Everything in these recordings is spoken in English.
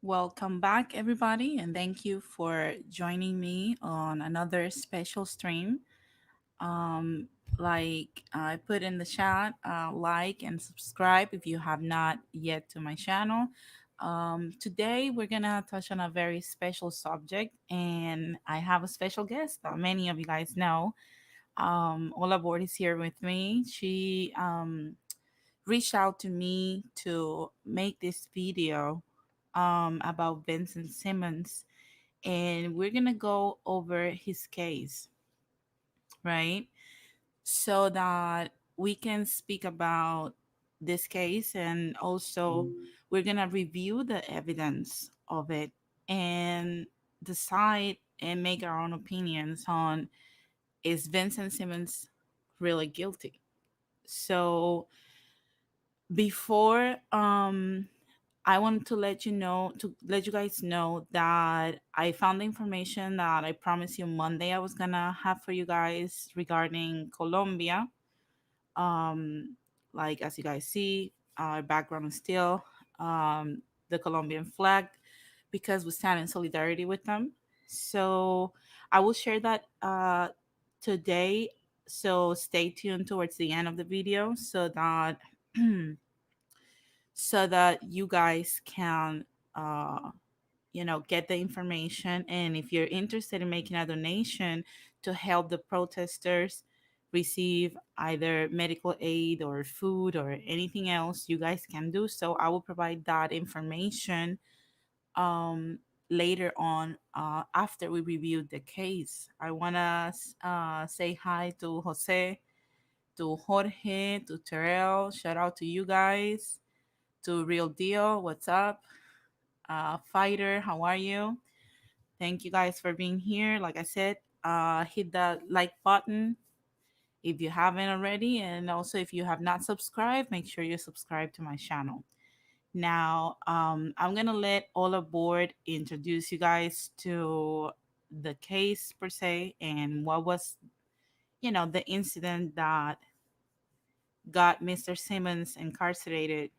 Welcome back, everybody, and thank you for joining me on another special stream. Um, like I put in the chat, like and subscribe if you have not yet to my channel. Today, we're gonna touch on a very special subject, and I have a special guest that many of you guys know. Ola Board is here with me. She reached out to me to make this video about Vincent Simmons, and we're gonna go over his case, right? So that we can speak about this case, and also we're gonna review the evidence of it and decide and make our own opinions on, is Vincent Simmons really guilty? So before I wanted to let you guys know that I found the information that I promised you Monday I was gonna have for you guys regarding Colombia. Like, as you guys see, our background is still the Colombian flag, because we stand in solidarity with them. So I will share that today. So stay tuned towards the end of the video so that so that you guys can uh, get the information. And if you're interested in making a donation to help the protesters receive either medical aid or food or anything else, you guys can do so. I will provide that information um, later on after we review the case. I want to say hi to Jose, to Jorge, to Terrell. Shout out to you guys. To Real Deal, what's up? Fighter, how are you? Thank you guys for being here. Like I said, hit the like button if you haven't already. And also, if you have not subscribed, make sure you subscribe to my channel. Now, I'm going to let all aboard introduce you guys to the case per se and what was, the incident that got Mr. Simmons incarcerated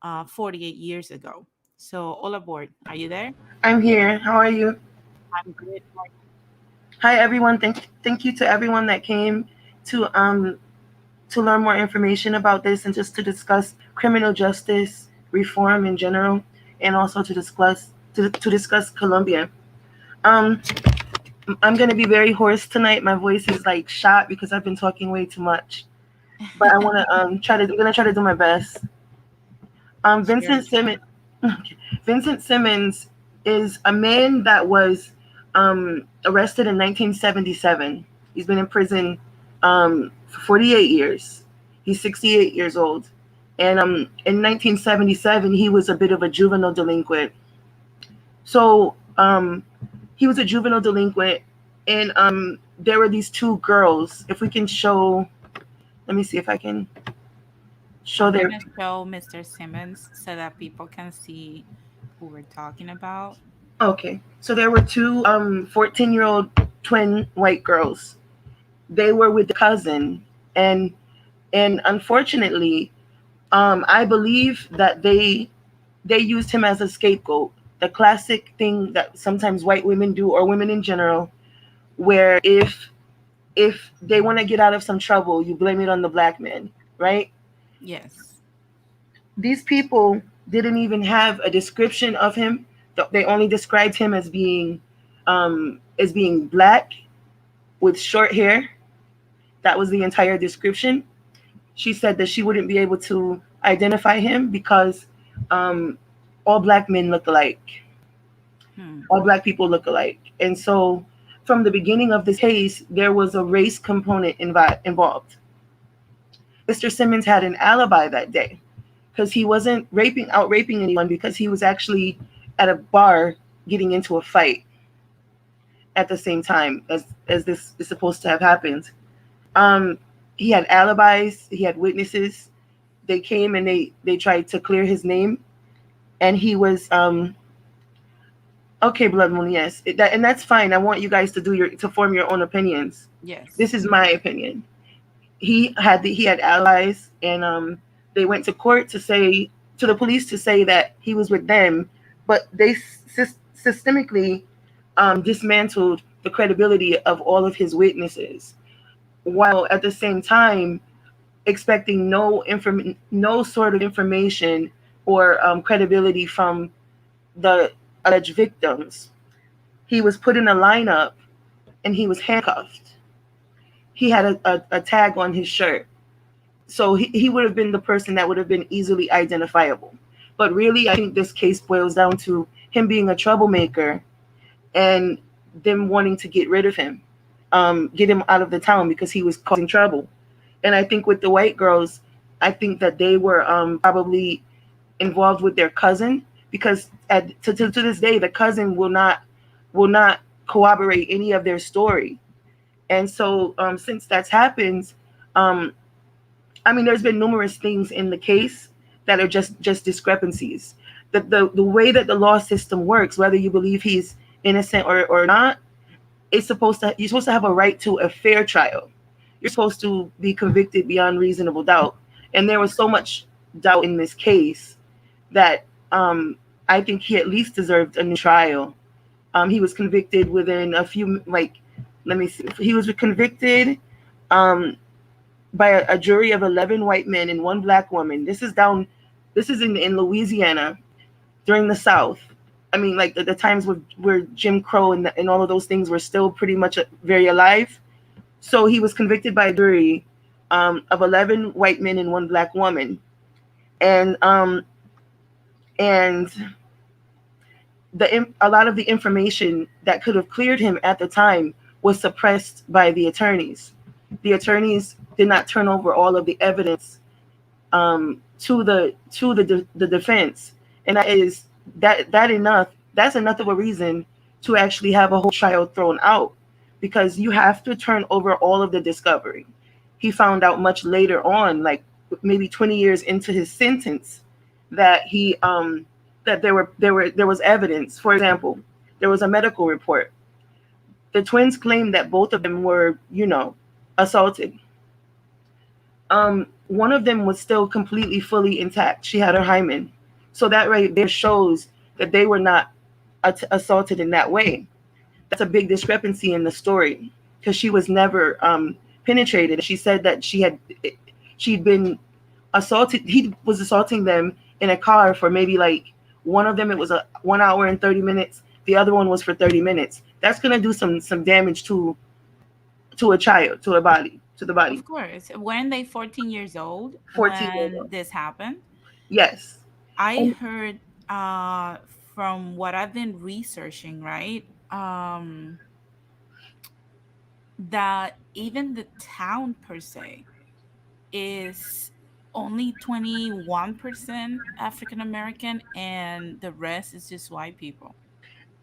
48 years ago. So, all aboard. Are you there? I'm here. How are you? I'm good. Hi, everyone. Thank you to everyone that came to um to learn more information about this and just to discuss criminal justice reform in general, and also to discuss Colombia. Um, I'm gonna be very hoarse tonight. My voice is like shot because I've been talking way too much. But I want to try to. I'm gonna try to do my best. Sure, Vincent Simmons. Vincent Simmons is a man that was arrested in 1977. He's been in prison for 48 years. He's 68 years old. And in 1977, he was a bit of a juvenile delinquent. So he was a juvenile delinquent. And there were these two girls. If we can show, let me see if I can show I'm their. gonna show Mr. Simmons so that people can see who we're talking about. Okay. So there were two 14-year-old twin white girls. They were with the cousin, and unfortunately, I believe that they used him as a scapegoat. The classic thing that sometimes white women do, or women in general, where if they want to get out of some trouble, you blame it on the black man, right? Yes. These people didn't even have a description of him. They only described him as being black with short hair. That was the entire description. She said that she wouldn't be able to identify him because um, all black men look alike. Hmm. All black people look alike. And so from the beginning of this case, there was a race component involved. Mr. Simmons had an alibi that day because he wasn't raping anyone, because he was actually at a bar getting into a fight at the same time as this is supposed to have happened. Um, he had alibis, he had witnesses. They came and they tried to clear his name, and he was okay, Blood Moon. Yes, and that's fine. I want you guys to form your own opinions. This Yes. is my opinion. He had allies, and they went to court to the police to say that he was with them, but they systemically dismantled the credibility of all of his witnesses, while at the same time expecting no sort of information or credibility from the alleged victims. He was put in a lineup and he was handcuffed. He had a tag on his shirt. So he would have been the person that would have been easily identifiable. But really, I think this case boils down to him being a troublemaker and them wanting to get rid of him, get him out of the town because he was causing trouble. And I think with the white girls, I think that they were probably involved with their cousin, because to this day the cousin will not corroborate any of their story. And so since that's happened, um, I mean, there's been numerous things in the case that are just discrepancies. The way that the law system works, whether you believe he's innocent or not, you're supposed to have a right to a fair trial. You're supposed to be convicted beyond reasonable doubt. And there was so much doubt in this case that I think he at least deserved a new trial. He was convicted within a few, like, let me see. He was convicted um, by a jury of 11 white men and one black woman. This is in Louisiana during the South. I mean, like the times where Jim Crow and all of those things were still pretty much very alive. So he was convicted by a jury of 11 white men and one black woman. And and a lot of the information that could have cleared him at the time was suppressed by the attorneys. The attorneys did not turn over all of the evidence to the defense, and that enough. That's enough of a reason to actually have a whole trial thrown out, because you have to turn over all of the discovery. He found out much later on, like maybe 20 years into his sentence, that there was evidence. For example, there was a medical report. The twins claimed that both of them were, assaulted. One of them was still completely fully intact. She had her hymen. So that right there shows that they were not assaulted in that way. That's a big discrepancy in the story, because she was never penetrated. She said that she'd been assaulted. He was assaulting them in a car for maybe like, one of them, it was a 1 hour and 30 minutes. The other one was for 30 minutes. That's gonna do some damage to a child, to the body. Of course. Weren't they 14 years old 14 years when old. this happened? Yes. I And heard from what I've been researching, right? That even the town per se is only 21% African American and the rest is just white people.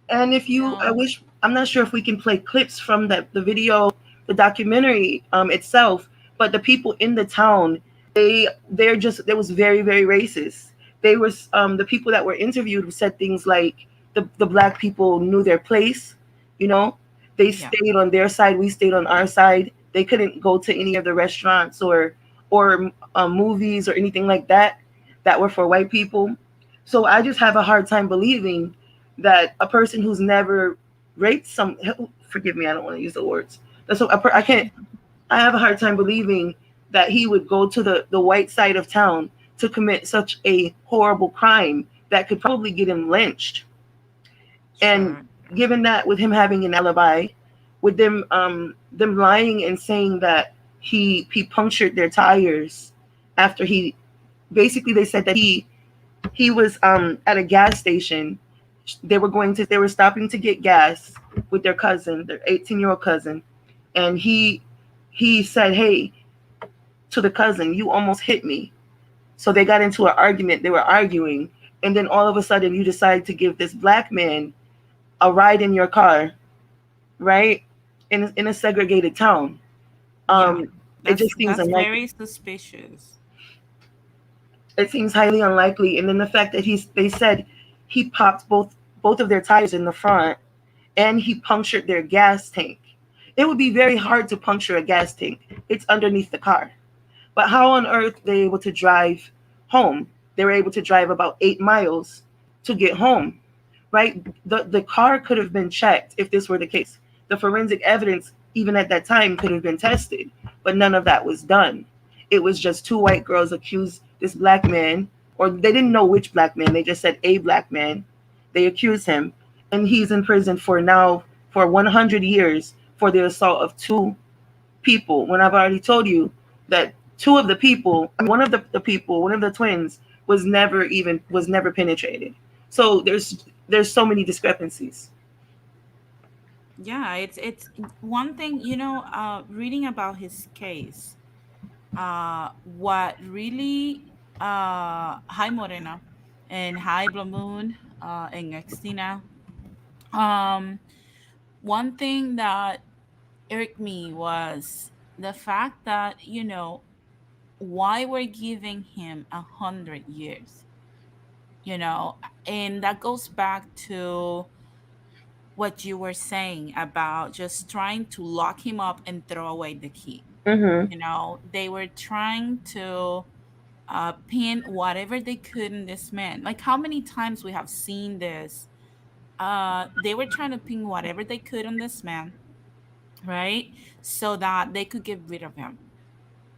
if you, I So, wish, I'm not sure if we can play clips from the video, the documentary itself, but the people in the town, they're just, they was very racist. They was the people that were interviewed said things like the black people knew their place, you know. They yeah. stayed on their side, we stayed on our side. They couldn't go to any of the restaurants or movies or anything like that were for white people. So I just have a hard time believing that a person who's never raped some, forgive me, I don't want to use the words. That's what I can't. I have a hard time believing that he would go to the white side of town to commit such a horrible crime that could probably get him lynched. And Sure. given that, with him having an alibi, with them lying and saying that he punctured their tires after he, basically they said that he was at a gas station. They were stopping to get gas with their cousin, their 18-year-old cousin, and he said, "Hey," to the cousin, "you almost hit me." So they got into an argument. They were arguing, and then all of a sudden, you decide to give this black man a ride in your car, right? In a segregated town. Yeah. It just seems That's unlikely. very suspicious. It seems highly unlikely. And then the fact that they said he popped both of their tires in the front, and he punctured their gas tank. It would be very hard to puncture a gas tank. It's underneath the car. But how on earth they able to drive home? They were able to drive about 8 miles to get home, right? The car could have been checked if this were the case. The forensic evidence, even at that time, could have been tested, but none of that was done. It was just two white girls accused this black man, or they didn't know which black man. They just said a black man. They accused him, and he's in prison for 100 years for the assault of two people. When I've already told you that two of the people, I mean, one of the twins was never penetrated. So there's so many discrepancies. Yeah, it's one thing, reading about his case, what really hi Morena and hi Blue Moon and Xtina. Um One thing that irked me was the fact that, why we're giving him 100 years, you know, and that goes back to what you were saying about just trying to lock him up and throw away the key. Mhm. They were trying to pin whatever they could in this man. Like how many times we have seen this? They were trying to pin whatever they could on this man, right? So that they could get rid of him.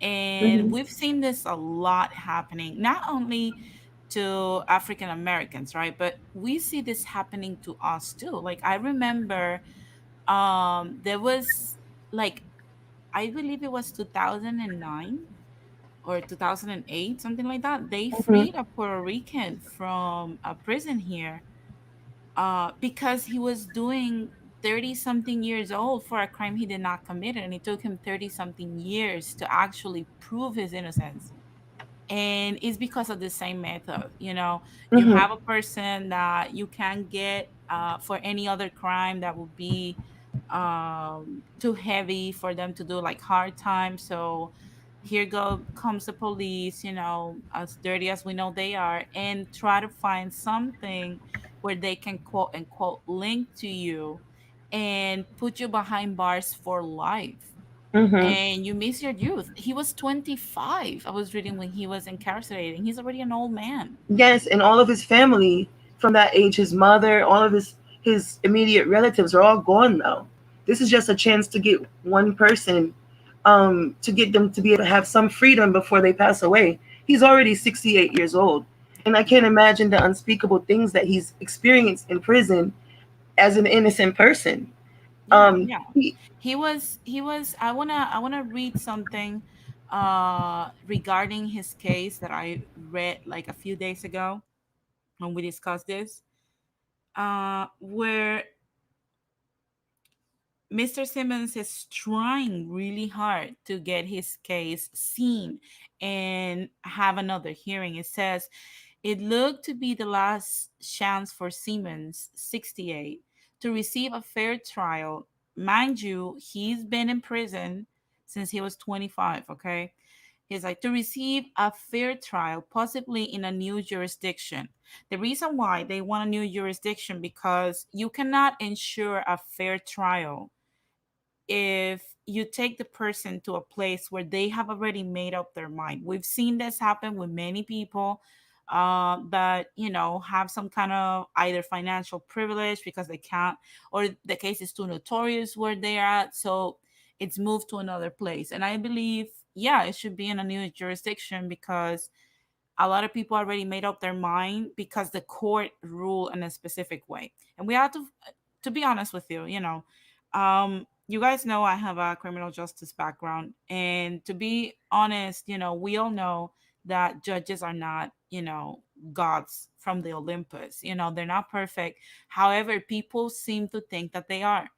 And Hmm. we've seen this a lot happening, not only to African Americans, right? But we see this happening to us too. Like I remember there was like I believe it was 2009 or 2008, something like that. They Hmm. freed a Puerto Rican from a prison here because he was doing 30 something years old for a crime he did not commit, and it took him 30 something years to actually prove his innocence. And it's because of the same method. You Hmm. have a person that you can get for any other crime that would be too heavy for them to do, like hard time. So here comes the police, as dirty as we know they are, and try to find something where they can quote unquote link to you and put you behind bars for life, Hmm. and you miss your youth. He was 25. I was reading when he was incarcerated. He's already an old man. Yes, and all of his family from that age, his mother, all of his immediate relatives are all gone now. This is just a chance to get one person, to get them to be able to have some freedom before they pass away. He's already 68 years old, and I can't imagine the unspeakable things that he's experienced in prison as an innocent person. Yeah, yeah. He, He was I wanna read something regarding his case that I read like a few days ago when we discussed this. Where Mr. Simmons is trying really hard to get his case seen and have another hearing. It says it looked to be the last chance for Simmons, 68, to receive a fair trial. Mind you, he's been in prison since he was 25, okay? He's like to receive a fair trial, possibly in a new jurisdiction. The reason why they want a new jurisdiction because you cannot ensure a fair trial if you take the person to a place where they have already made up their mind. We've seen this happen with many people that have some kind of either financial privilege because they can't, or the case is too notorious where they're at, so it's moved to another place. And I believe, yeah, it should be in a new jurisdiction because a lot of people already made up their mind because the court ruled in a specific way. And we have to be honest with you, you guys know I have a criminal justice background, and to be honest, we all know that judges are not, gods from the Olympus. They're not perfect. However, people seem to think that they are.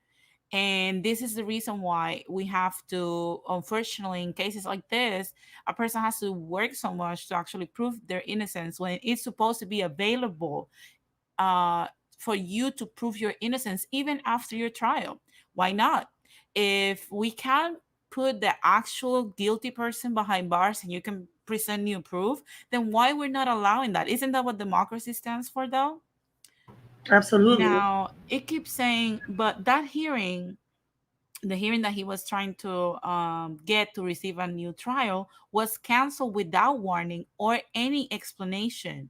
And this is the reason why we have to, unfortunately, in cases like this, a person has to work so much to actually prove their innocence when it's supposed to be available uh, for you to prove your innocence even after your trial. Why not? If we can put the actual guilty person behind bars and you can present new proof, then why we're not allowing that? Isn't that what democracy stands for, though? absolutely. Now, it keeps saying, but that hearing, the hearing that he was trying to get to receive a new trial, was canceled without warning or any explanation.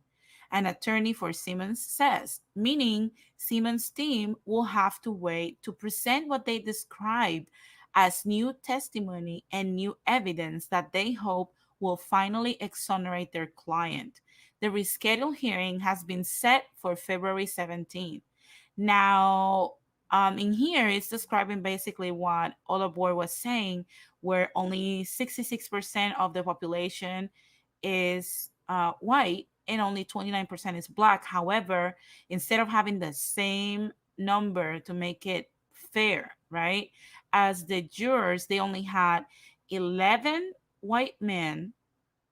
An attorney for Simmons says, meaning Simmons' team will have to wait to present what they described as new testimony and new evidence that they hope will finally exonerate their client. The rescheduled hearing has been set for February 17th. Now, in here, it's describing basically what Olabor was saying, where only 66% of the population is white and only 29% is black. However, instead of having the same number to make it fair, right, as the jurors, they only had 11 white men,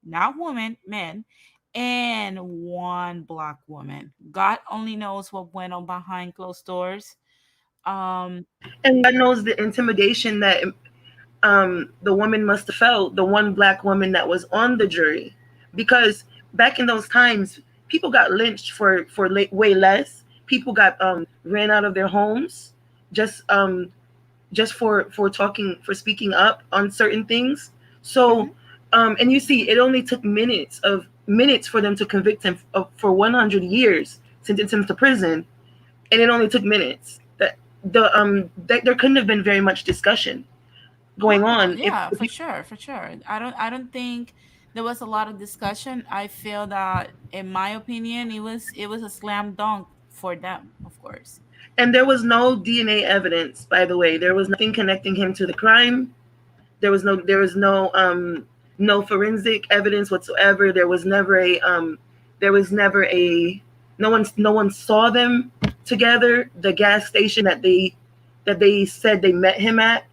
not women, men, and one black woman. God only knows what went on behind closed doors. Um, And God knows the intimidation that the woman must have felt, the one black woman that was on the jury, because back in those times, people got lynched for way less. People got ran out of their homes just just for talking, for speaking up on certain things. So mhm. And you see, it only took minutes for them to convict him for 100 years, sentence him to prison, and it only took minutes. There couldn't have been very much discussion going Oh on if yeah, the for people. sure, for sure. I don't think there was a lot of discussion. I feel that, in my opinion, it was a slam dunk for them, of course. And there was no DNA evidence, by the way. There was nothing connecting him to the crime. There was no forensic evidence whatsoever. There was never a no one saw them together. The gas station that they said they met him at,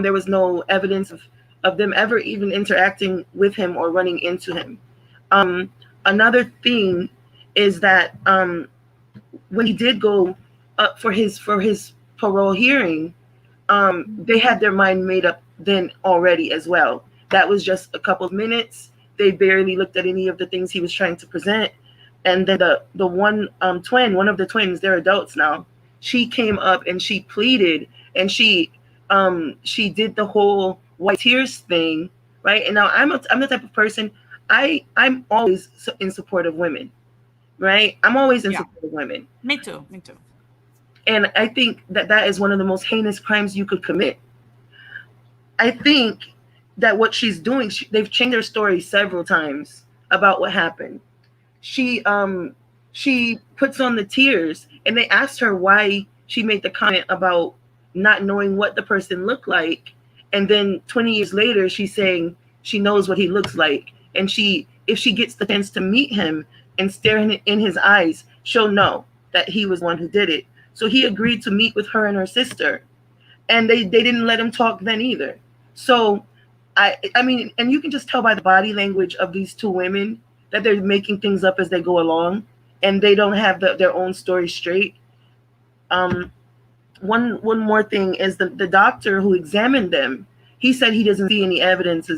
there was no evidence of them ever even interacting with him or running into him. Um, Another thing is that when he did go up for his parole hearing, they had their mind made up then already as well. That was just a couple of minutes. They barely looked at any of the things he was trying to present. And then the one of the twins, they're adults now. She came up and she pleaded, and she did the whole white tears thing, right? And now I'm the type of person, I'm always in support of women, right? I'm always in Yeah, support of women, me too, me too. and I think that that is one of the most heinous crimes you could commit. I think that what she's doing, they've changed their story several times about what happened. She puts on the tears, and they asked her why she made the comment about not knowing what the person looked like, and then 20 years later she's saying she knows what he looks like, and she if she gets the chance to meet him and stare in his eyes, she'll know that he was the one who did it. So he agreed to meet with her and her sister, and they didn't let him talk then either. So I mean, and you can just tell by the body language of these two women that they're making things up as they go along, and they don't have their own story straight. Um, one more thing is the doctor who examined them. He said he doesn't see any evidence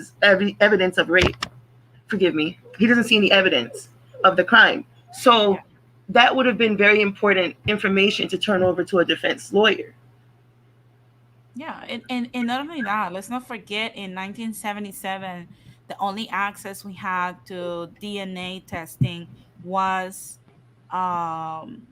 of rape. Forgive me. He doesn't see any evidence of the crime. Yeah. So that would have been very important information to turn over to a defense lawyer. Yeah, and not only that, let's not forget in 1977, the only access we had to DNA testing was um,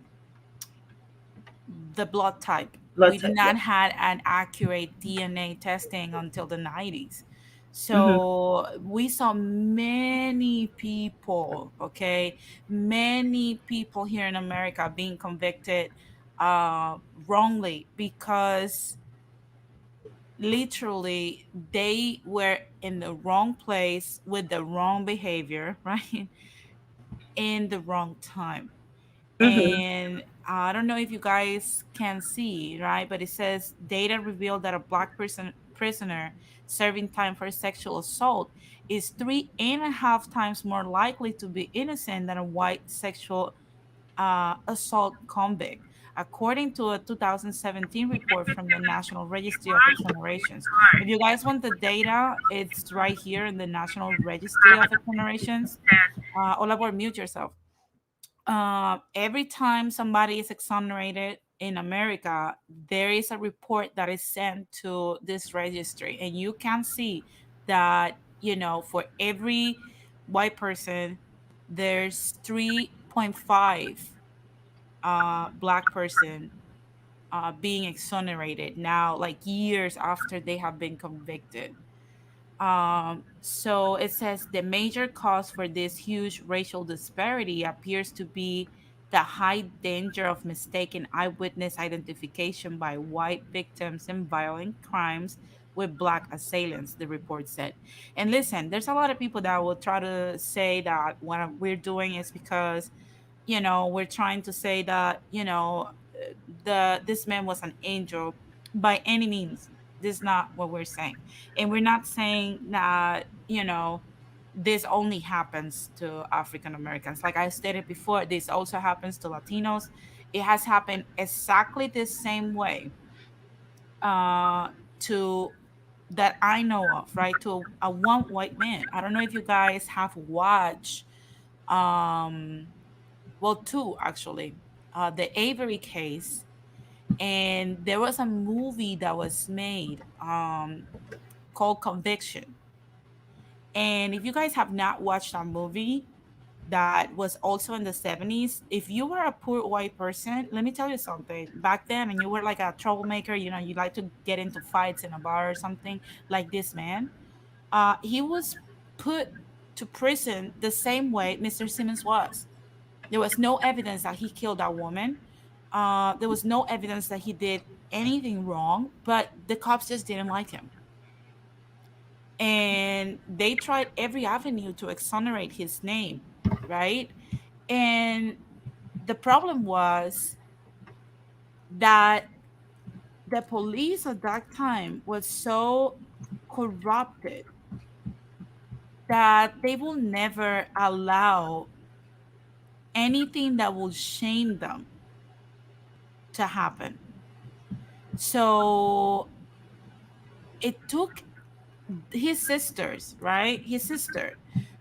the blood type. Blood We did type, yeah. not had an accurate DNA testing until the 90s. Mm-hmm. So we saw many people, okay, many people here in America being convicted wrongly because literally they were in the wrong place with the wrong behavior, right? In the wrong time. Mm-hmm. And I don't know if you guys can see, right? But it says data revealed that a black prisoner serving time for sexual assault is 3.5 times more likely to be innocent than a white sexual assault convict, according to a 2017 report from the National Registry of Exonerations. If you guys want the data, it's right here in the National Registry of Exonerations. Olabor, mute yourself. Every time somebody is exonerated in America, there is a report that is sent to this registry, and you can see that, for every white person, there's 3.5 black person being exonerated now, like years after they have been convicted. So it says the major cause for this huge racial disparity appears to be the high danger of mistaken eyewitness identification by white victims in violent crimes with black assailants, the report said. And listen, there's a lot of people that will try to say that what we're doing is because we're trying to say that the this man was an angel. By any means, this is not what we're saying. And we're not saying that this only happens to African Americans. Like I stated before, this also happens to Latinos. It has happened exactly the same way uh to that I know of, right? To a one white man. I don't know if you guys have watched um well, two actually, the Avery case, and there was a movie that was made called Conviction. And if you guys have not watched a movie that was also in the 70s, if you were a poor white person, let me tell you something. Back then, and you were like a troublemaker, you know, you like to get into fights in a bar or something, like this man, he was put to prison the same way Mr. Simmons was. There was no evidence that he killed that woman. There was no evidence that he did anything wrong, but the cops just didn't like him. And they tried every avenue to exonerate his name, right? And the problem was that the police at that time was so corrupted that they will never allow anything that will shame them to happen. So it took his sisters, right? His sister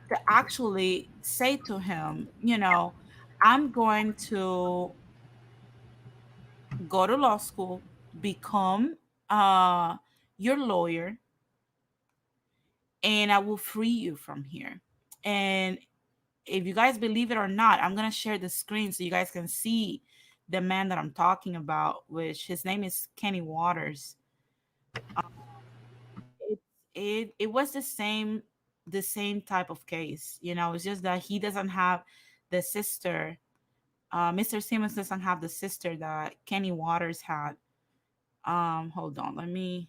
to actually say to him, you know, I'm going to go to law school, become uh, your lawyer, and I will free you from here. And if you guys believe it or not, I'm gonna share the screen so you guys can see the man that I'm talking about, which his name is Kenny Waters. It it was the same type of case, you know. It's just that he doesn't have the sister. Mr. Simmons doesn't have the sister that Kenny Waters had. Hold on, let me.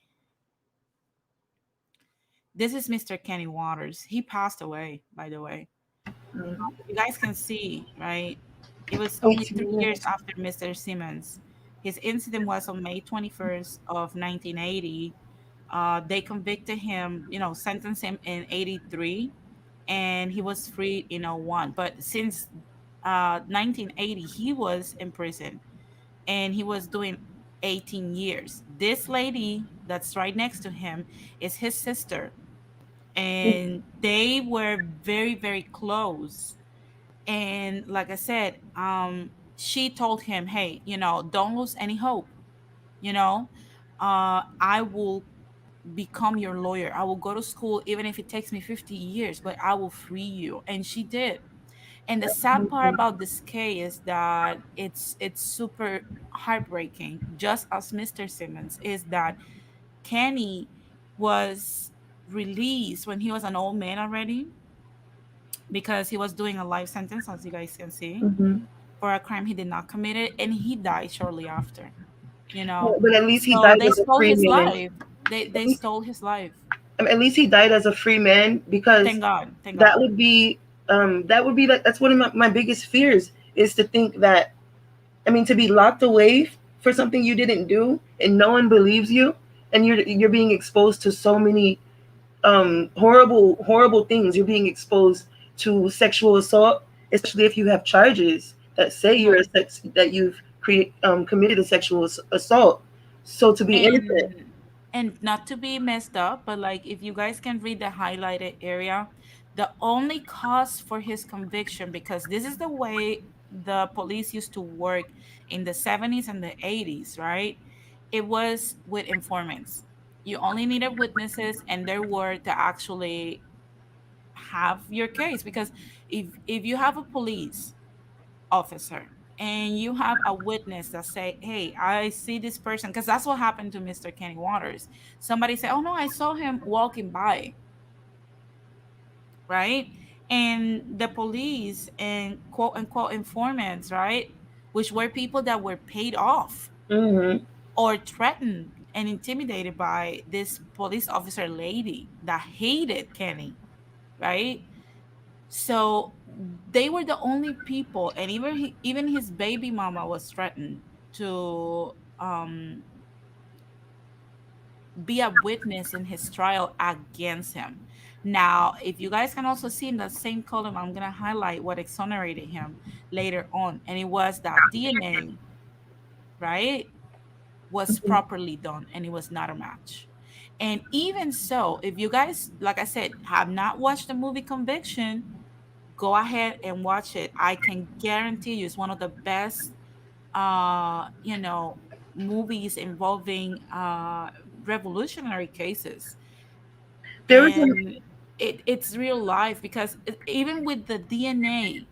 This is Mr. Kenny Waters. He passed away, by the way. Mm. You guys can see, right? It was only 18 3 years years. after Mr. Simmons. His incident was on May 21st of 1980. They convicted him, you know, sentenced him in 83, and he was freed in 01. But since 1980, he was in prison, and he was doing 18 years. This lady that's right next to him is his sister, and they were very, very close. And like I said, she told him, hey, you know, don't lose any hope. You know, I will become your lawyer. I will go to school even if it takes me 50 years, but I will free you. And she did. And the sad part about this case is that it's super heartbreaking, just as Mr. Simmons, is that Kenny was released when he was an old man already, because he was doing a life sentence, as you guys can see, Mm-hmm. for a crime he did not commit it, and he died shortly after, you know. But at least he So died they as a stole free his man. life. They At they least, stole his life. at least he died as a free man, because Thank God. Thank that God. would be like, that's one of my biggest fears, is to think that, I mean, to be locked away for something you didn't do and no one believes you, and you're being exposed to so many horrible things. You're being exposed to sexual assault, especially if you have charges that say Yeah. that you've committed a sexual assault. So to be innocent. And not to be messed up, but like if you guys can read the highlighted area, the only cause for his conviction, because this is the way the police used to work in the 70s and the 80s, right? It was with informants. You only needed witnesses and their word to actually have your case, because if you have a police officer and you have a witness that say, hey, I see this person, because that's what happened to Mr. Kenny Waters. Somebody said, oh no, I saw him walking by, right? And the police and quote unquote informants, right, which were people that were paid off Mm-hmm. or threatened and intimidated by this police officer lady that hated Kenny, right? So they were the only people, and even his baby mama was threatened to be a witness in his trial against him. Now, if you guys can also see in that same column, I'm gonna highlight what exonerated him later on, and it was that DNA, right, was properly done, and it was not a match. And even so, if you guys, like I said, have not watched the movie Conviction, go ahead and watch it. I can guarantee you it's one of the best you know, movies involving revolutionary cases. There was a And it's real life, because even with the DNA,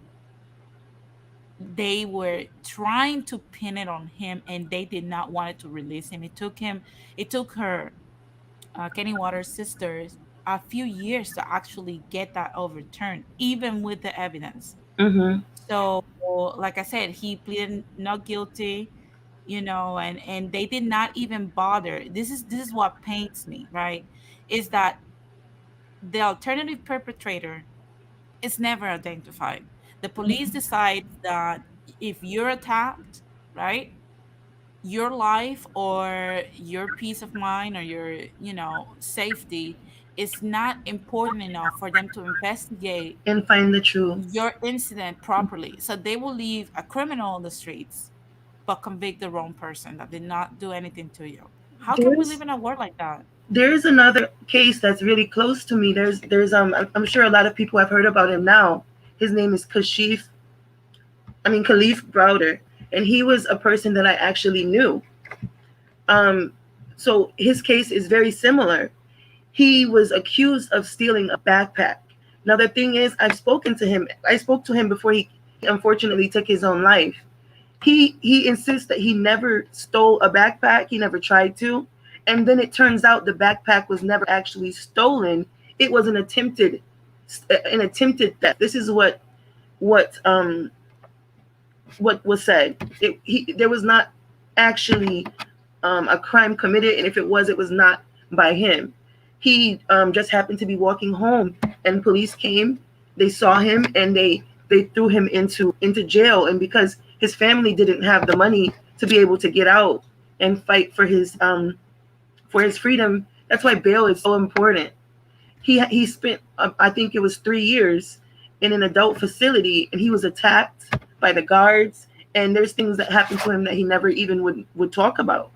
they were trying to pin it on him, and they did not want it to release him. It took her, Kenny Waters' sisters, a few years to actually get that overturned, even with the evidence. Mhm. So, like I said, he pleaded not guilty, and they did not even bother. This is what pains me, right? Is that the alternative perpetrator is never identified. The police decide that if you're attacked, right, your life or your peace of mind or your, safety is not important enough for them to investigate And find the truth. your incident properly. So they will leave a criminal on the streets, but convict the wrong person that did not do anything to you. How can we live There's in a world like that? there's another case that's really close to me. There's I'm sure a lot of people have heard about him now. His name is Khalif Browder, and he was a person that I actually knew. Um, so his case is very similar. He was accused of stealing a backpack. Now the thing is, I've spoken to him. I spoke to him before he unfortunately took his own life. He insists that he never stole a backpack. He never tried to, and then it turns out the backpack was never actually stolen. It was an attempted theft. This is what um what was said. There was not actually a crime committed, and if it was not by him. He just happened to be walking home, and police came. They saw him, and they threw him into jail. And because his family didn't have the money to be able to get out and fight for his freedom, that's why bail is so important. He spent I think it was 3 years in an adult facility, and he was attacked by the guards. And there's things that happened to him that he never even would talk about.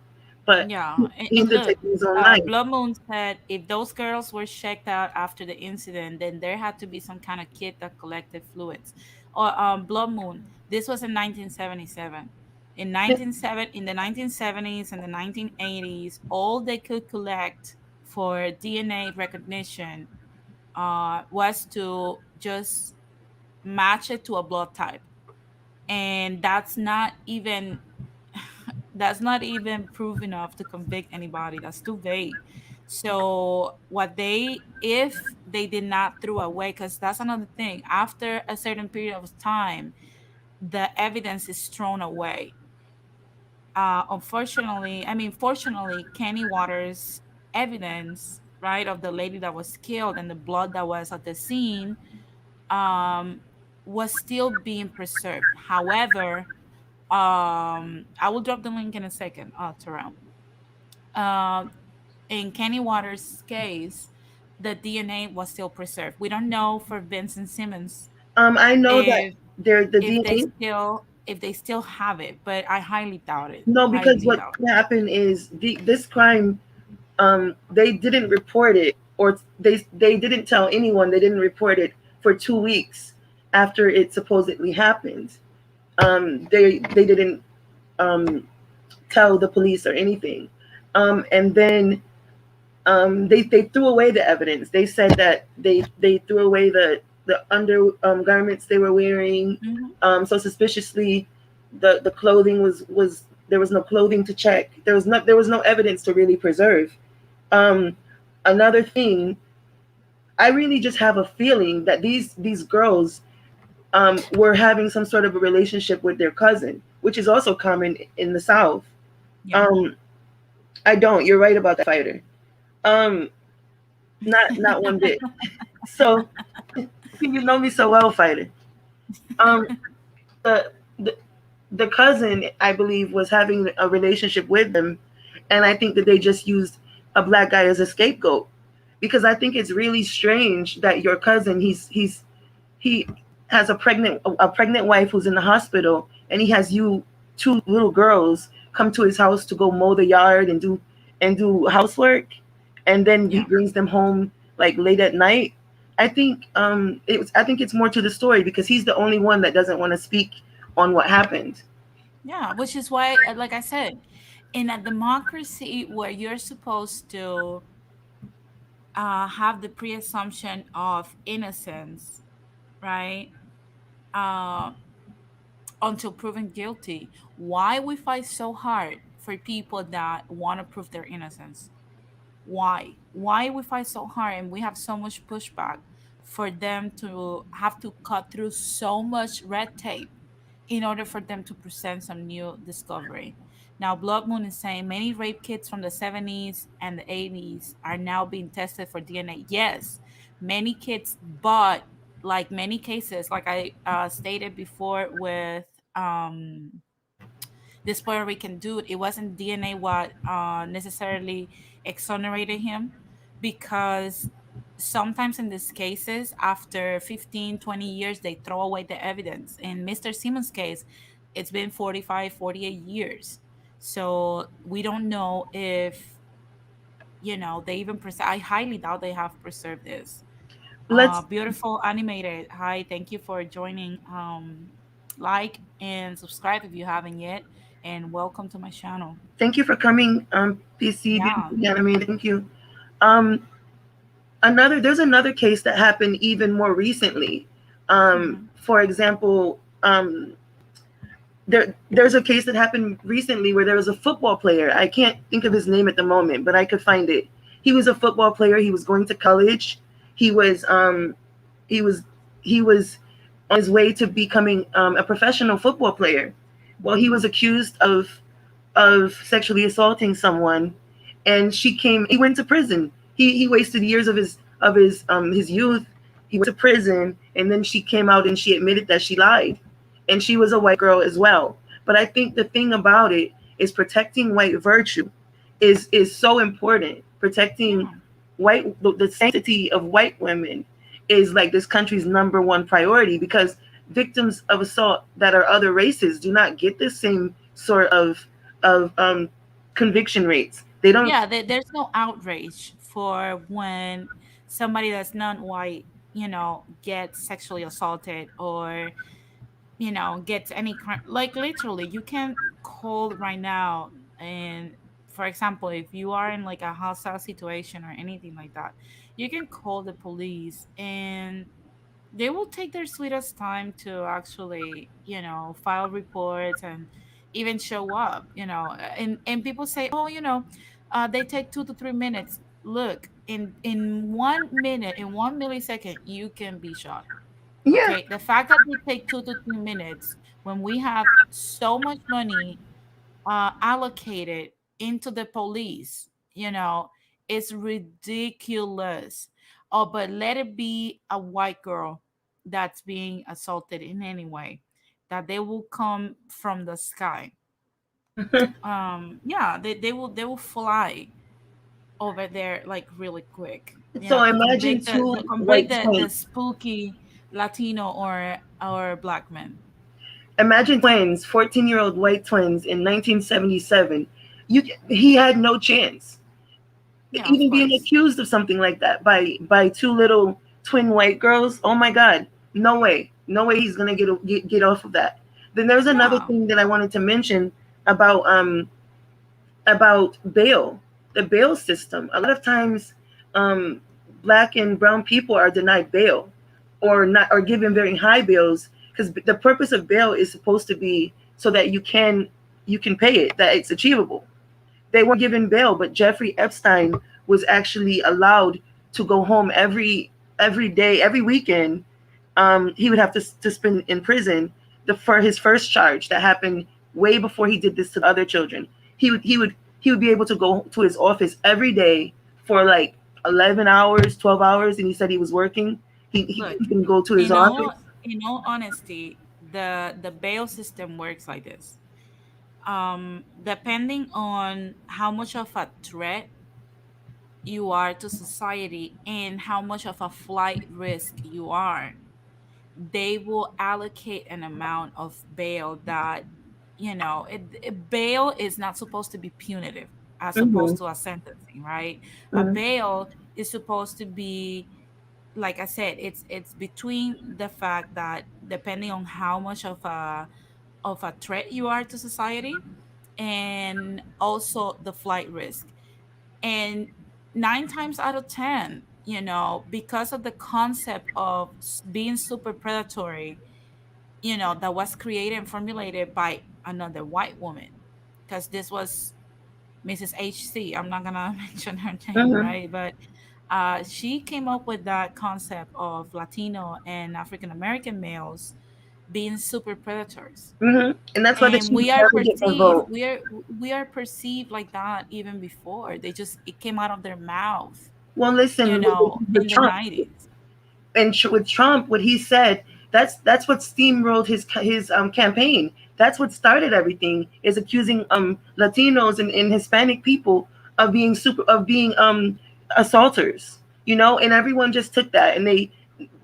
But Yeah, he and ended up look, taking his own life. Blood Moon said if those girls were checked out after the incident, then there had to be some kind of kit that collected fluids. Or Blood Moon, this was in 1977. In the 1970s and the 1980s, all they could collect for DNA recognition was to just match it to a blood type, and that's not even proof enough to convict anybody. That's too vague. So what they if they did not throw away, because that's another thing, after a certain period of time the evidence is thrown away. Unfortunately, I mean, fortunately, Kenny Waters' evidence, right, of the lady that was killed and the blood that was at the scene, um, was still being preserved. However, I will drop the link in a second, Terrell. Uh, in Kenny Waters' case, the DNA was still preserved. We don't know for Vincent Simmons I know that if the if they DNA. still if they still have it, but I highly doubt it. No, because Highly what doubt happened is this crime. They didn't report it, or they didn't tell anyone. They didn't report it for 2 weeks after it supposedly happened. They didn't um, tell the police or anything. And then they threw away the evidence. They said that they threw away the undergarments they were wearing. it. Hmm. So suspiciously, the clothing was there was no clothing to check. There was no evidence to really preserve. Um, Another thing, I really just have a feeling that these girls were having some sort of a relationship with their cousin, which is also common in the South. Yeah. Um, I don't. You're right about that, fighter. Um, not one bit. So you know me so well, fighter. Um, the, the the cousin, I believe, was having a relationship with them, and I think that they just used a black guy as a scapegoat, because I think it's really strange that your cousin, he has a pregnant wife who's in the hospital, and he has you two little girls come to his house to go mow the yard and do housework, and then he Yeah. brings them home like late at night. I think it's more to the story, because he's the only one that doesn't want to speak on what happened. Yeah, which is why, like I said, in a democracy where you're supposed to have the pre-assumption of innocence, right? Uh, until proven guilty. Why we fight so hard for people that want to prove their innocence? Why we fight so hard and we have so much pushback for them to have to cut through so much red tape in order for them to present some new discovery? Now, Blood Moon is saying many rape kits from the 70s and the 80s are now being tested for DNA. Yes, many kits, but like many cases, like I stated before with this Puerto Rican dude, it wasn't DNA what necessarily exonerated him, because sometimes in these cases, after 15, 20 years, they throw away the evidence. In Mr. Simmons' case, it's been 45, 48 years. So we don't know if, they even I highly doubt they have preserved this. Let's Beautiful animated. Hi, thank you for joining. Like and subscribe if you haven't yet, and welcome to my channel. thank you for coming, PC Yeah. Beautiful Anime. Thank you. Um, there's another case that happened even more recently. Hmm. For example, there's a case that happened recently where there was a football player. I can't think of his name at the moment, but I could find it. He was a football player. He was going to college. He was he was he was on his way to becoming a professional football player. Well, he was accused of sexually assaulting someone, and she came. He went to prison. He wasted years of his youth. He went to prison, and then she came out and she admitted that she lied, and she was a white girl as well. But I think the thing about it is protecting white virtue is so important. Protecting Yeah. the sanctity of white women is like this country's number one priority, because victims of assault that are other races do not get the same sort of conviction rates. They don't. Yeah, there's no outrage for when somebody that's not white, gets sexually assaulted, or gets any crime. Like literally, you can call right now, and for example, if you are in like a hostile situation or anything like that, you can call the police, and they will take their sweetest time to actually, file reports and even show up, and people say, oh, they take 2 to 3 minutes. Look, in 1 minute, in 1 millisecond, you can be shot. Yeah. Okay, the fact that they take 2 to 3 minutes when we have so much money allocated into the police, it's ridiculous. Oh, but let it be a white girl that's being assaulted in any way, that they will come from the sky. Yeah, they will fly over there like really quick, So to imagine convict two the white convict the twins. spooky Latino or black man. Imagine twins, 14-year-old white twins in 1977. He had no chance. Yeah, of Even being course. accused of something like that by two little twin white girls. Oh my God, no way, no way he's gonna get off of that. Then there's another Yeah. thing that I wanted to mention about about bail, the bail system. A lot of times, um, black and brown people are denied bail, or not, or given very high bails, because the purpose of bail is supposed to be so that you can pay it, that it's achievable. They weren't given bail, but Jeffrey Epstein was actually allowed to go home every day, every weekend. He would have to spend in prison for his first charge that happened way before he did this to the other children. He would be able to go to his office every day for like 11 hours, 12 hours, and he said he was working. He Look, can go to his in office. all in all honesty, the bail system works like this. Depending on how much of a threat you are to society and how much of a flight risk you are, they will allocate an amount of bail that, bail is not supposed to be punitive as Hmm. opposed to a sentencing, right? A Hmm. bail is supposed to be, like I said, it's between the fact that depending on how much of a threat you are to society, and also the flight risk. And nine times out of 10, because of the concept of being super predatory, that was created and formulated by another white woman. Because this was Mrs. HC. I'm not gonna mention her name, Mm-hmm. right? But she came up with that concept of Latino and African American males being super predators, Mm-hmm. And that's why the and chief never get their vote. we are perceived like that even before. It came out of their mouth, Well, listen, with in the Trump, 90s. and with Trump, what he said, that's what steamrolled his campaign. That's what started everything. Is accusing Latinos and Hispanic people of being assaulters. And everyone just took that, and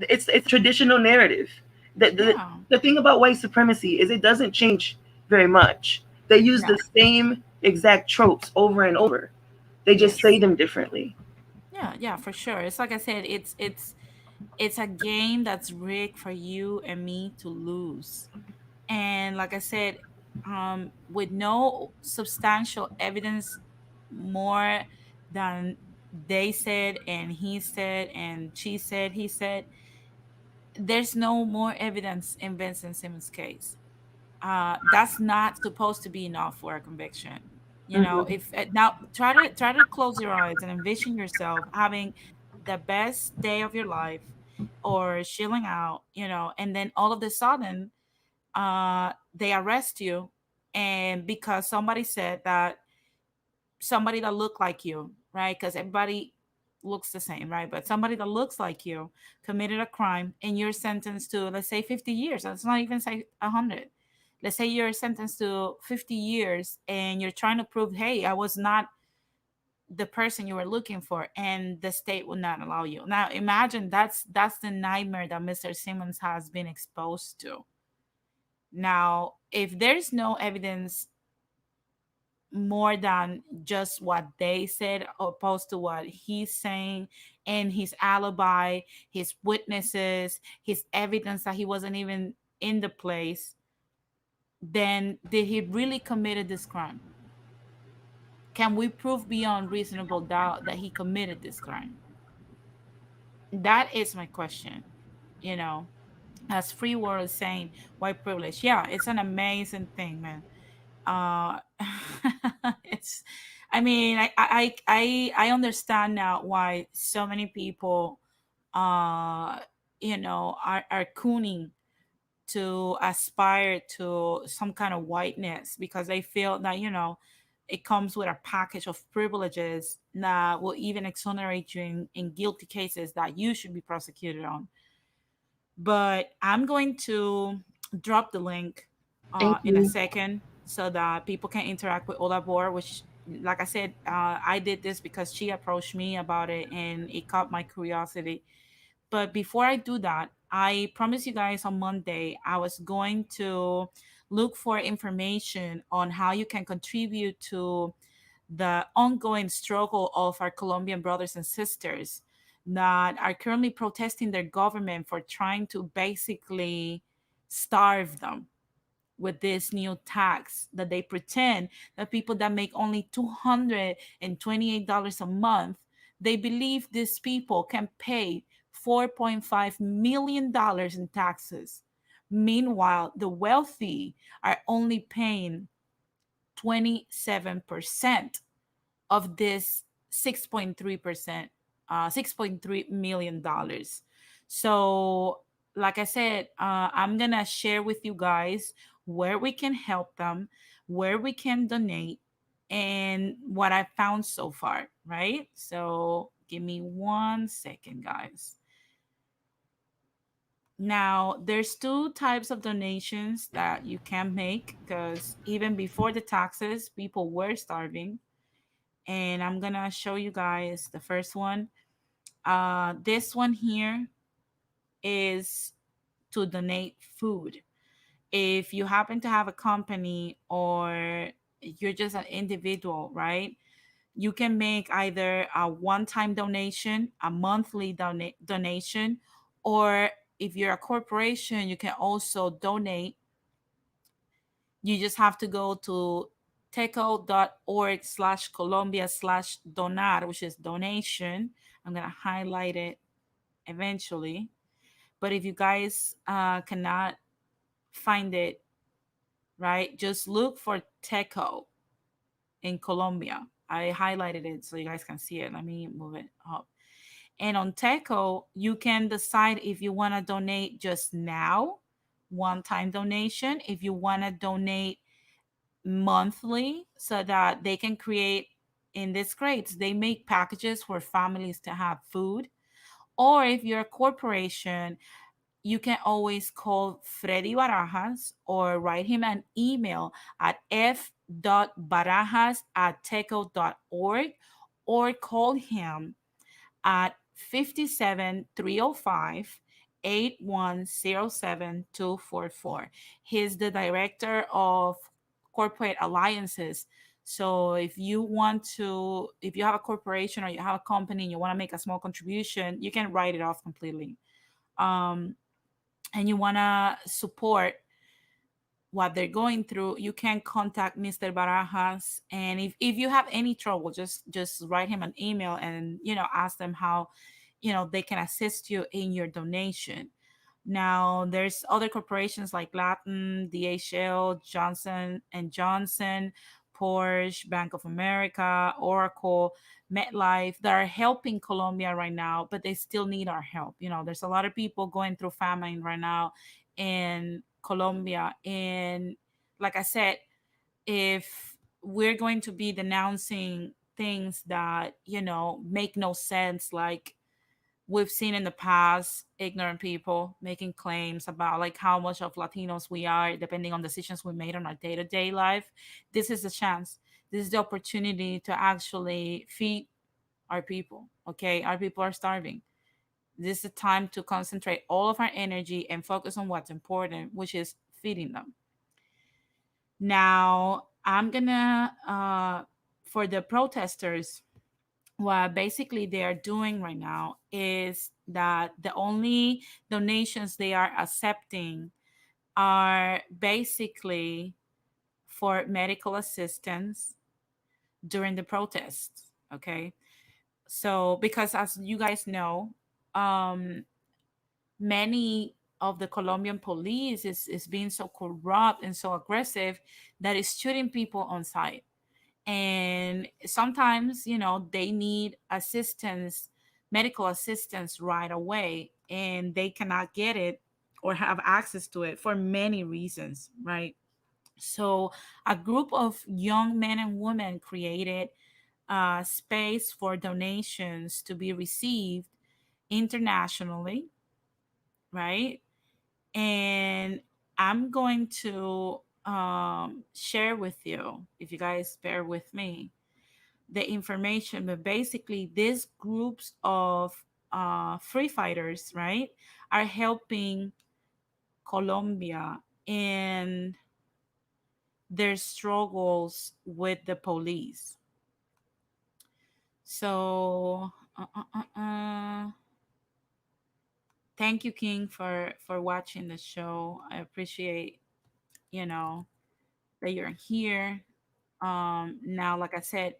it's a traditional narrative. The, the Yeah. the thing about white supremacy is it doesn't change very much. They use No. the same exact tropes over and over. They just say Yes. them differently. Yeah, yeah, for sure. It's like I said, it's a game that's rigged for you and me to lose. And like I said, with no substantial evidence more than they said and he said and she said he said, there's no more evidence in Vincent Simmons' case. That's not supposed to be enough for a conviction. Hmm. If now try to close your eyes and envision yourself having the best day of your life or chilling out, and then all of a sudden, they arrest you, and because somebody said that somebody that looked like you, right? Because everybody looks the same, right? But somebody that looks like you committed a crime and you're sentenced to, let's say, 50 years. Let's not even say 100. Let's say you're sentenced to 50 years and you're trying to prove, hey, I was not the person you were looking for, and the state will not allow you. Now imagine that's the nightmare that Mr. Simmons has been exposed to. Now, if there's no evidence more than just what they said opposed to what he's saying, and his alibi, his witnesses, his evidence that he wasn't even in the place, then did he really committed this crime? Can we prove beyond reasonable doubt that he committed this crime? That is my question. you know as Free World is saying, white privilege, yeah, it's an amazing thing, man. uh it's I mean, I understand now why so many people are cooning to aspire to some kind of whiteness, because they feel that it comes with a package of privileges that will even exonerate you in guilty cases that you should be prosecuted on. But I'm going to drop the link Thank in a you. second so that people can interact with Olabor, which, like I said, I did this because she approached me about it and it caught my curiosity. But before I do that, I promised you guys on Monday I was going to look for information on how you can contribute to the ongoing struggle of our Colombian brothers and sisters that are currently protesting their government for trying to basically starve them with this new tax that they pretend that people that make only $228 a month, they believe these people can pay $4.5 million in taxes. Meanwhile, the wealthy are only paying 27% of this 6.3%, $6.3 million. So, like I said, I'm gonna share with you guys where we can help them, where we can donate, and what I found so far, right? So give me 1 second, guys. Now, there's two types of donations that you can make, because even before the taxes, people were starving. And I'm gonna show you guys the first one. This one here is to donate food. If you happen to have a company or you're just an individual, right? You can make either a one-time donation, a monthly donation, or if you're a corporation, you can also donate. You just have to go to teco.org/Colombia/donar, which is donation. I'm going to highlight it eventually. But if you guys cannot find it, right, just look for Teco in Colombia. I highlighted it so you guys can see it. Let me move it up. And on Teco, you can decide if you want to donate just now, one time donation, if you want to donate monthly so that they can create in these crates, they make packages for families to have food. Or if you're a corporation, you can always call Freddy Barajas or write him an email at f.barajas@teco.org or call him at 57-305-8107244. He's the director of corporate alliances. So if you have a corporation or you have a company and you want to make a small contribution, you can write it off completely. Um, and you want to support what they're going through, you can contact Mr. Barajas. And if you have any trouble, just write him an email and ask them how they can assist you in your donation. Now, there's other corporations like Latin, DHL, Johnson and Johnson, Porsche, Bank of America, Oracle, MetLife that are helping Colombia right now, but they still need our help. There's a lot of people going through famine right now in Colombia. And like I said, if we're going to be denouncing things that, make no sense, like we've seen in the past ignorant people making claims about like how much of Latinos we are depending on decisions we made on our day-to-day life. This is the chance, this is the opportunity to actually feed our people. Okay, our people are starving. This is the time to concentrate all of our energy and focus on what's important, which is feeding them. Now I'm gonna for the protesters, what basically they are doing right now is that the only donations they are accepting are basically for medical assistance during the protests. Okay. So, because as you guys know, um, many of the Colombian police is being so corrupt and so aggressive that it's shooting people on sight. And sometimes they need assistance, medical assistance right away, and they cannot get it or have access to it for many reasons, right? So a group of young men and women created a space for donations to be received internationally, right? And I'm going to share with you, if you guys bear with me, the information. But basically, these groups of free fighters, right, are helping Colombia in their struggles with the police. So, thank you, King, for watching the show. I appreciate you know that you're here. Now, like I said,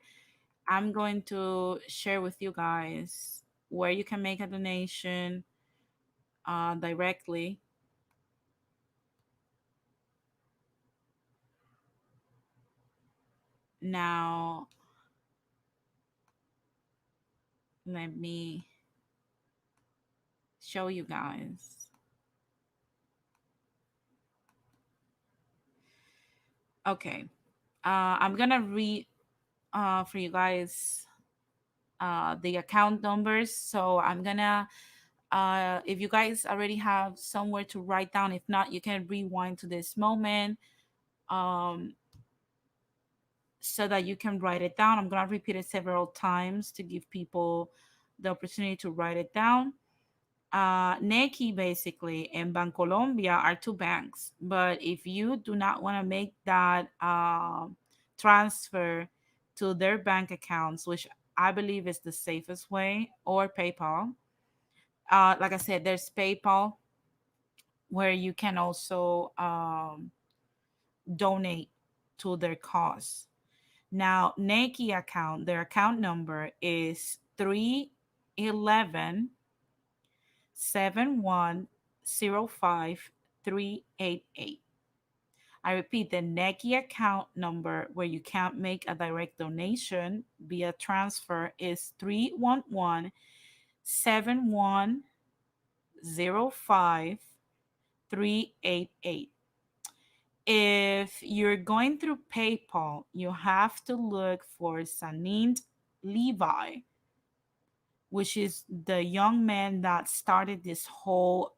I'm going to share with you guys where you can make a donation directly. Now, let me show you guys. Okay. I'm going to read for you guys the account numbers. So I'm going to, if you guys already have somewhere to write down, if not, you can rewind to this moment um, so that you can write it down. I'm going to repeat it several times to give people the opportunity to write it down. Neki basically and Bancolombia are two banks, but if you do not want to make that transfer to their bank accounts, which I believe is the safest way, or PayPal, like I said, there's PayPal where you can also donate to their cause. Now, Nike account, their account number is 311-7105388. I repeat, the Nike account number where you can't make a direct donation via transfer is 311-7105388. If you're going through PayPal, you have to look for Sanint Levi, which is the young man that started this whole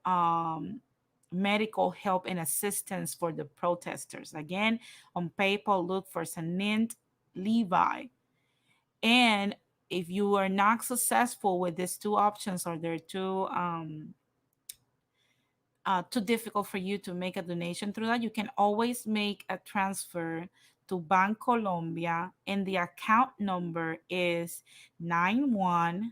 medical help and assistance for the protesters. Again, on PayPal, look for Sanint Levi. And if you are not successful with these two options, or they're too difficult for you to make a donation through that, you can always make a transfer to Bank Colombia, and the account number is 91200286249.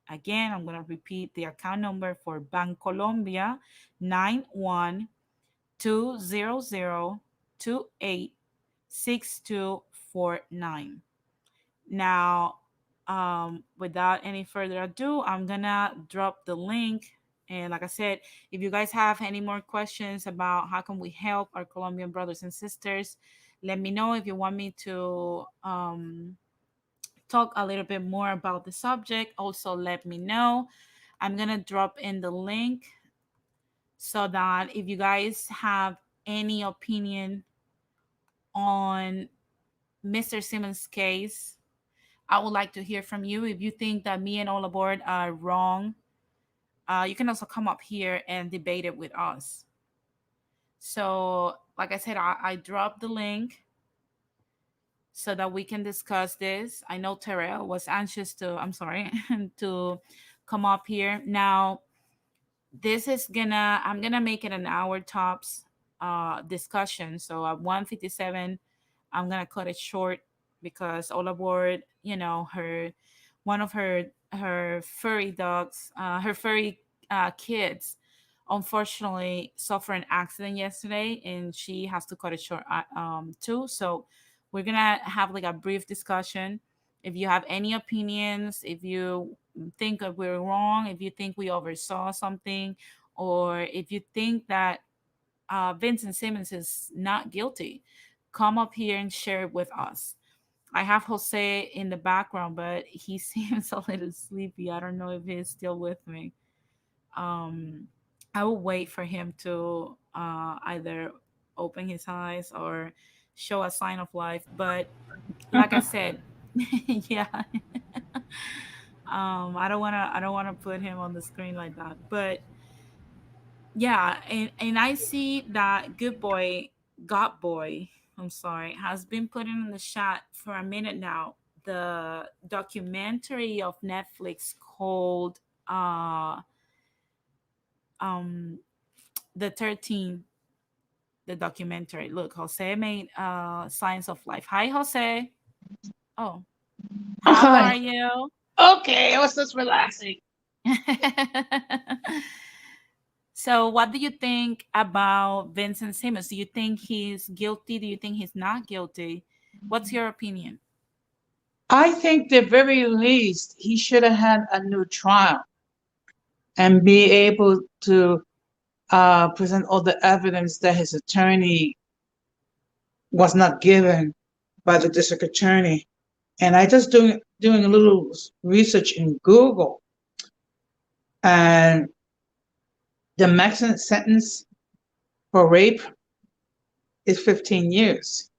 Again, I'm going to repeat the account number for Bank Colombia: 91200286249. Now, without any further ado, I'm gonna drop the link. And like I said, if you guys have any more questions about how can we help our Colombian brothers and sisters, let me know. If you want me to talk a little bit more about the subject, also let me know. I'm gonna drop in the link so that if you guys have any opinion on Mr. Simmons' case, I would like to hear from you. If you think that me and All Aboard are wrong, you can also come up here and debate it with us. So, like I said, I dropped the link so that we can discuss this. I know Terrell was anxious to, I'm sorry, to come up here. Now, this is gonna, I'm gonna make it an hour tops discussion. So at 1:57, I'm gonna cut it short because all aboard, her, one of her furry dogs, her furry kids, unfortunately suffered an accident yesterday, and she has to cut it short too. So we're gonna have like a brief discussion. If you have any opinions, if you think that we're wrong, if you think we oversaw something, or if you think that Vincent Simmons is not guilty, come up here and share it with us. I have Jose in the background, but he seems a little sleepy. I don't know if he's still with me. Um, I will wait for him to either open his eyes or show a sign of life. But like I said, yeah, I don't wanna put him on the screen like that. But yeah, and I see that good boy, God boy, I'm sorry, has been putting in the chat for a minute now the documentary of Netflix called um the 13, the documentary. Look, Jose made Science of Life. Hi, Jose. Oh, how Hi. are you? Okay, I was just relaxing. So, what do you think about Vincent Simmons? Do you think he's guilty? Do you think he's not guilty? What's your opinion? I think the very least he should have had a new trial and be able to present all the evidence that his attorney was not given by the district attorney. And I just doing a little research in Google, and the maximum sentence for rape is 15 years.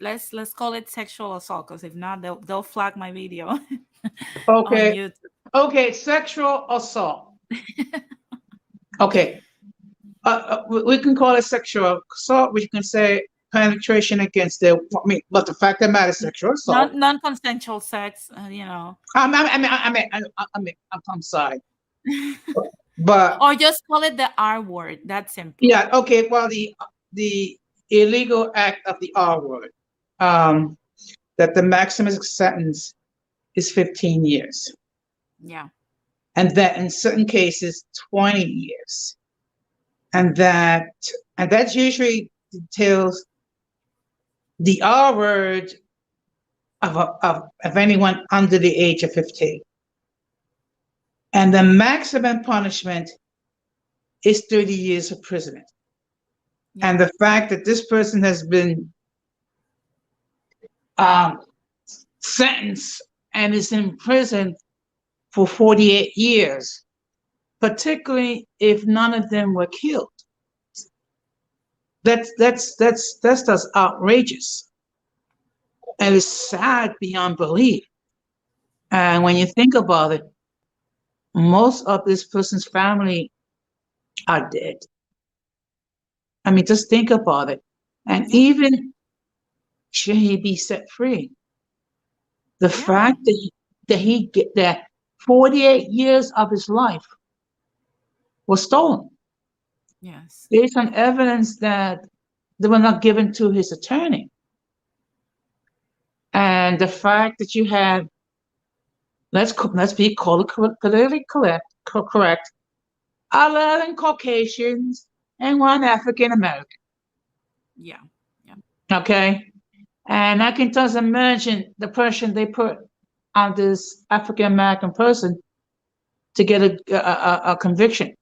Let's call it sexual assault, because if not, they'll flag my video on Okay. YouTube. Okay, sexual assault. Okay, we can call it sexual assault. We can say penetration against the. I mean, but the fact that matters, sexual assault. Non-consensual sex, I'm sorry, but or just call it the R word. That's simpler. yeah, okay. Well, the illegal act of the R word, that the maximum sentence is 15 years, Yeah. and that in certain cases 20 years. and that usually details the R word of anyone under the age of 15. And the maximum punishment is 30 years imprisonment. Yeah. And the fact that this person has been um, sentenced and is in prison for 48 years, particularly if none of them were killed. That's just outrageous, and it's sad beyond belief. And when you think about it, most of this person's family are dead. I mean, just think about it. And Yeah. even should he be set free, the Yeah. fact that he get that 48 years of his life was stolen Yes. based on evidence that they were not given to his attorney. And the fact that you had, let's be politically correct, 11 Caucasians and one African American. Yeah. Yeah. Okay, and I can just imagine the pressure they put on this African American person to get a conviction.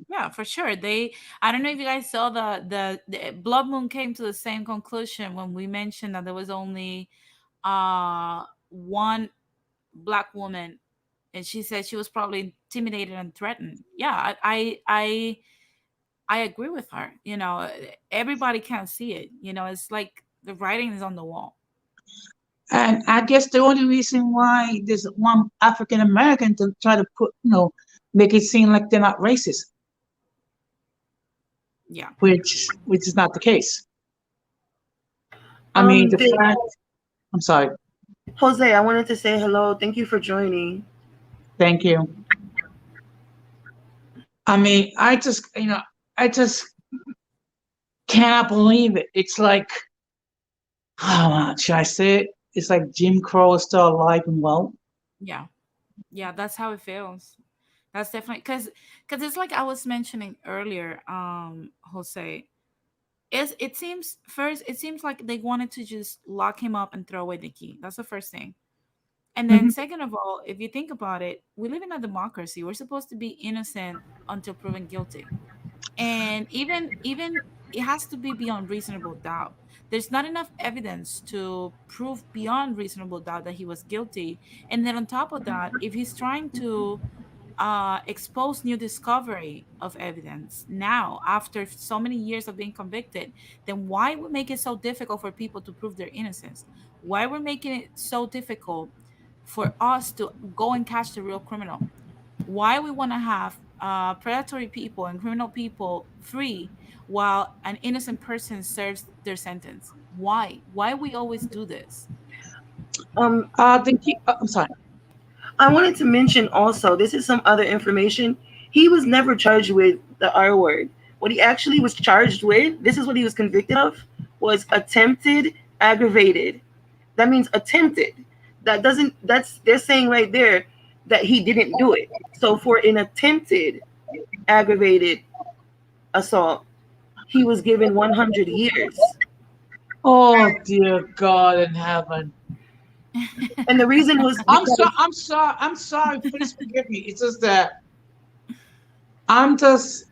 Yeah, for sure. I don't know if you guys saw the Blood Moon came to the same conclusion when we mentioned that there was only one black woman, and she said she was probably intimidated and threatened. Yeah, I agree with her. Everybody can't see it. It's like the writing is on the wall. And I guess the only reason why there's one African American to try to make it seem like they're not racist, Yeah. which is not the case. I mean, Um, the the, fact. I'm sorry. Jose, I wanted to say hello. Thank you for joining. Thank you. I mean, I just cannot believe it. It's like, how should I say it? It's like Jim Crow is still alive and well. Yeah. Yeah, that's how it feels. That's definitely because it's like I was mentioning earlier, Jose. It seems like they wanted to just lock him up and throw away the key. That's the first thing. And then Mhm. second of all, if you think about it, we live in a democracy. We're supposed to be innocent until proven guilty. And even it has to be beyond reasonable doubt. There's not enough evidence to prove beyond reasonable doubt that he was guilty. And then on top of that, if he's trying to expose new discovery of evidence now after so many years of being convicted, then why we make it so difficult for people to prove their innocence? Why we're making it so difficult for us to go and catch the real criminal? Why we want to have predatory people and criminal people free while an innocent person serves their sentence? Why we always do this? Um, I'm sorry. I wanted to mention also, this is some other information. He was never charged with the R word. What he actually was charged with, this is what he was convicted of, was attempted aggravated. That means attempted. They're saying right there that he didn't do it. So for an attempted aggravated assault, he was given 100 years. Oh dear God in heaven. And the reason was I'm sorry. because I'm sorry. I'm sorry. Please forgive me. It's just that I'm just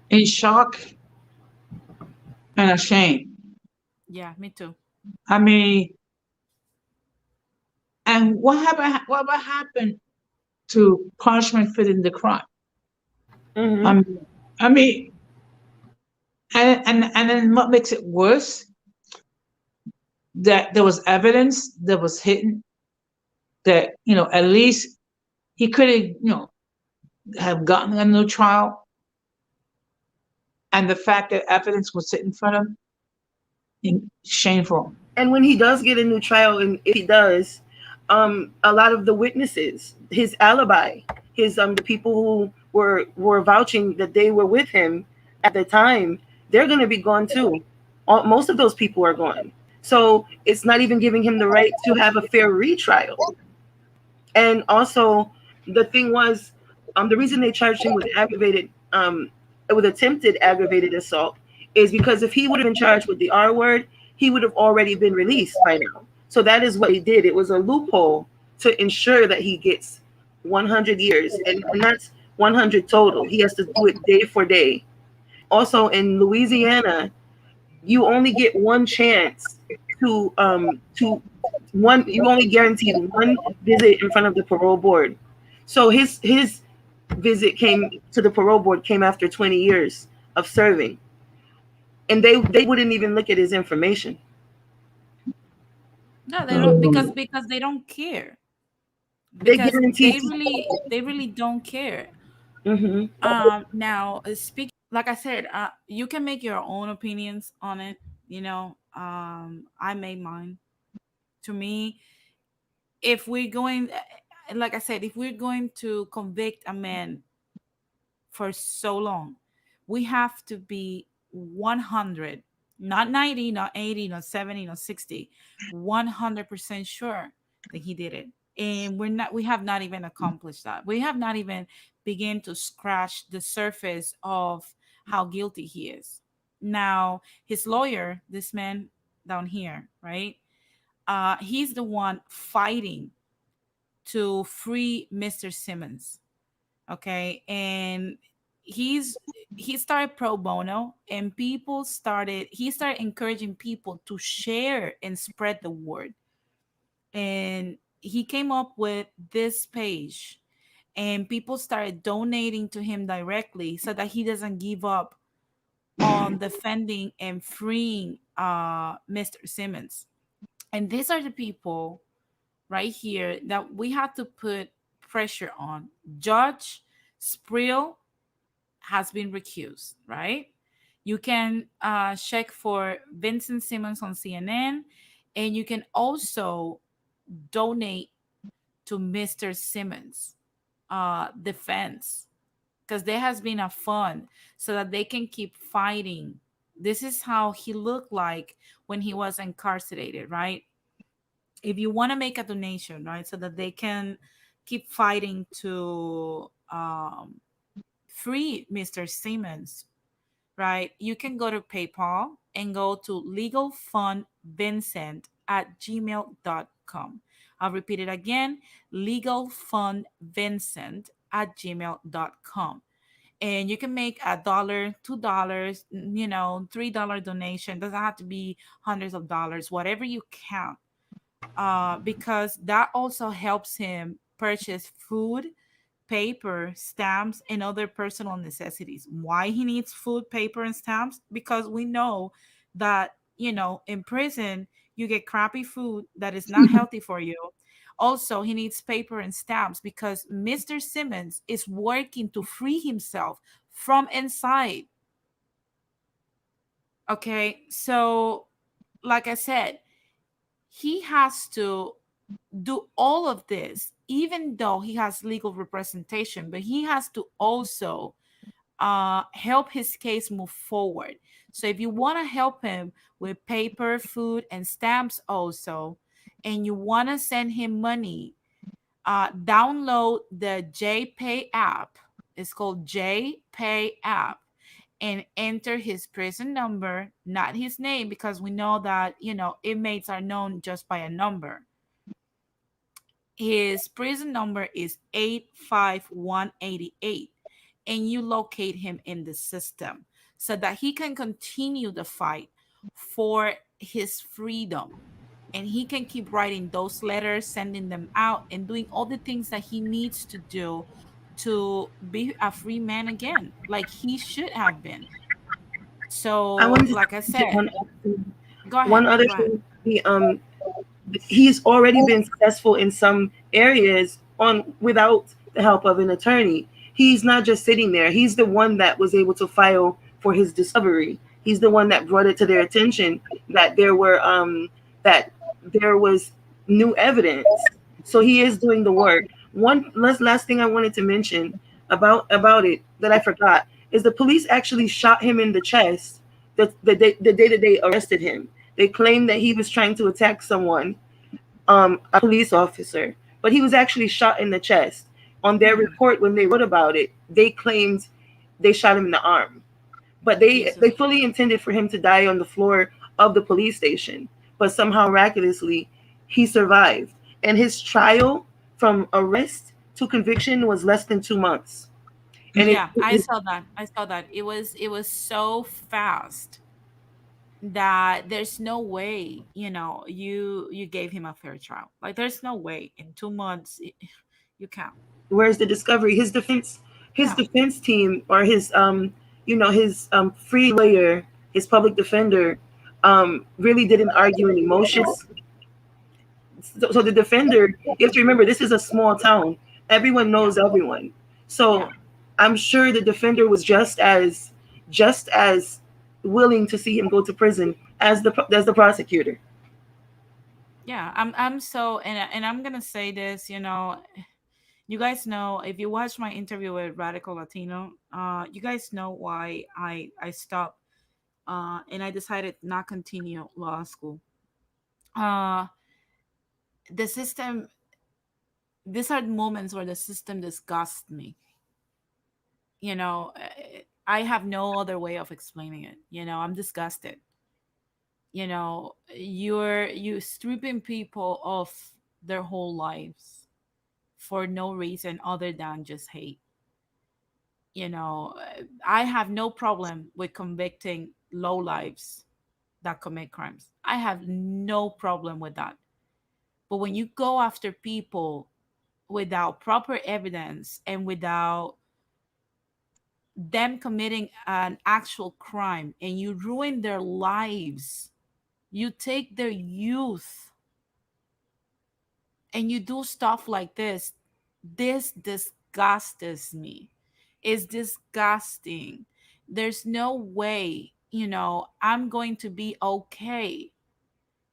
in shock and ashamed. Yeah, me too. I mean, and what happened to punishment fitting the crime? I mhm. mean, I mean, and then what makes it worse that there was evidence that was hidden that at least he could have have gotten a new trial, and the fact that evidence was sitting in front of him, shameful. And when he does get a new trial, and if he does, a lot of the witnesses, his alibi, his the people who were vouching that they were with him at the time, they're going to be gone too. Most of those people are gone. So it's not even giving him the right to have a fair retrial. And also, the thing was, the reason they charged him with aggravated with attempted aggravated assault is because if he would have been charged with the R word, he would have already been released by now. So that is what he did. It was a loophole to ensure that he gets 100 years, and that's 100 total. He has to do it day for day. Also in Louisiana, you only get one chance to one. You only guaranteed one visit in front of the parole board. So his visit came to the parole board came after 20 years of serving, and they wouldn't even look at his information. No, they don't, Mm. because they don't care. They Because guaranteed. they really don't care. Hmm. Now speaking, like I said, you can make your own opinions on it. I made mine. To me, if we're going, like I said, if we're going to convict a man for so long, we have to be 100, not 90, not 80, not 70, not 60, 100% sure that he did it. And we have not even accomplished that. We have not even begun to scratch the surface of how guilty he is. Now, his lawyer, this man down here, right? He's the one fighting to free Mr. Simmons. Okay. And he's he started pro bono, and he started encouraging people to share and spread the word. And he came up with this page, and people started donating to him directly so that he doesn't give up on defending and freeing Mr. Simmons. And these are the people right here that we have to put pressure on. Judge Sprill has been recused, right? You can check for Vincent Simmons on CNN, and you can also donate to Mr. Simmons defense, because there has been a fund so that they can keep fighting. This is how he looked like when he was incarcerated, right? If you want to make a donation, right, so that they can keep fighting to free Mr. Simmons, right, you can go to PayPal and go to legalfundvincent@gmail.com. I'll repeat it again: legalfundvincent@gmail.com. And you can make $1, $2, $3 donation. Doesn't have to be hundreds of dollars, whatever you can, because that also helps him purchase food, paper, stamps, and other personal necessities. Why he needs food, paper, and stamps? Because we know that, in prison, you get crappy food that is not healthy for you. Also, he needs paper and stamps because Mr. Simmons is working to free himself from inside. Okay, so like I said, he has to do all of this, even though he has legal representation, but he has to also help his case move forward. So if you want to help him with paper, food, and stamps also, and you want to send him money, download the JPay app. It's called JPay app, and enter his prison number, not his name, because we know that, inmates are known just by a number. His prison number is 85188, and you locate him in the system so that he can continue the fight for his freedom. And he can keep writing those letters, sending them out, and doing all the things that he needs to do to be a free man again, like he should have been. I So, wanted to like I mention said, go one ahead, other go ahead. thing. He's already been successful in some areas on without the help of an attorney. He's not just sitting there. He's the one that was able to file for his discovery. He's the one that brought it to their attention that that there was new evidence. So he is doing the work. One last thing I wanted to mention about it that I forgot is the police actually shot him in the chest the day that they arrested him. They claimed that he was trying to attack someone, a police officer, but he was actually shot in the chest. On their Hmm. report, when they wrote about it, they claimed they shot him in the arm. But they Jesus. fully intended for him to die on the floor of the police station. But somehow miraculously he survived. And his trial from arrest to conviction was less than 2 months. And Yeah, I saw that. I saw that. It was so fast that there's no way, you gave him a fair trial. Like there's no way in 2 months you can't. where's the discovery? His Yeah, defense team, or his his free lawyer, his public defender, really didn't argue in emotions. So the defender, you have to remember, this is a small town. Everyone yeah, knows everyone. So yeah, I'm sure the defender was just as willing to see him go to prison as the prosecutor. yeah. I'm so, and I'm gonna say this. You guys know, if you watch my interview with Radical Latino, you guys know why I stopped, and I decided not continue law school. Uh, the system. These are moments where the system disgusts me. I have no other way of explaining it. I'm disgusted. You stripping people of their whole lives for no reason other than just hate. I have no problem with convicting low lives that commit crimes. I have no problem with that. But when you go after people without proper evidence and without them committing an actual crime, and you ruin their lives, you take their youth, and you do stuff like this disgusts me. It's disgusting. There's no way, I'm going to be okay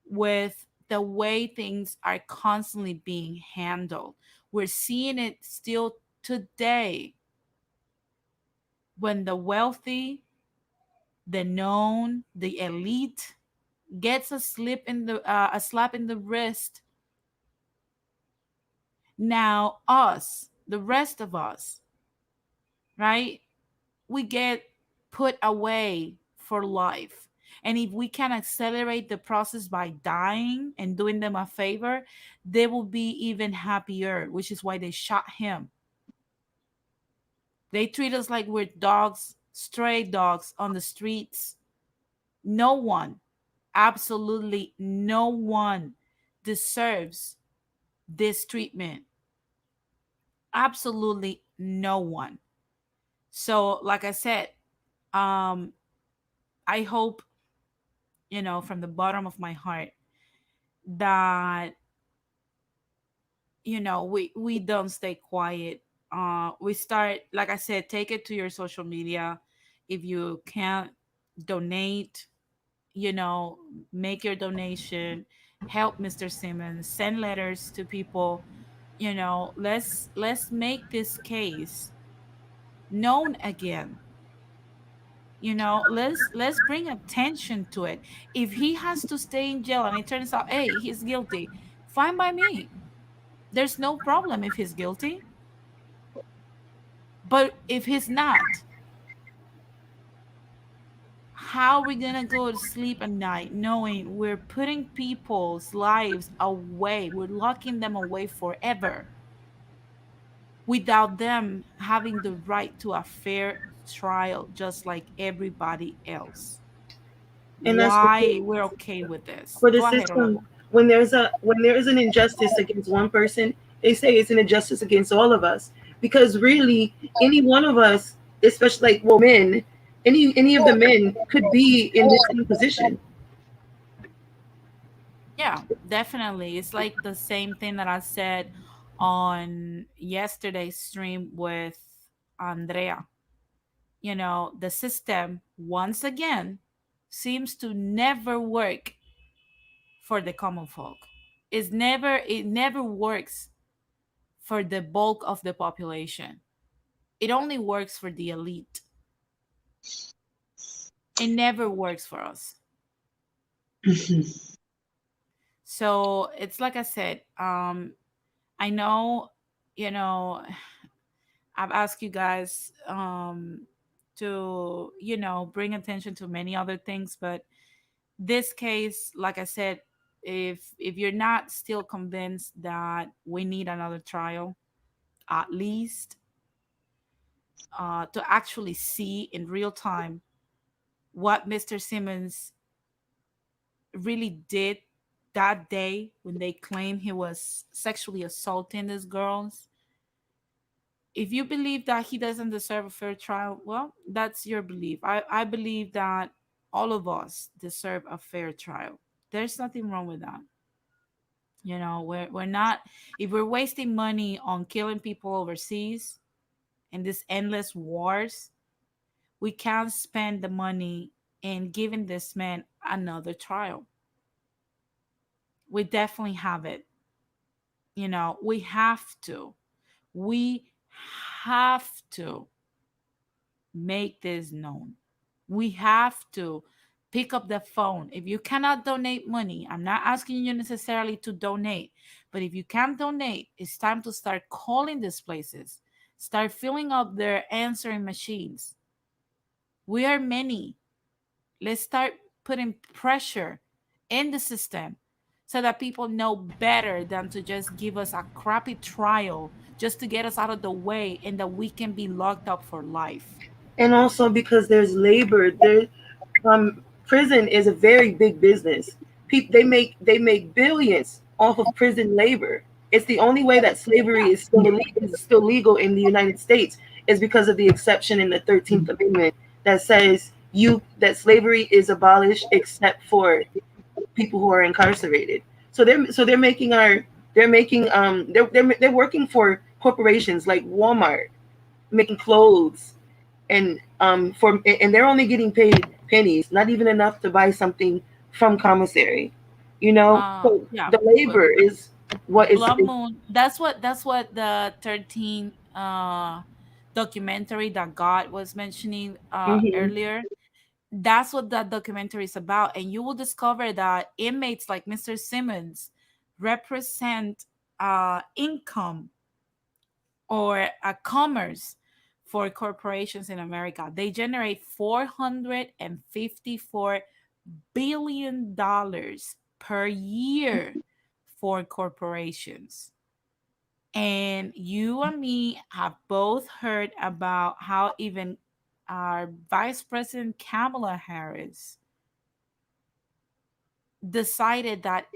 with the way things are constantly being handled. We're seeing it still today, when the wealthy, the known, the elite gets a slap in the wrist. Now us, the rest of us, right? We get put away for life. And if we can accelerate the process by dying and doing them a favor, they will be even happier, which is why they shot him. They treat us like we're dogs, stray dogs on the streets. No one, absolutely no one deserves this treatment. Absolutely no one. So, like I said, um, I hope, from the bottom of my heart, that, we don't stay quiet. We start, like I said, take it to your social media. If you can't donate, you know, make your donation, help Mr. Simmons, send letters to people. Let's make this case known again. Let's bring attention to it. If he has to stay in jail and it turns out, hey, he's guilty, fine by me. There's no problem if he's guilty. But if he's not, how are we gonna go to sleep at night knowing we're putting people's lives away, we're locking them away forever without them having the right to a fair trial just like everybody else? And that's the Why thing. we're okay with this? For the Go ahead, system, Orlando. when there is an injustice against one person, they say it's an injustice against all of us. Because really, any one of us, especially like, well, men, any of the men could be in this same position. Yeah, definitely. It's like the same thing that I said on yesterday's stream with Andrea. The system, once again, seems to never work for the common folk. It never works for the bulk of the population. It only works for the elite. It never works for us. So it's like I said, I know, you know, I've asked you guys, to, bring attention to many other things. But this case, like I said, if you're not still convinced that we need another trial, at least to actually see in real time what Mr. Simmons really did that day when they claim he was sexually assaulting these girls. If you believe that he doesn't deserve a fair trial, well, that's your belief. I believe that all of us deserve a fair trial. There's nothing wrong with that. We're not, if we're wasting money on killing people overseas and these endless wars, we can't spend the money in giving this man another trial. We definitely have it. We have to. We have to make this known. We have to pick up the phone. If you cannot donate money, I'm not asking you necessarily to donate, but if you can't donate, it's time to start calling these places. Start filling up their answering machines. We are many. Let's start putting pressure in the system so that people know better than to just give us a crappy trial just to get us out of the way and that we can be locked up for life. And also because there's labor. Prison is a very big business. They make billions off of prison labor. It's the only way that slavery is still legal in the United States is because of the exception in the 13th Amendment that says you that slavery is abolished except for people who are incarcerated. So they're working for corporations like Walmart making clothes and they're only getting paid pennies, not even enough to buy something from commissary. So Yeah, the labor is what Blood Moon. That's what the 13 documentary that God was mentioning mhm. earlier. That's what that documentary is about, and you will discover that inmates like Mr. Simmons represent income or a commerce for corporations in America. They generate $454 billion per year for corporations. And you and me have both heard about how even our Vice President Kamala Harris decided that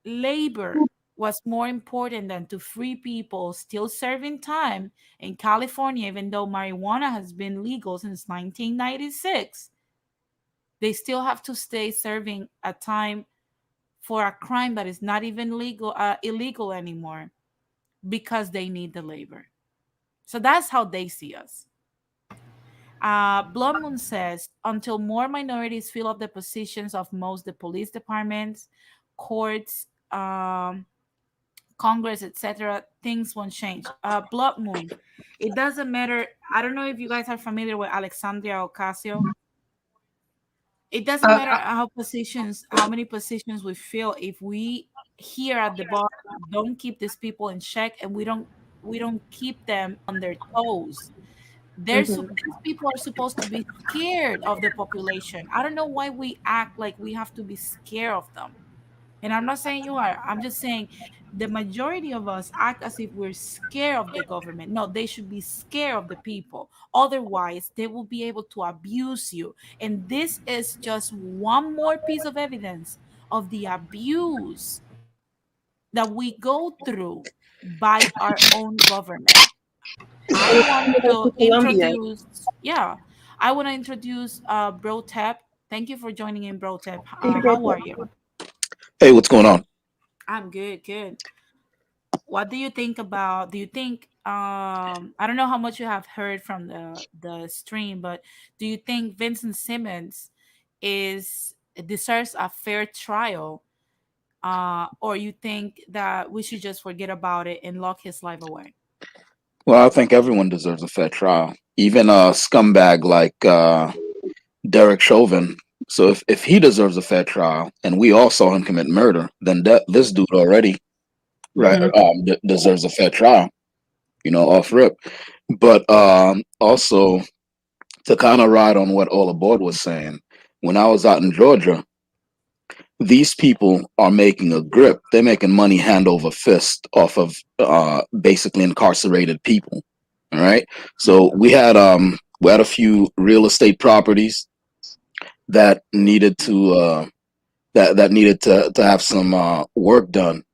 labor was more important than to free people still serving time in California, even though marijuana has been legal since 1996. They still have to stay serving a time for a crime that is not even illegal anymore because they need the labor. So that's how they see us. Blood Moon says until more minorities fill up the positions of most the police departments, courts, Congress, etc., things won't change. Blood Moon, it doesn't matter. I don't know if you guys are familiar with Alexandria Ocasio. It doesn't Uh, matter how many positions we fill if we here at the bar don't keep these people in check and we don't keep them on their toes. Mhm. These people are supposed to be scared of the population. I don't know why we act like we have to be scared of them. And I'm not saying you are. I'm just saying the majority of us act as if we're scared of the government. No, they should be scared of the people. Otherwise, they will be able to abuse you. And this is just one more piece of evidence of the abuse that we go through by our own government. I want Similar to to Colombia. yeah, I want to introduce Bro Tep. Thank you for joining in, Bro Tep. Hey, How brother. are you? Hey, what's going on? I'm good, good. What do you think about, do you think, I don't know how much you have heard from the stream, but do you think Vincent Simmons is deserves a fair trial, or you think that we should just forget about it and lock his life away? Well, I think everyone deserves a fair trial, even a scumbag like Derek Chauvin. So if he deserves a fair trial, and we all saw him commit murder, then this dude already right Mhm. deserves a fair trial. Off rip. But also to kind of ride on what all aboard was saying. When I was out in Georgia, these people are making a grip. They're making money hand over fist off of basically incarcerated people. All right. Yeah. So we had a few real estate properties that needed to that needed to have some work done,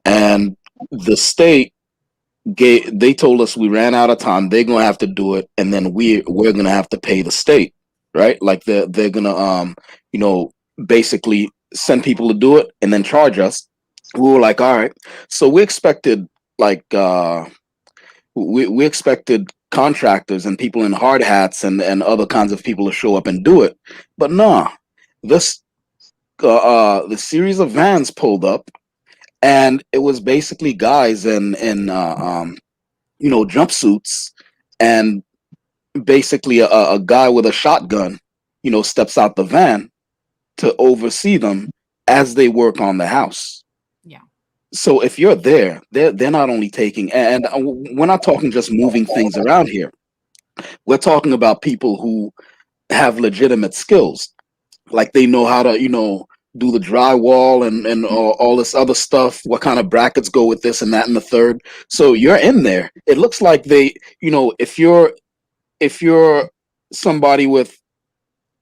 and the state they told us we ran out of time. They're gonna have to do it, and then we're gonna have to pay the state, right? Like they're gonna you know basically send people to do it and then charge us. We were like, all right. So we expected like we expected contractors and people in hard hats and other kinds of people to show up and do it, but nah. This the series of vans pulled up, and it was basically guys in jumpsuits, and basically a guy with a shotgun, steps out the van to oversee them as they work on the house. Yeah. So if you're there, they're not only taking, and we're not talking just moving things around here. We're talking about people who have legitimate skills, like they know how to do the drywall and all this other stuff, what kind of brackets go with this and that and the third. So you're in there, it looks like they, if you're somebody with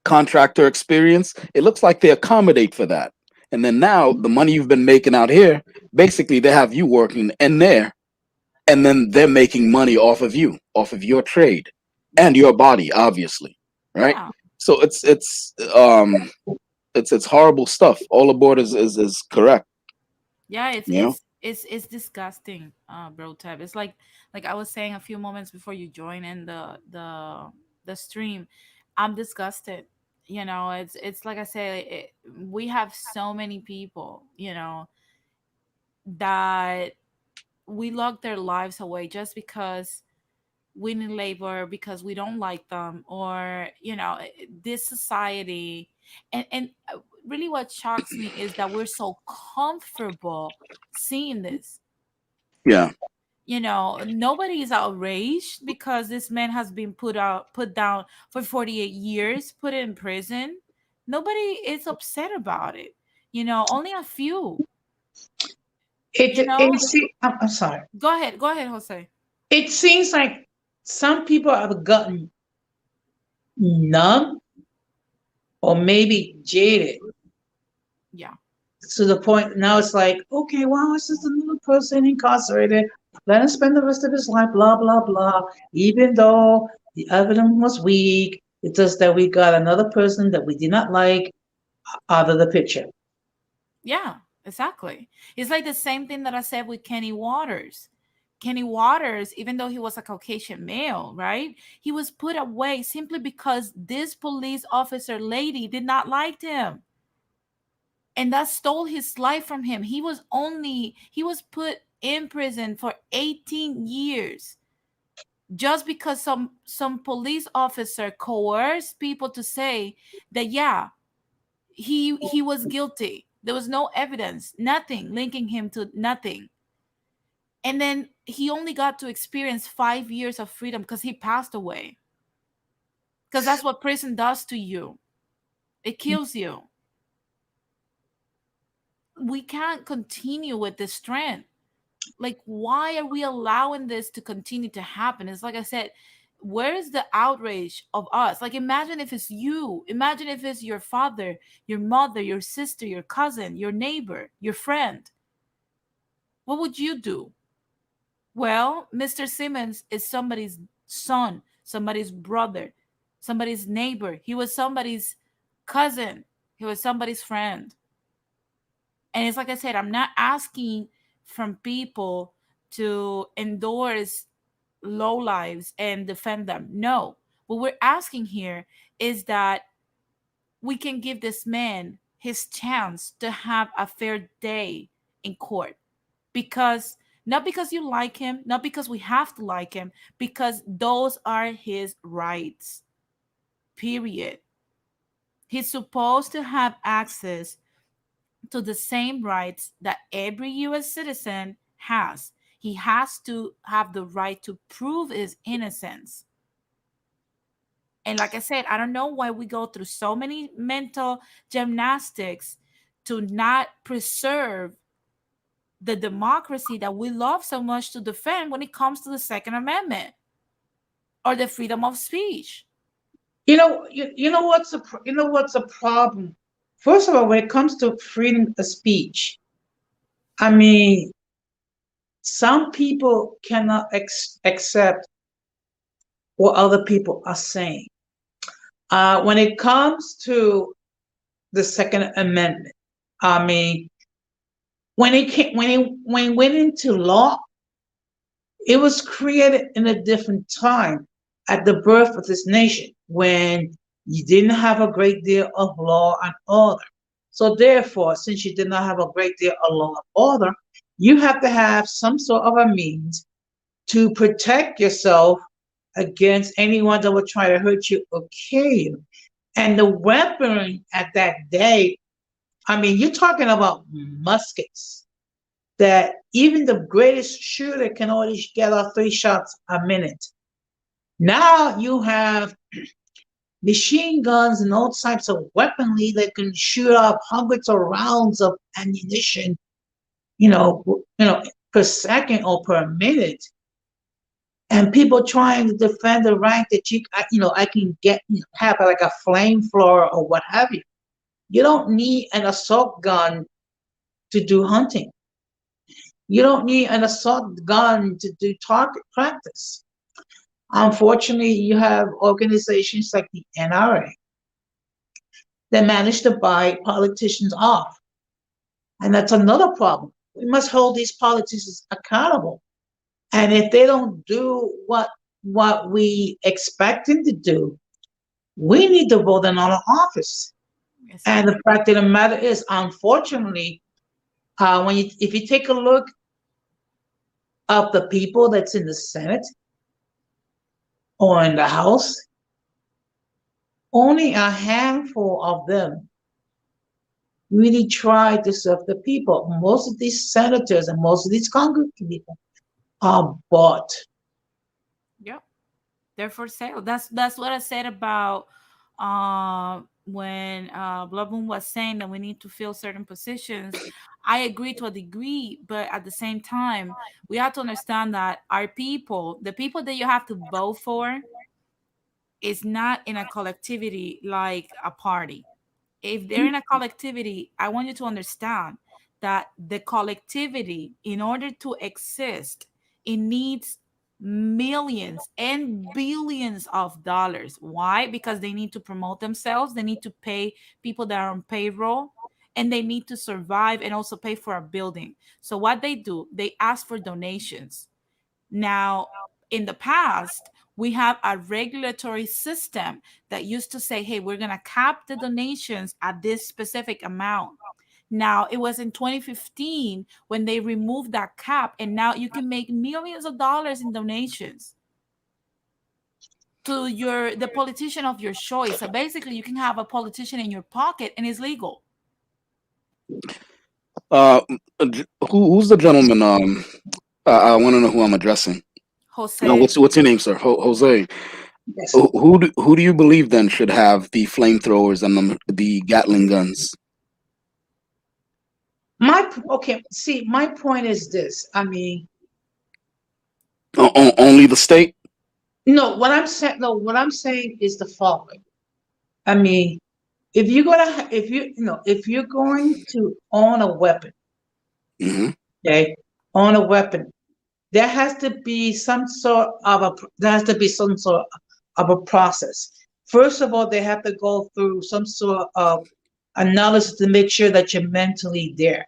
contractor experience, it looks like they accommodate for that. And then now the money you've been making out here, basically they have you working in there, and then they're making money off of you, off of your trade and your body, obviously, right? Yeah. So it's horrible stuff. All aboard is correct, Yeah, it's you know. it's it's it's disgusting, bro tab. It's like I was saying a few moments before you join in the stream. I'm disgusted. It's like I say, we have so many people, that we lock their lives away just because we need labor, because we don't like them, or this society. And really what shocks me is that we're so comfortable seeing this. Yeah, Nobody is outraged because this man has been put down for 48 years, put in prison. Nobody is upset about it. Only a few. It you it know I'm sorry. go ahead, Jose. It seems like some people have gotten numb or maybe jaded Yeah. to the point now it's like, okay, well, it's just another person incarcerated. Let him spend the rest of his life, blah, blah, blah. Even though the evidence was weak, it's just that we got another person that we did not like out of the picture. Yeah, exactly. It's like the same thing that I said with Kenny Waters. Kenny Waters, even though he was a Caucasian male, right? He was put away simply because this police officer lady did not like him. And that stole his life from him. He was put in prison for 18 years just because some police officer coerced people to say that, yeah, he was guilty. There was no evidence, nothing linking him to nothing. And then he only got to experience 5 years of freedom because he passed away. Because that's what prison does to you. It kills you. We can't continue with this trend. Like, why are we allowing this to continue to happen? It's like I said, where is the outrage of us? Like, imagine if it's you. Imagine if it's your father, your mother, your sister, your cousin, your neighbor, your friend. What would you do? Well, Mr. Simmons is somebody's son, somebody's brother, somebody's neighbor. He was somebody's cousin, he was somebody's friend. And it's like I said, I'm not asking from people to endorse low lives and defend them. No. What we're asking here is that we can give this man his chance to have a fair day in court. Because not because you like him, not because we have to like him, because those are his rights. Period. He's supposed to have access to the same rights that every US citizen has. He has to have the right to prove his innocence. And like I said, I don't know why we go through so many mental gymnastics to not preserve the democracy that we love so much to defend when it comes to the Second Amendment or the freedom of speech. You know what's a problem. First of all, when it comes to freedom of speech, I mean, some people cannot accept what other people are saying. When it comes to the Second Amendment, I mean, when it went into law, it was created in a different time at the birth of this nation when you didn't have a great deal of law and order. So therefore, since you did not have a great deal of law and order, you have to have some sort of a means to protect yourself against anyone that would try to hurt you or kill you. And the weaponry at that day, I mean, you're talking about muskets that even the greatest shooter can only get off 3 shots a minute. Now you have machine guns and all types of weaponry that can shoot off hundreds of rounds of ammunition, per second or per minute. And people trying to defend the right that I can get have like a flamethrower or what have you. You don't need an assault gun to do hunting. You don't need an assault gun to do target practice. Unfortunately, you have organizations like the NRA that manage to buy politicians off. And that's another problem. We must hold these politicians accountable. And if they don't do what we expect them to do, we need to vote them out of office. And the Exactly. fact of the matter is, unfortunately, if you take a look of the people that's in the Senate or in the House, only a handful of them really try to serve the people. Most of these senators and most of these Congress people are bought. Yep. They're for sale. That's what I said about when Blood Moon was saying that we need to fill certain positions. I agree to a degree, but at the same time, we have to understand that our people, the people that you have to vote for, is not in a collectivity like a party. If they're in a collectivity, I want you to understand that the collectivity, in order to exist, it needs millions and billions of dollars. Why? Because they need to promote themselves, they need to pay people that are on payroll, and they need to survive and also pay for a building. So what they do, they ask for donations. Now, in the past, we have a regulatory system that used to say, hey, we're going to cap the donations at this specific amount. Now, it was in 2015 when they removed that cap, and now you can make millions of dollars in donations to the politician of your choice. So basically, you can have a politician in your pocket and it's legal. Uh, who's the gentleman? I want to know who I'm addressing. Jose. What's your name, sir? Jose. Yes. Who do you believe then should have the flamethrowers and the Gatling guns? My point is this. I mean, Only the state? what I'm saying is the following. I mean, if you're going to own a weapon, Hmm. okay, own a weapon, there has to be some sort of a process. First of all, they have to go through some sort of analysis to make sure that you're mentally there.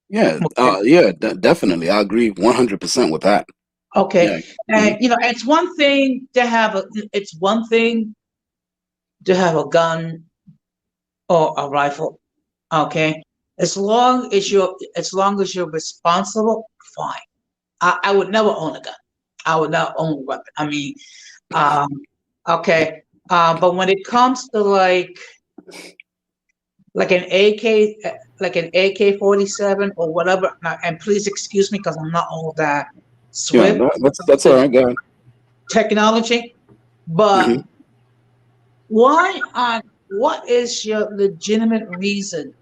Yeah, Okay. definitely. I agree 100% with that. Okay. Yeah. And it's one thing to have a gun or a rifle. Okay. As long as you're responsible, fine. I would never own a gun. I would not own a weapon. I mean, um, okay. But when it comes to like an AK, like an AK-47 or whatever, and please excuse me because I'm not all that Yeah, swift that's all with right, guy. technology, but Hmm. What is your legitimate reason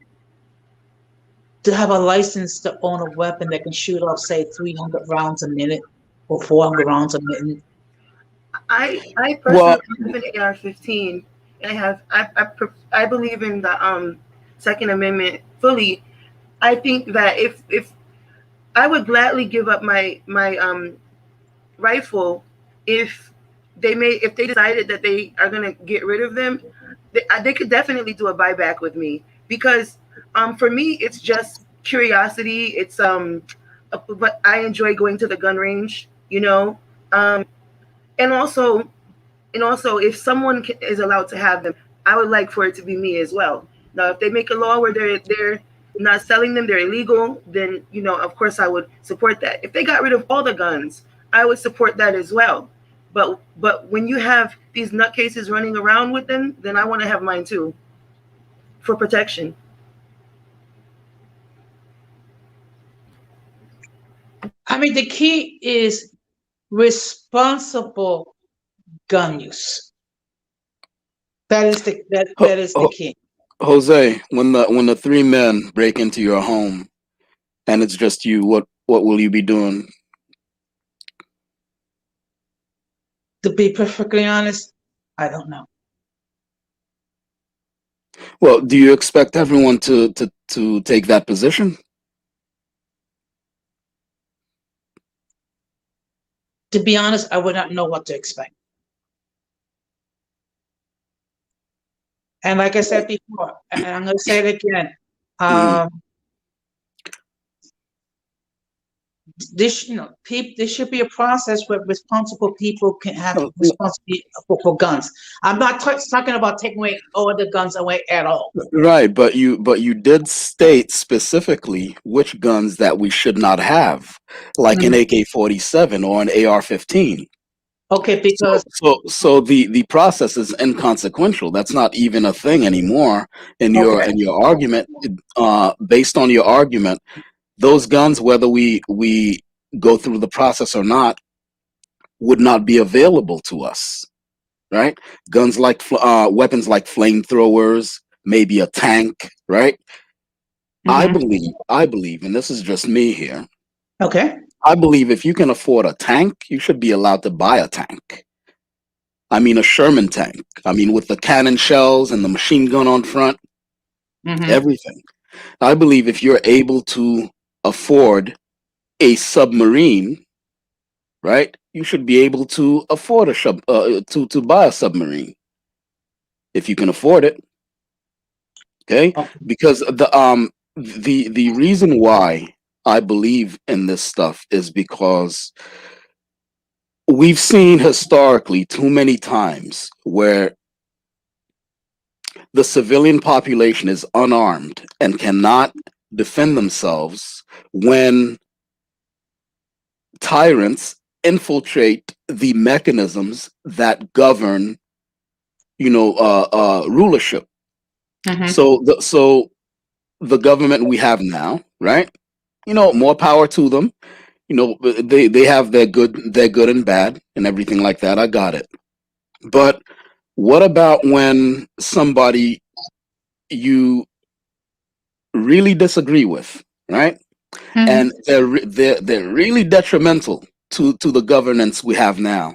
to have a license to own a weapon that can shoot off, say, 300 rounds a minute or 400 rounds a minute? I personally Well, have an AR-15, and I believe in the Second Amendment fully. I think that if I would gladly give up my rifle if if they decided that they are gonna get rid of them, they could definitely do a buyback with me because for me it's just curiosity. It's but I enjoy going to the gun range, you know, and also if someone is allowed to have them, I would like for it to be me as well. Now if they make a law where they're not selling them, they're illegal, then of course I would support that. If they got rid of all the guns, I would support that as well. But when you have these nutcases running around with them, then I want to have mine too, for protection. I mean, the key is responsible gun use. Ho- That is the Ho- key. Jose, when the three men break into your home and it's just you, what will you be doing? To be perfectly honest, I don't know. Well, do you expect everyone to take that position? To be honest, I would not know what to expect. And like I said before, and I'm going to say it again, Mm. um, there should be a process where responsible people can have responsibility for guns. I'm not talking about taking away all the guns away at all. Right, but you did state specifically which guns that we should not have, like an Mhm. AK-47 or an AR-15. Okay, So because so the process is inconsequential. That's not even a thing anymore in your okay, in your argument. Based on your argument, those guns, whether we go through the process or not, would not be available to us. Right? Guns like weapons like flamethrowers, maybe a tank. Right? hmm I believe, and this is just me here. okay, I believe if you can afford a tank, you should be allowed to buy a tank. I mean, a Sherman tank. I mean, with the cannon shells and the machine gun on front, hmm everything. I believe if you're able to afford a submarine, right, you should be able to afford to buy a submarine if you can afford it. Okay, okay, because the reason why I believe in this stuff is because we've seen historically too many times where the civilian population is unarmed and cannot defend themselves when tyrants infiltrate the mechanisms that govern, rulership. hmm So the government we have now, right? More power to them. They have their good and bad and everything like that. I got it. But what about when somebody you really disagree with, right? And hmm they're really detrimental to the governance we have now,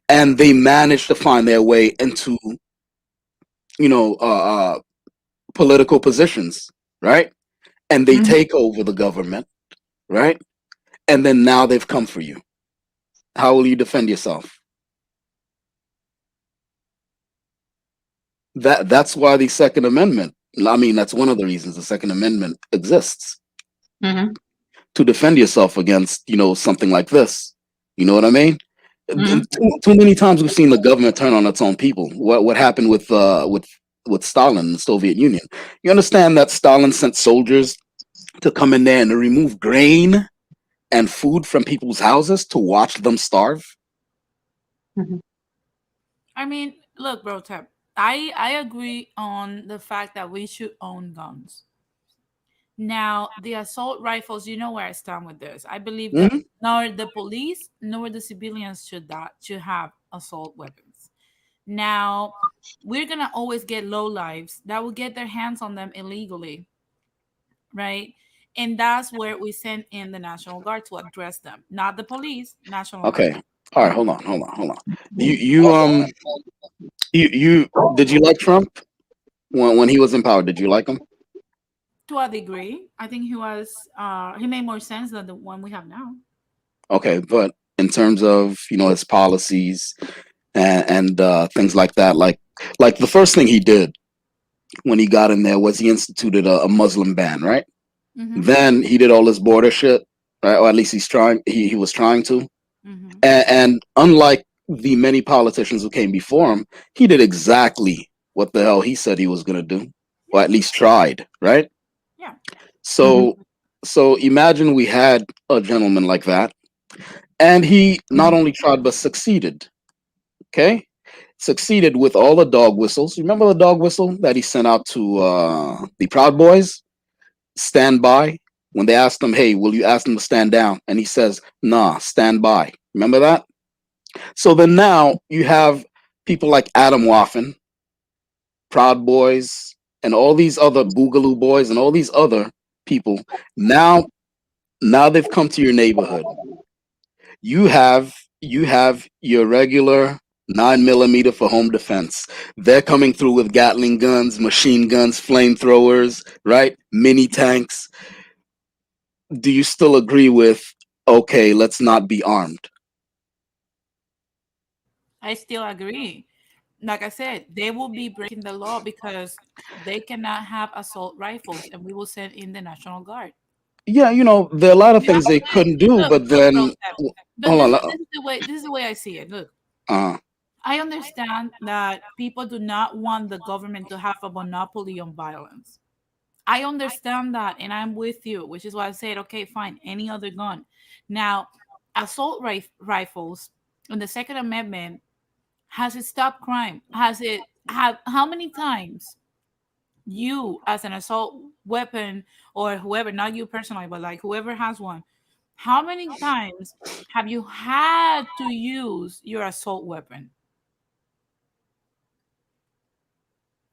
and they manage to find their way into you know uh, uh, political positions, right? And they hmm take over the government, right? And then now they've come for you. How will you defend yourself? That's why the Second Amendment. I mean, that's one of the reasons the Second Amendment exists, hmm to defend yourself against something like this. You know what I mean? hmm Too many times we've seen the government turn on its own people. What happened with Stalin and the Soviet Union? You understand that Stalin sent soldiers to come in there and to remove grain and food from people's houses to watch them starve. hmm I mean, look, bro, Tap, I agree on the fact that we should own guns. Now, the assault rifles, you know where I stand with this. I believe that Hmm. nor the police nor the civilians should have assault weapons. Now, we're gonna always get low lives that will get their hands on them illegally, right? And that's where we send in the National Guard to address them, not the police, National Guard. Okay. All right. Hold on. You did you like Trump when he was in power? Did you like him? To a degree, I think he made more sense than the one we have now. Okay, but in terms of his policies and things like that, like the first thing he did when he got in there was he instituted a Muslim ban, right? Mm-hmm. Then he did all this border shit, right? Or at least he was trying to. Mm-hmm. And unlike the many politicians who came before him, he did exactly what the hell he said he was going to do, or Yeah. at least tried, right? Yeah. Mhm. So imagine we had a gentleman like that, and he not only tried but succeeded. Okay, succeeded with all the dog whistles. Remember the dog whistle that he sent out to the Proud Boys? Stand by. When they asked him, "Hey, will you ask them to stand down?" and he says, "Nah, stand by." Remember that? So then now you have people like Adam Waffen, Proud Boys, and all these other Boogaloo Boys and all these other people. Now, now they've come to your neighborhood. You have your regular 9 millimeter for home defense. They're coming through with Gatling guns, machine guns, flamethrowers, right? Mini tanks. Do you still agree with, okay, let's not be armed? I still agree. Like I said, they will be breaking the law because they cannot have assault rifles, and we will send in the National Guard. Yeah, there are a lot of You have things they to couldn't do, look, but look, then bro. But hold on. this is the way I see it. Look, Uh, I understand that people do not want the government to have a monopoly on violence. I understand that, and I'm with you, which is why I said, okay, fine, any other gun. Now, assault rifles in the Second Amendment, has it stopped crime? Has it have how many times you as an assault weapon, or whoever, not you personally, but like whoever has one, how many times have you had to use your assault weapon?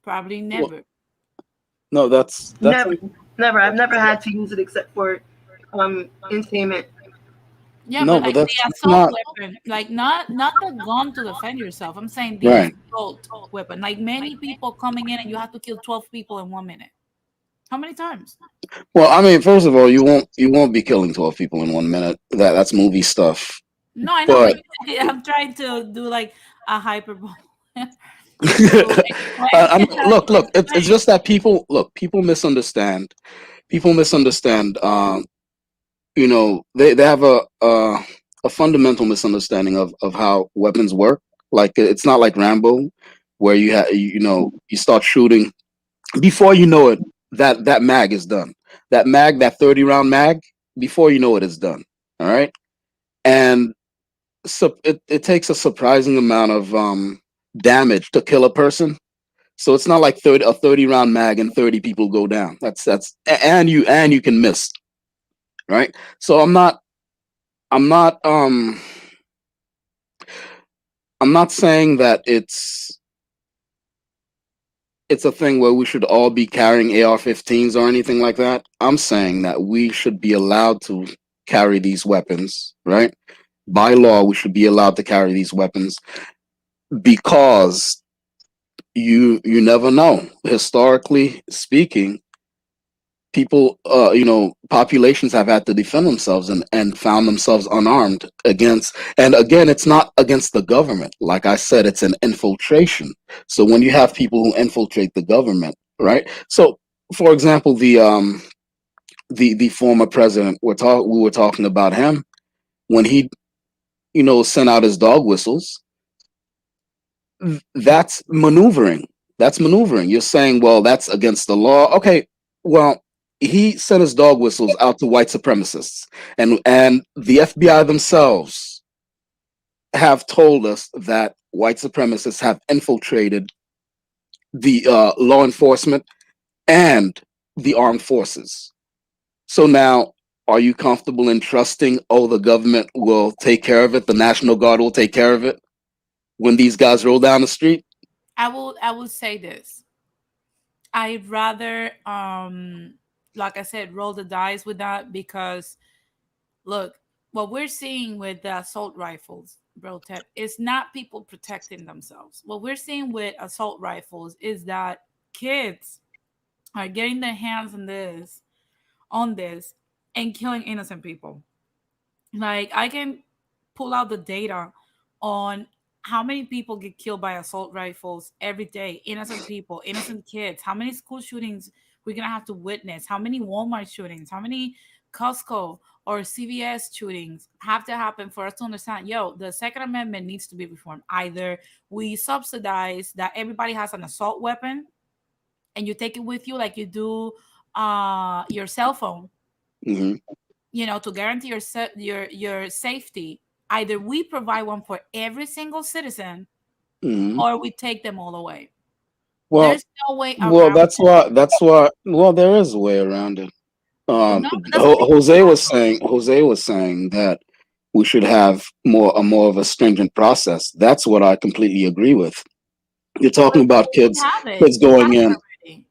Probably well, never. no, that's Never, never. I've never had to use it except for entertainment. Yeah, no, but but like that's the assault not weapon, like not the gun to defend yourself. I'm saying the right. assault weapon. Like many people coming in and you have to kill 12 people in 1 minute. How many times? Well, I mean, first of all, you won't be killing 12 people in 1 minute. That's movie stuff. No, I know, but But I'm trying to do like a hyperbole to I'm, look, it's explain. just that people misunderstand. People misunderstand. They have a fundamental misunderstanding of how weapons work. Like it's not like Rambo, where you start shooting before you know it. That mag is done. That 30 round mag, before you know it, is done. All right, and so it takes a surprising amount of damage to kill a person. So it's not like 30 round mag and 30 people go down. And you can miss, right? So I'm not um I'm not saying that it's a thing where we should all be carrying AR-15s or anything like that. I'm saying that we should be allowed to carry these weapons, right? By law, we should be allowed to carry these weapons because you never know. Historically speaking, people populations have had to defend themselves and found themselves unarmed against, and again, it's not against the government. Like I said, it's an infiltration. So when you have people who infiltrate the government, right? So for example, the former president, we were talking about him when he sent out his dog whistles. That's maneuvering. That's maneuvering. You're saying, well, that's against the law. Okay, well, he sent his dog whistles out to white supremacists, and the FBI themselves have told us that white supremacists have infiltrated the law enforcement and the armed forces. So now, are you comfortable in trusting? Oh, the government will take care of it. The National Guard will take care of it when these guys roll down the street. I will say this. I'd rather, like I said, roll the dice with that because look, what we're seeing with the assault rifles, bro, Ted, is not people protecting themselves. What we're seeing with assault rifles is that kids are getting their hands on this, and killing innocent people. Like I can pull out the data on how many people get killed by assault rifles every day. Innocent people, innocent kids. How many school shootings we're gonna have to witness? How many Walmart shootings? How many Costco or CVS shootings have to happen for us to understand? Yo, the Second Amendment needs to be reformed. Either we subsidize that everybody has an assault weapon and you take it with you like you do your cell phone, Hmm. to guarantee your safety. Either we provide one for every single citizen Hmm. or we take them all away. Well, There's no way well, around that's why. That's why. Well, there is a way around it. it. No, it doesn't make Jose was saying that we should have more of a stringent process. That's what I completely agree with. You're talking but about we kids have it. kids going in.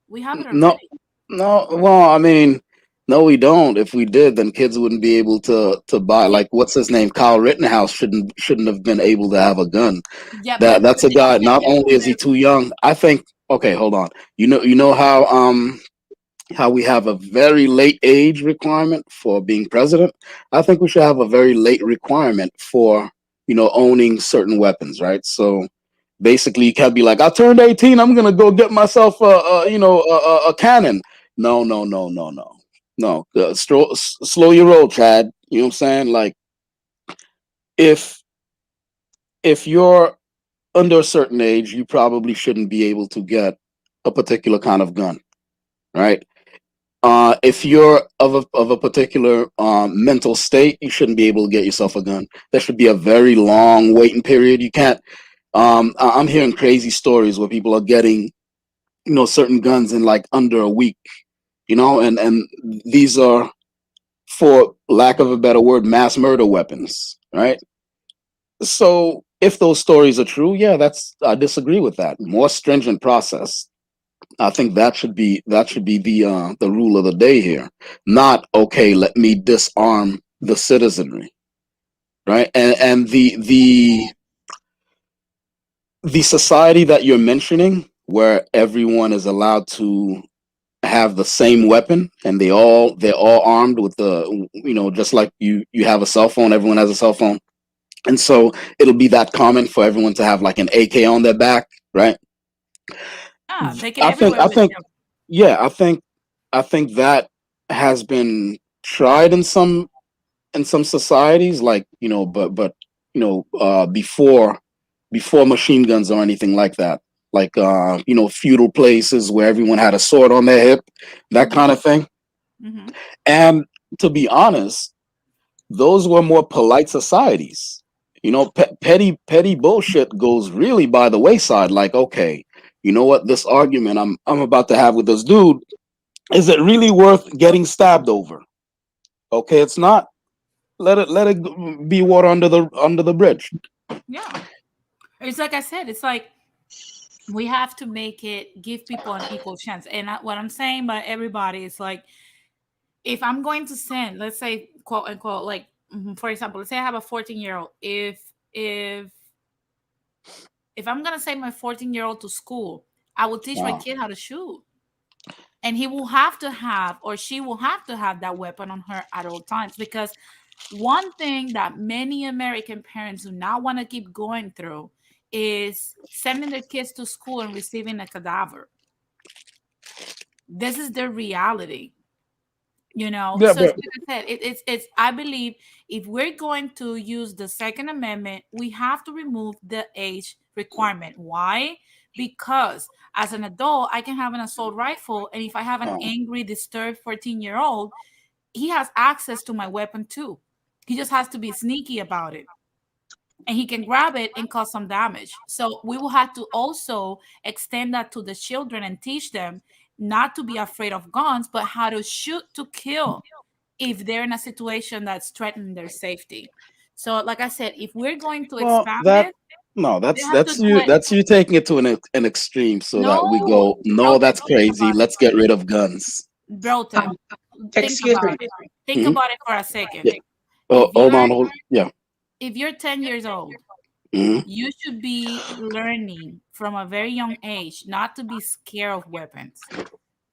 We have it No, already. no. Well, I mean, no, we don't. If we did, then kids wouldn't be able to buy. Yeah, Like, what's his name? Kyle Rittenhouse shouldn't have been able to have a gun. yeah, That's but a they don't guy. get Not there only till is he they're too young, I think. Okay, hold on. You know how we have a very late age requirement for being president. I think we should have a very late requirement for owning certain weapons, right? So basically, you can't be like, I turned 18, I'm gonna go get myself a cannon. No, no, no, no, no, no. Slow your roll, Chad. You know what I'm saying? Like, if you're under a certain age, you probably shouldn't be able to get a particular kind of gun, right? If you're of a particular mental state, you shouldn't be able to get yourself a gun. There should be a very long waiting period. You can't. I'm hearing crazy stories where people are getting certain guns in like under a week. And these are, for lack of a better word, mass murder weapons, right? So if those stories are true, yeah, I disagree with that. More stringent process. I think that should be the rule of the day here. Not, okay, let me disarm the citizenry, right? And the society that you're mentioning, where everyone is allowed to have the same weapon and they're all armed with just like you have a cell phone, everyone has a cell phone. And so it'll be that common for everyone to have like an AK on their back, right? yeah, take it I think everywhere I with think them. yeah, I think that has been tried in some societies, like but before machine guns or anything like that, like feudal places where everyone had a sword on their hip, that Mm-hmm. kind of thing. Mm-hmm. And to be honest, those were more polite societies. Petty bullshit goes really by the wayside. Like, okay, you know what? This argument I'm about to have with this dude, is it really worth getting stabbed over? Okay, it's not. Let it be water under the bridge. Yeah, it's like I said. It's like we have to make it give people an equal chance. And what I'm saying by everybody is like, if I'm going to send, let's say, quote unquote, like, for example, let's say I have a 14-year-old. If if I'm gonna send my 14-year-old to school, I will teach my Wow. kid how to shoot, and he will have to have, or she will have to have, that weapon on her at all times. Because one thing that many American parents do not want to keep going through is sending their kids to school and receiving a cadaver. This is their reality. Yeah, So it's but like I said, it's I believe if we're going to use the Second Amendment, we have to remove the age requirement. Why? Because as an adult, I can have an assault rifle, and if I have an uh, angry, disturbed 14-year-old, he has access to my weapon too. He just has to be sneaky about it, and he can grab it and cause some damage. So we will have to also extend that to the children and teach them not to be afraid of guns, but how to shoot to kill if they're in a situation that's threatening their safety. So, like I said, if we're going to well, expand that it, No, They have to do it. that's you taking it to an extreme so that we No, go, no, Broten, that's think crazy. about it. Let's get rid of guns. Broten, Um, think excuse about me. it. Think Hmm. about it for a second. Yeah. Oh, If hold you're on, yeah. if you're 10 years old, Hmm. you should be learning from a very young age not to be scared of weapons.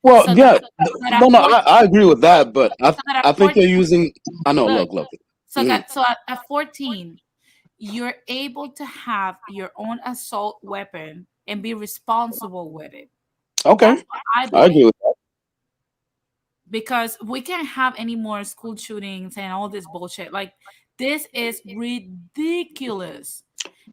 Well, So yeah, that so that no, at no, 14, I agree with that, but so that at I think 14, you're using. I know, look, look. so Hmm. at 14, you're able to have your own assault weapon and be responsible with it. Okay, That's what I I agree believe. with that. Because we can't have any more school shootings and all this bullshit. Like, this is ridiculous.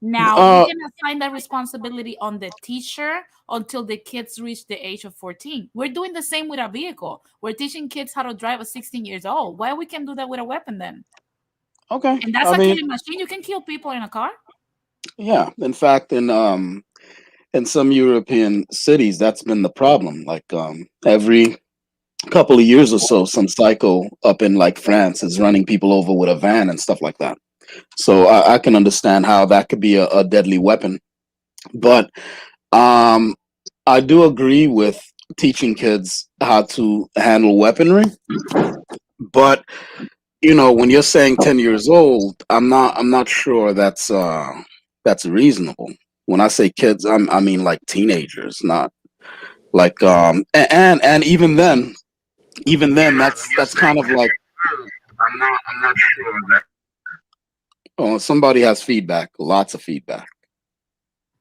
Now we Uh, can assign that responsibility on the teacher until the kids reach the age of 14. We're doing the same with a vehicle. We're teaching kids how to drive at 16 years old. Why we can do that with a weapon then? okay. And that's I a mean, killing machine. You can kill people in a car. yeah. In fact, in some European cities, that's been the problem. Like every couple of years or so, some psycho up in like France is running people over with a van and stuff like that. So I can understand how that could be a deadly weapon. But um, I do agree with teaching kids how to handle weaponry. But when you're saying 10 years old, I'm not sure that's reasonable. When I say kids, I mean like teenagers, not like and even then that's kind of like I'm not sure that. Oh, somebody has feedback, lots of feedback.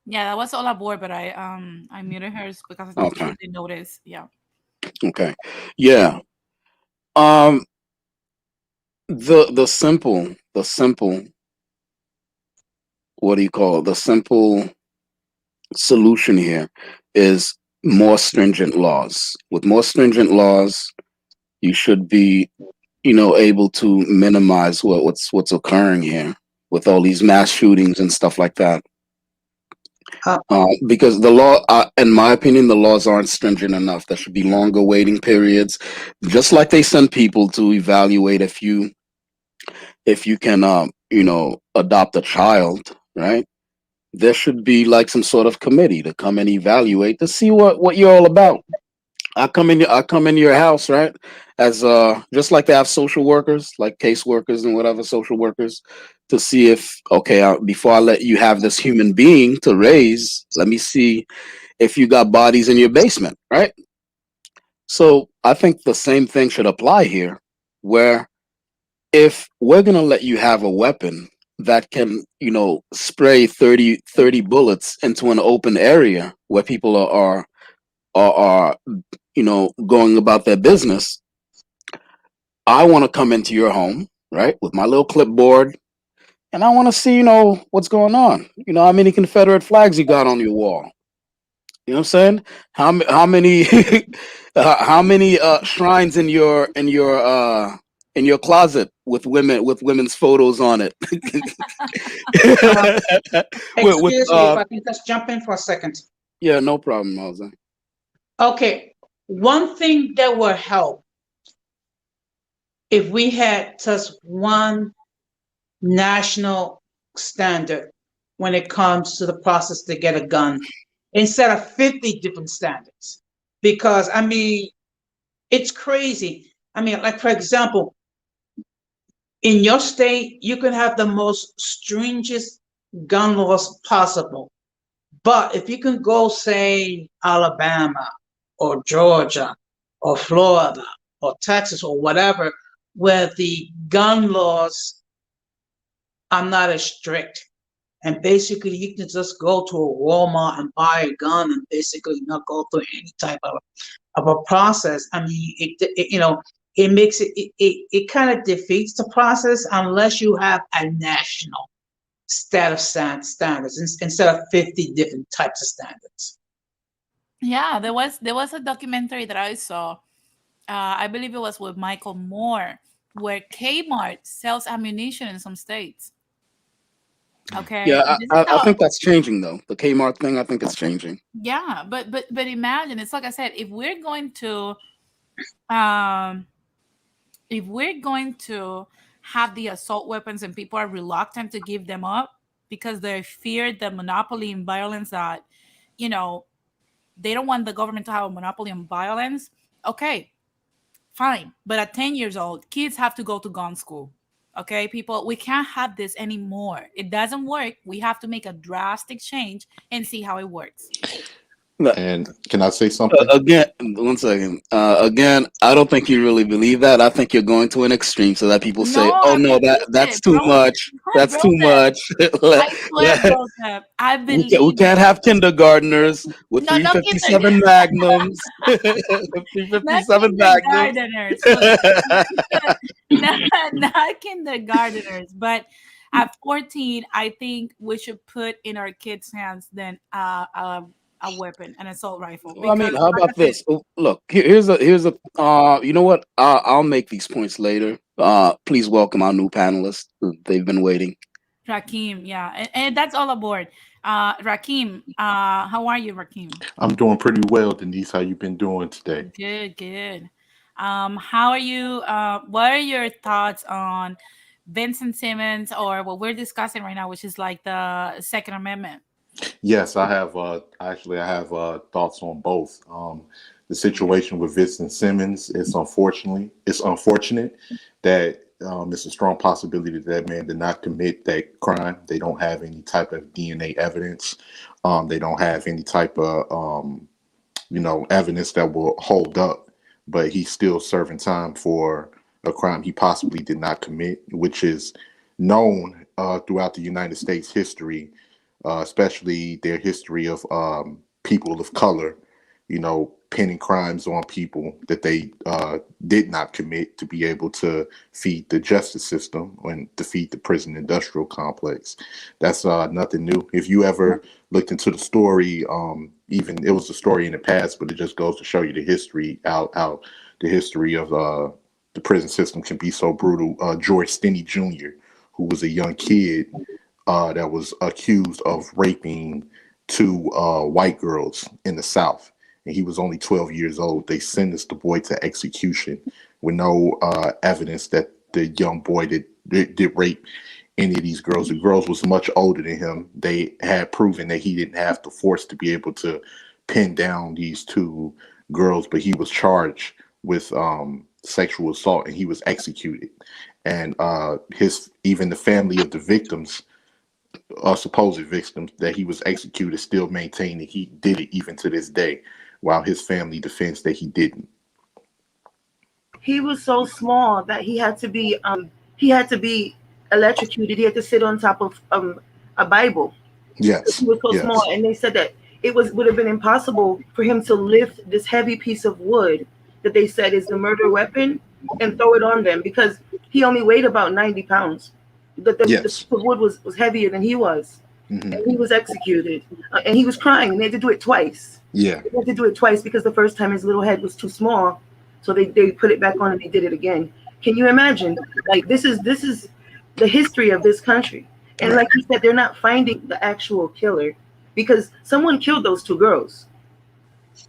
Yeah, that was all aboard, but I muted hers because she Okay, didn't notice. Yeah. okay, yeah. Um, the simple what do you call it? The simple solution here is more stringent laws. With more stringent laws, you should be, able to minimize what's occurring here with all these mass shootings and stuff like that. Uh, Because the law, in my opinion, the laws aren't stringent enough. There should be longer waiting periods, just like they send people to evaluate if you can, adopt a child, right? There should be like some sort of committee to come and evaluate to see what you're all about. I come in your house, right? As just like they have social workers, like caseworkers and whatever social workers, to see if okay, before I let you have this human being to raise, let me see if you got bodies in your basement, right? So I think the same thing should apply here, where if we're gonna let you have a weapon that can, spray 30 bullets into an open area where people are going about their business, I want to come into your home, right, with my little clipboard, and I want to see, what's going on. How many Confederate flags you got on your wall? You know what I'm saying? How many how many shrines in your closet with women's photos on it? uh, with excuse me if I can just jump in for a second. yeah, no problem, Jose. Okay, one thing that would help if we had just one national standard when it comes to the process to get a gun instead of 50 different standards. Because, I mean, it's crazy. I mean, like, for example, in your state, you can have the most stringent gun laws possible. But if you can go, say, Alabama or Georgia or Florida or Texas or whatever, where the gun laws are not as strict, and basically you can just go to a Walmart and buy a gun and basically not go through any type of a process. I mean, it makes it kind of defeats the process unless you have a national set of standards instead of 50 different types of standards. Yeah, there was a documentary that I saw. I believe it was with Michael Moore, where Kmart sells ammunition in some states. Okay, Yeah, this is I how. think that's changing though. The Kmart thing, I think it's changing. Yeah, but imagine, it's like I said, um if we're going to have the assault weapons and people are reluctant to give them up, because they fear the monopoly in violence that, you know, they don't want the government to have a monopoly on violence. Okay, fine. But at 10 years old, kids have to go to gun school. Okay, people, we can't have this anymore. It doesn't work. We have to make a drastic change and see how it works. And can I say something? Again, one second. Again, I don't think you really believe that. I think you're going to an extreme so that people say, No, "Oh I no, believe that's it, too bro. much. I That's wrote too it. much." I swear, Let- bro, that I we believe can't it. have kindergartners with No, no 357 magnums. not 357 magnums. kindergarteners, please. Not, not kindergarteners, but at 14, I think we should put in our kids' hands then a weapon, an assault rifle, Well, I because mean, how like I about said, this? Oh, look, here's a you know what? I'll make these points later. Please welcome our new panelists. They've been waiting. Rakim, yeah, and that's all aboard. Rakim, how are you, Rakim? I'm doing pretty well, Denise. How you been doing today? Good, good. How are you? What are your thoughts on Vincent Simmons or what we're discussing right now, which is like the Second Amendment? Yes, I have. Actually, I have thoughts on both. The Okay. situation with Vincent Simmons is it's unfortunate that it's a strong possibility that that man did not commit that crime. They don't have any type of DNA evidence. They don't have any type of evidence that will hold up, but he's still serving time for a crime he possibly did not commit, which is known throughout the United States history, especially their history of people of color, pinning crimes on people that they did not commit to be able to feed the justice system and to feed the prison industrial complex. That's nothing new. If you ever looked into the story, even it was a story in the past, but it just goes to show you the history, how the history of the prison system can be so brutal. George Stinney Jr., who was a young kid that was accused of raping two white girls in the South, and he was only 12 years old. They sentenced the boy to execution with no evidence that the young boy did rape any of these girls. The girls was much older than him. They had proven that he didn't have the force to be able to pin down these two girls, but he was charged with sexual assault and he was executed. And his even the family of the victims, supposed victims that he was executed, still maintain that he did it even to this day, while his family defends that he didn't. He was so small that he had to be electrocuted. He had to sit on top of a Bible. He Yes, was so small, yes, and they said that would have been impossible for him to lift this heavy piece of wood that they said is the murder weapon and throw it on them because he only weighed about 90 pounds. The yes. piece of wood was heavier than he was, Hmm. and he was executed. And he was crying, and they had to do it twice. Yeah, They had to do it twice because the first time his little head was too small, so they put it back on and they did it again. Can you imagine? Like this is the history of this country, and right. like you said, they're not finding the actual killer because someone killed those two girls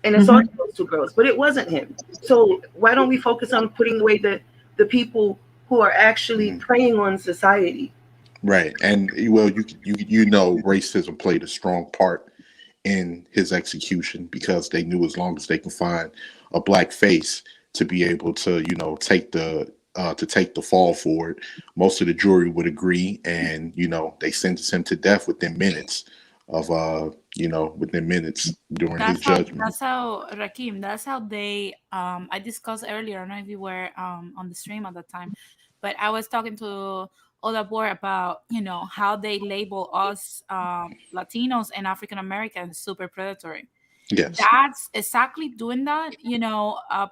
and Mhm. assaulted those two girls, but it wasn't him. So why don't we focus on putting away the people who are actually Mhm. preying on society? Right. And well, racism played a strong part in his execution because they knew as long as they can find a black face to be able to, take the fall for it, most of the jury would agree, and they sentenced him to death within minutes during his judgment. That's how Rakim. That's how they. I discussed earlier. I don't know if you were on the stream at that time, but I was talking to Olabor about how they label us Latinos and African Americans super predatory. Yes. That's exactly doing that.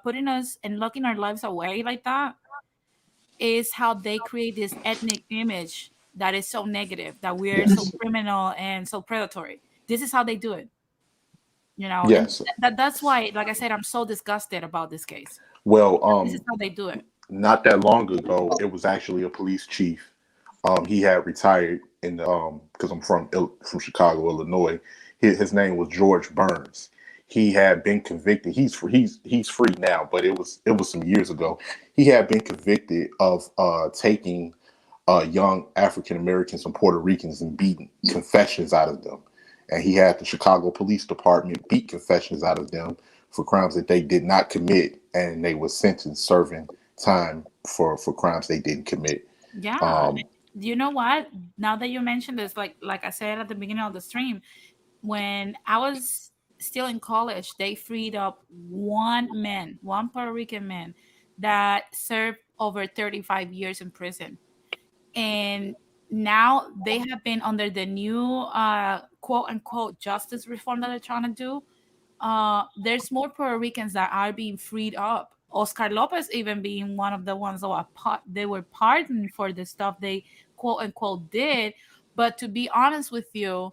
Putting us and locking our lives away like that is how they create this ethnic image that is so negative, that we're so Yes. criminal and so predatory. This is how they do it. And Yes. that's why, like I said, I'm so disgusted about this case, Well, because this is how they do it. not that long ago, it was actually a police chief. He had retired in the because I'm from Chicago, Illinois. His name was George Burns. He had been convicted. He's free now, but it was some years ago. He had been convicted of taking young African Americans and Puerto Ricans and beat confessions out of them. And he had the Chicago Police Department beat confessions out of them for crimes that they did not commit, and they were sentenced serving time for crimes they didn't commit. Yeah. Um, You know what? Now that you mentioned this, like I said at the beginning of the stream, when I was still in college, they freed up one Puerto Rican man that served over 35 years in prison. And now they have been under the new quote unquote justice reform that they're trying to do. There's more Puerto Ricans that are being freed up. Oscar Lopez even being one of the ones that they were pardoned for the stuff they quote unquote did. But to be honest with you,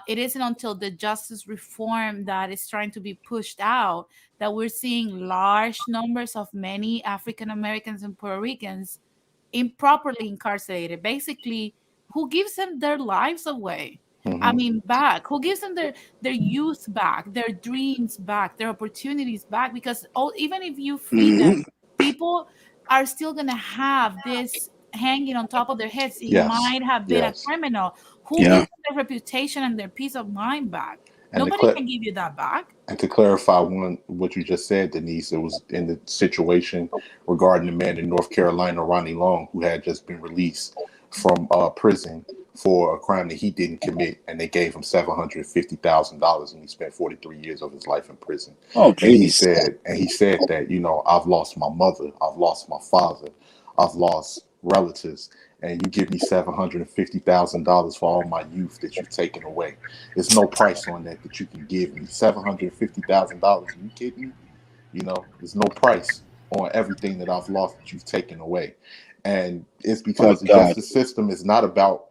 it isn't until the justice reform that is trying to be pushed out that we're seeing large numbers of many African Americans and Puerto Ricans improperly incarcerated. Basically, who gives them their lives away? I mhm. mean, back. Who gives them their youth back, their dreams back, their opportunities back? Because even if you free them, Mhm. people are still gonna have this hanging on top of their heads. He Yes, might have been a yes. criminal. Who Yeah. gives them their reputation and their peace of mind back? And to Nobody cl- can give you that back. and to clarify one what you just said, Denise, it was in the situation regarding the man in North Carolina, Ronnie Long, who had just been released from prison for a crime that he didn't commit, and they gave him $750,000, and he spent 43 years of his life in prison. Oh, And jeez. he said that, I've lost my mother, I've lost my father, I've lost relatives, and you give me $750,000 for all my youth that you've taken away. There's no price on that you can give me. $750,000. Are you kidding me? There's no price on everything that I've lost that you've taken away. And it's My because God. the justice system is not about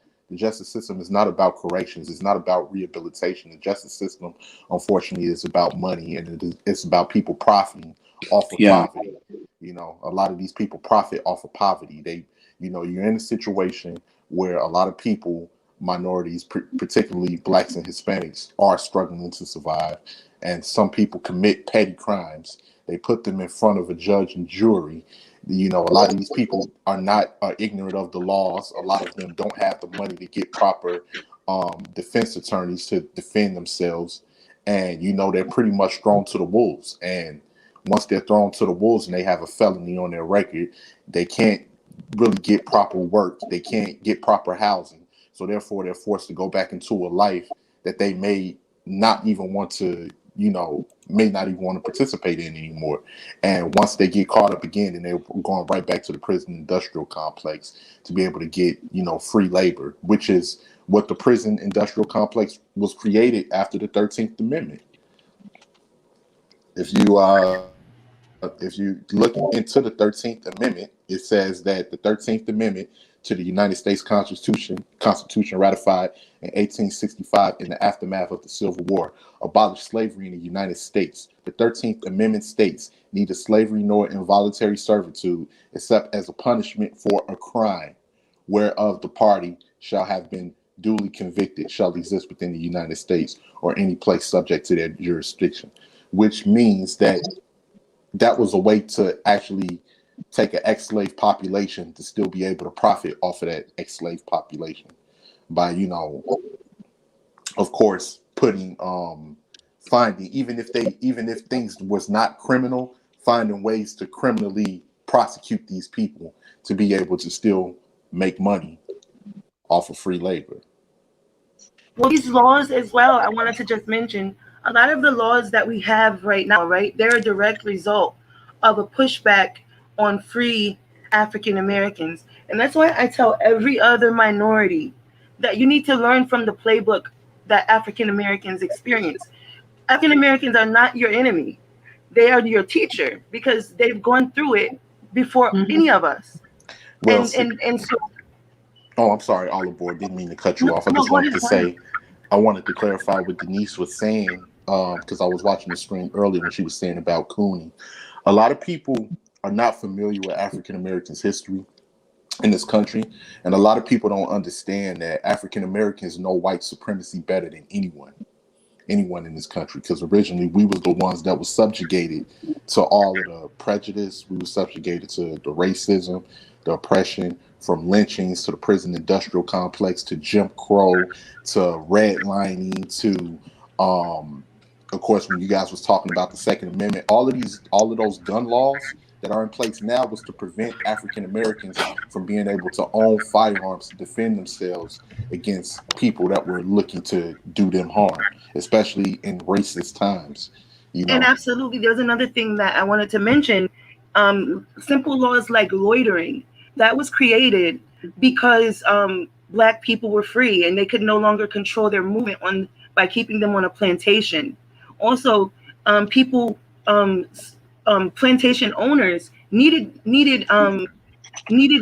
corrections. It's not about rehabilitation. The justice system, unfortunately, is about money, and it's about people profiting off of Yeah. poverty. A lot of these people profit off of poverty. You're in a situation where a lot of people, minorities, particularly blacks and Hispanics, are struggling to survive. And some people commit petty crimes. They put them in front of a judge and jury. A lot of these people are ignorant of the laws. A lot of them don't have the money to get proper defense attorneys to defend themselves. And they're pretty much thrown to the wolves. And once they're thrown to the wolves and they have a felony on their record, they can't really get proper work. They can't get proper housing. So therefore, they're forced to go back into a life that they not even want to, may not even want to participate in anymore. And once they get caught up again, then they're going right back to the prison industrial complex to be able to get, free labor, which is what the prison industrial complex was created after the 13th Amendment. If you look into the 13th Amendment, it says that the 13th Amendment to the United States Constitution ratified in 1865 in the aftermath of the Civil War, abolished slavery in the United States. The 13th Amendment states neither slavery nor involuntary servitude, except as a punishment for a crime whereof the party shall have been duly convicted, shall exist within the United States or any place subject to their jurisdiction, which means that was a way to actually take an ex-slave population to still be able to profit off of that ex-slave population by, of course, putting finding, even if things was not criminal, finding ways to criminally prosecute these people to be able to still make money off of free labor. Well, these laws as well, I wanted to just mention a lot of the laws that we have right now, right? They're a direct result of a pushback on free African Americans. And that's why I tell every other minority that you need to learn from the playbook that African Americans experience. African Americans are not your enemy. They are your teacher because they've gone through it before Mhm. any of us. Well, And so oh, I'm sorry, Oliver, didn't mean to cut no, you off. I no, just go wanted ahead, to go ahead. say, I wanted to clarify what Denise was saying, because I was watching the stream earlier when she was saying about Cooney. A lot of people are not familiar with African Americans' history in this country, and a lot of people don't understand that African Americans know white supremacy better than anyone. anyone in this country, because originally we was the ones that was subjugated to all of the prejudice. We were subjugated to the racism, the oppression, from lynchings to the prison industrial complex to Jim Crow to redlining to of course, when you guys was talking about the Second Amendment, all of those gun laws that are in place now was to prevent African Americans from being able to own firearms to defend themselves against people that were looking to do them harm, especially in racist times. You And know, absolutely, there's another thing that I wanted to mention. Simple laws like loitering, that was created because black people were free and they could no longer control their movement on by keeping them on a plantation. Also, people, plantation owners needed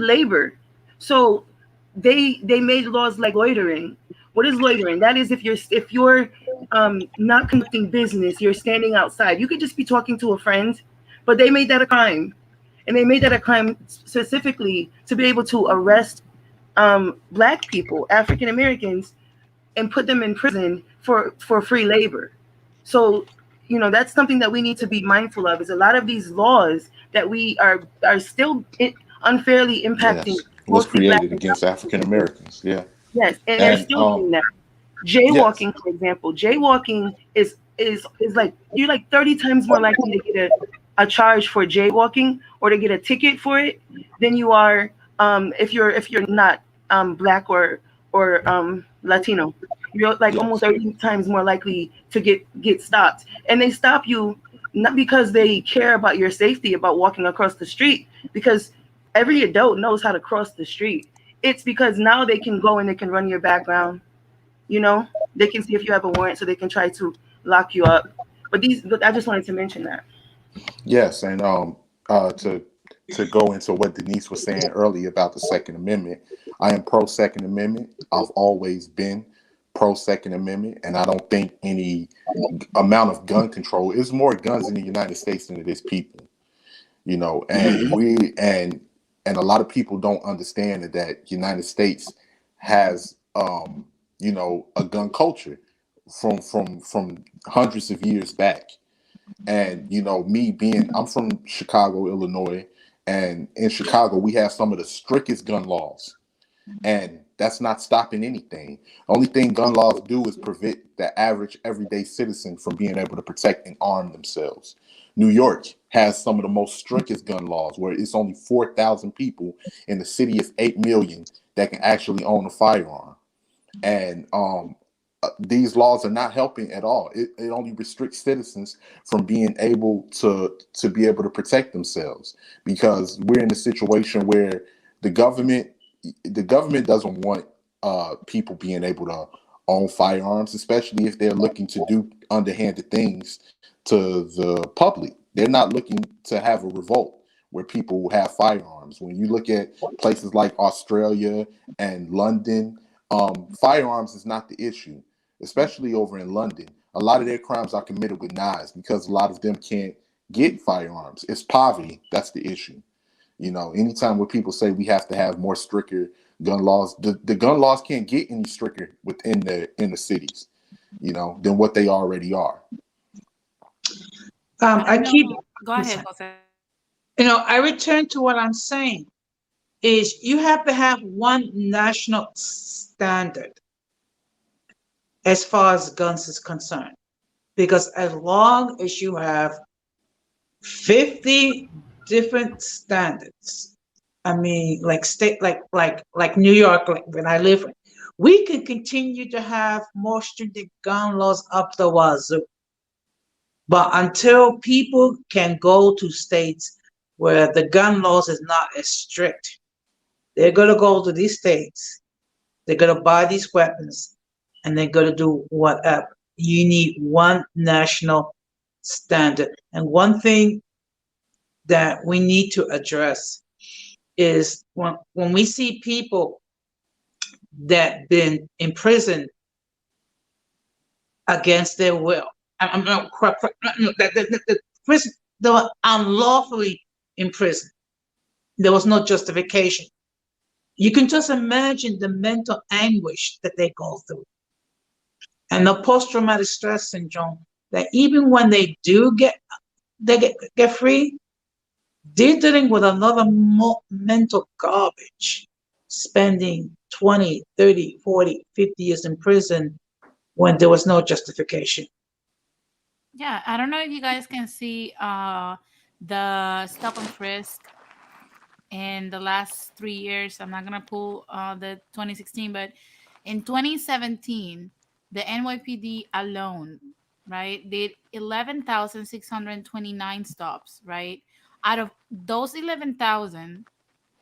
labor, so they made laws like loitering. What is loitering? That is if you're not conducting business, you're standing outside. You could just be talking to a friend, but they made that a crime, and they made that a crime specifically to be able to arrest black people, African Americans, and put them in prison for free labor. So, that's something that we need to be mindful of. Is a lot of these laws that we are still unfairly impacting yes, was mostly black created and brown against African people. Americans. Yeah, Yes, and they're and still doing that. yes, Jaywalking, for example, jaywalking is like you're like 30 times more likely to get a charge for jaywalking or to get a ticket for it than you are if you're not black or Latino. You're like almost yes, 30 times more likely to get stopped. And they stop you not because they care about your safety about walking across the street, because every adult knows how to cross the street. It's because now they can go and they can run your background, you know, they can see if you have a warrant so they can try to lock you up. But I just wanted to mention that. yes, and to go into what Denise was saying earlier about the Second Amendment, I am pro Second Amendment. I've always been pro Second Amendment, and I don't think any amount of gun control is more guns in the United States than it is people. You know, and and a lot of people don't understand that United States has a gun culture from hundreds of years back. And me being, I'm from Chicago, Illinois, and in Chicago we have some of the strictest gun laws, and that's not stopping anything. Only thing gun laws do is prevent the average everyday citizen from being able to protect and arm themselves. New York has some of the most strictest gun laws, where it's only 4,000 people in the city of 8 million that can actually own a firearm. And these laws are not helping at all. It only restricts citizens from being able to be able to protect themselves, because we're in a situation where the government the government doesn't want people being able to own firearms, especially if they're looking to do underhanded things to the public. They're not looking to have a revolt where people have firearms. When you look at places like Australia and London, firearms is not the issue, especially over in London. A lot of their crimes are committed with knives because a lot of them can't get firearms. It's poverty that's the issue. Anytime where people say we have to have more stricter gun laws, the gun laws can't get any stricter within the inner cities, than what they already are. I I keep, know. Go ahead, Jose. I return to what I'm saying is you have to have one national standard as far as guns is concerned. Because as long as you have 50 different standards, I mean, like state, like New York, like when I live, we can continue to have more stringent gun laws up the wazoo. But until people can go to states where the gun laws is not as strict, they're gonna go to these states, they're gonna buy these weapons, and they're gonna do whatever. You need one national standard. And one thing that we need to address is when we see people that been imprisoned against their will. I'm not the prison, they were unlawfully imprisoned. There was no justification. You can just imagine the mental anguish that they go through. and the post-traumatic stress syndrome, that even when they do get free, they're dealing with another mental garbage, spending 20, 30, 40, 50 years in prison when there was no justification. Yeah, I don't know if you guys can see the stop and frisk in the last 3 years. I'm not gonna pull the 2016, but in 2017, the NYPD alone, right, did 11,629 stops, right? Out of those 11,000,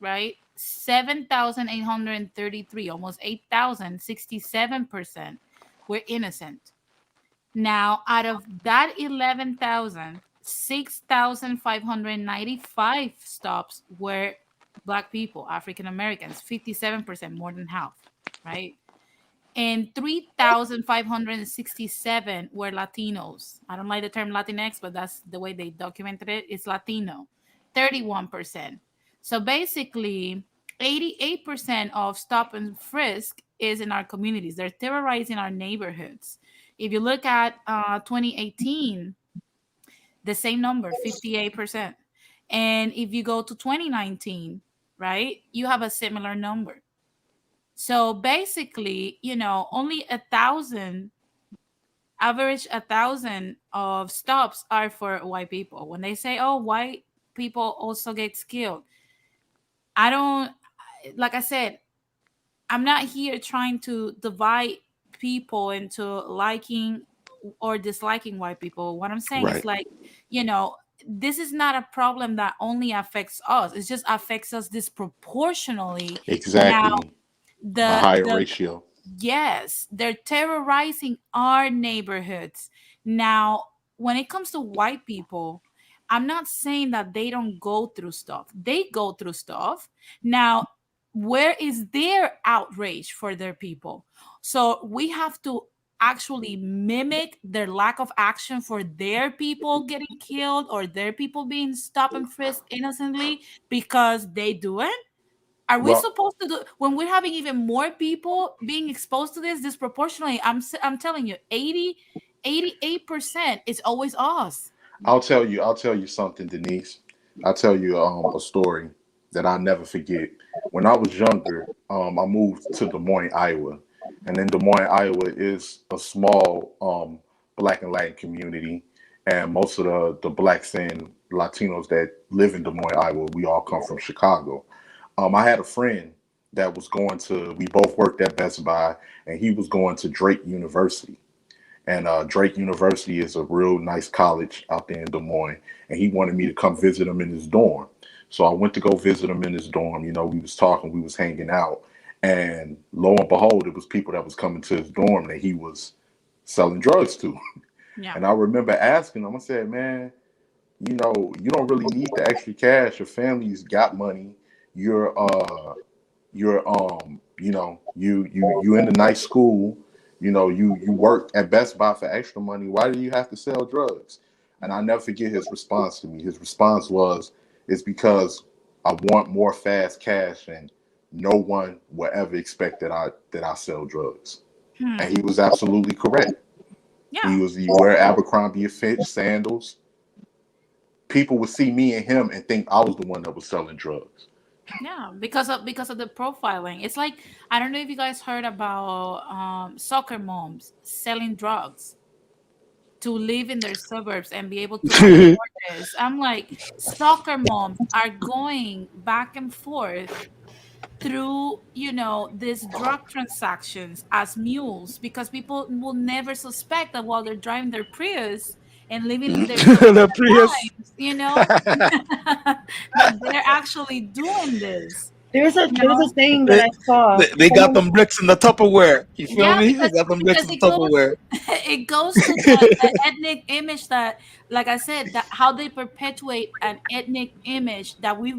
right, 7,833, almost 8,000, 67% were innocent. Now, out of that 11,000, 6,595 stops were Black people, African Americans, 57%, more than half, right? And 3,567 were Latinos. I don't like the term Latinx, but that's the way they documented it. It's Latino, 31%. So basically, 88% of stop and frisk is in our communities. They're terrorizing our neighborhoods. If you look at 2018, the same number, 58%. And if you go to 2019, right, you have a similar number. So basically, only 1,000, average 1,000 of stops are for white people. When they say, oh, white people also get killed, I don't, like I said, I'm not here trying to divide people into liking or disliking white people. What I'm saying is Right. like, you know, this is not a problem that only affects us. It just affects us disproportionately. Now, Exactly. A higher the ratio. yes, they're terrorizing our neighborhoods. Now, when it comes to white people, I'm not saying that they don't go through stuff. They go through stuff. Now, where is their outrage for their people? So we have to actually mimic their lack of action for their people getting killed or their people being stopped and frisked innocently because they do it. Are we Well, supposed to do when we're having even more people being exposed to this disproportionately? I'm telling you, 88% is always us. I'll tell you something, Denise. I'll tell you a story that I'll never forget. When I was younger, I moved to Des Moines, Iowa. And in Des Moines, Iowa is a small black and Latin community. And most of the blacks and Latinos that live in Des Moines, Iowa, we all come from Chicago. I had a friend that was going to, we both worked at Best Buy, and he was going to Drake University. And Drake University is a real nice college out there in Des Moines. And he wanted me to come visit him in his dorm. So I went to go visit him in his dorm. You know, we was talking, we was hanging out. And lo and behold, it was people that was coming to his dorm that he was selling drugs to. Yeah. And I remember asking him, I said, man, you know, you don't really need the extra cash. Your family's got money. You're you know, you in a nice school, you know, you work at Best Buy for extra money. Why do you have to sell drugs? And I never forget his response to me. His response was, it's because I want more fast cash and no one will ever expect that I sell drugs. And Hmm. he was absolutely correct. Yeah. He wear Abercrombie and Fitch sandals. People would see me and him and think I was the one that was selling drugs. Yeah. Because of the profiling. It's like I don't know if you guys heard about soccer moms selling drugs to live in their suburbs and be able to afford this. I'm like, soccer moms are going back and forth through these drug transactions as mules because people will never suspect that while they're driving their Prius and living their The suburban Prius. lives, that they're actually doing this you There was a know saying that they, I saw. they got them bricks in the Tupperware. You feel yeah, me? They because got them bricks because in the it goes Tupperware. it goes to the ethnic image that, like I said, that how they perpetuate an ethnic image that it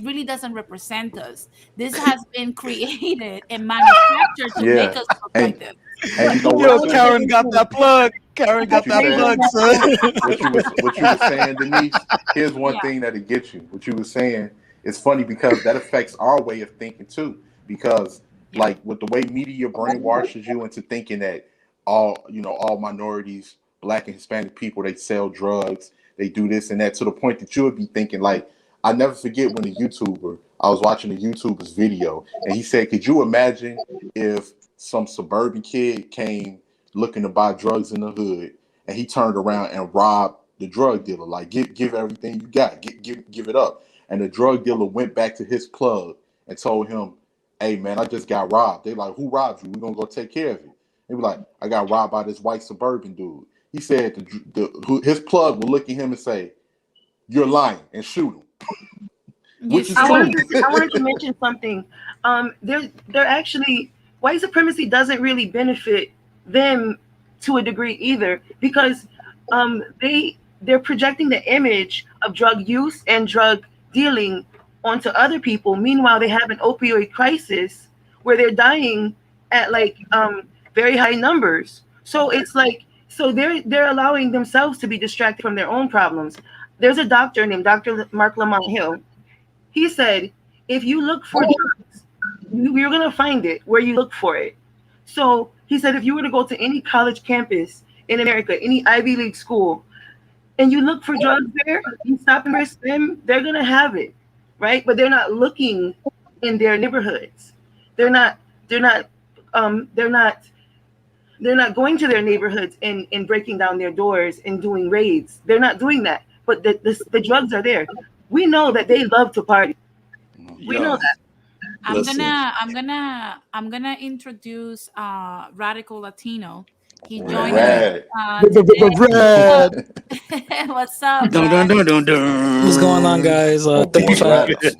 really doesn't represent us. This has been created and manufactured to make Yeah. us look like And this. and you But know I Yo, what, want to get Karen got into that plug. Karen that what got you that saying said, plug, that son. what you was saying, Denise. Here's one Yeah, thing that'll get you. What you was saying is funny because that affects our way of thinking too. Because yeah, like with the way media brainwashes you into thinking that all minorities, black and Hispanic people, they sell drugs, they do this and that, to the point that you would be thinking like, I never forget when I was watching a YouTuber's video, and he said, could you imagine if some suburban kid came looking to buy drugs in the hood, and he turned around and robbed the drug dealer, like, give everything you got, give it up. And the drug dealer went back to his plug and told him, hey man, I just got robbed. They like, who robbed you? We're gonna go take care of it. He was like, I got robbed by this white suburban dude. He said his plug will look at him and say, you're lying, and shoot him, You which is I said, true. wanted to I wanted to mention something. They're actually, white supremacy doesn't really benefit them to a degree either, because they're projecting the image of drug use and drug dealing onto other people. Meanwhile, they have an opioid crisis where they're dying at like very high numbers. So it's like, so they're allowing themselves to be distracted from their own problems. There's a doctor named Dr. Mark Lamont Hill. He said, if you look for drugs, you're going to find it where you look for it. So he said, if you were to go to any college campus in America, any Ivy League school, and you look for drugs there, you stop and frisk them, they're going to have it, right? But they're not looking in their neighborhoods. They're not, they're not, they're not, they're not going to their neighborhoods and breaking down their doors and doing raids. They're not doing that. But the drugs are there. We know that they love to party. We know Yo, that. listen. I'm gonna introduce Radical Latino. He joined us Rad. today. Red. What's up, Dun, dun, Rad? dun, dun, What's going on, dun. guys? Born radical.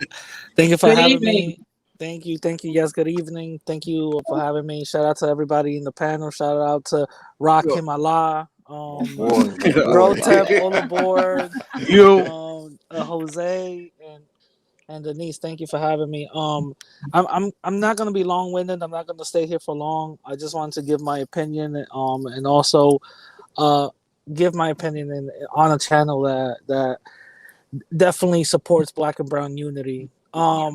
Thank you for Good having evening. me. Thank you. Yes, good evening. Thank you for having me. Shout out to everybody in the panel. Shout out to Rakim Allah, Boy, my boy. Rotep, all aboard, Yo. Jose and Denise. Thank you for having me. I'm not gonna be long winded. I'm not gonna stay here for long. I just wanted to give my opinion, and also uh give my opinion on a channel that definitely supports Black and Brown unity. I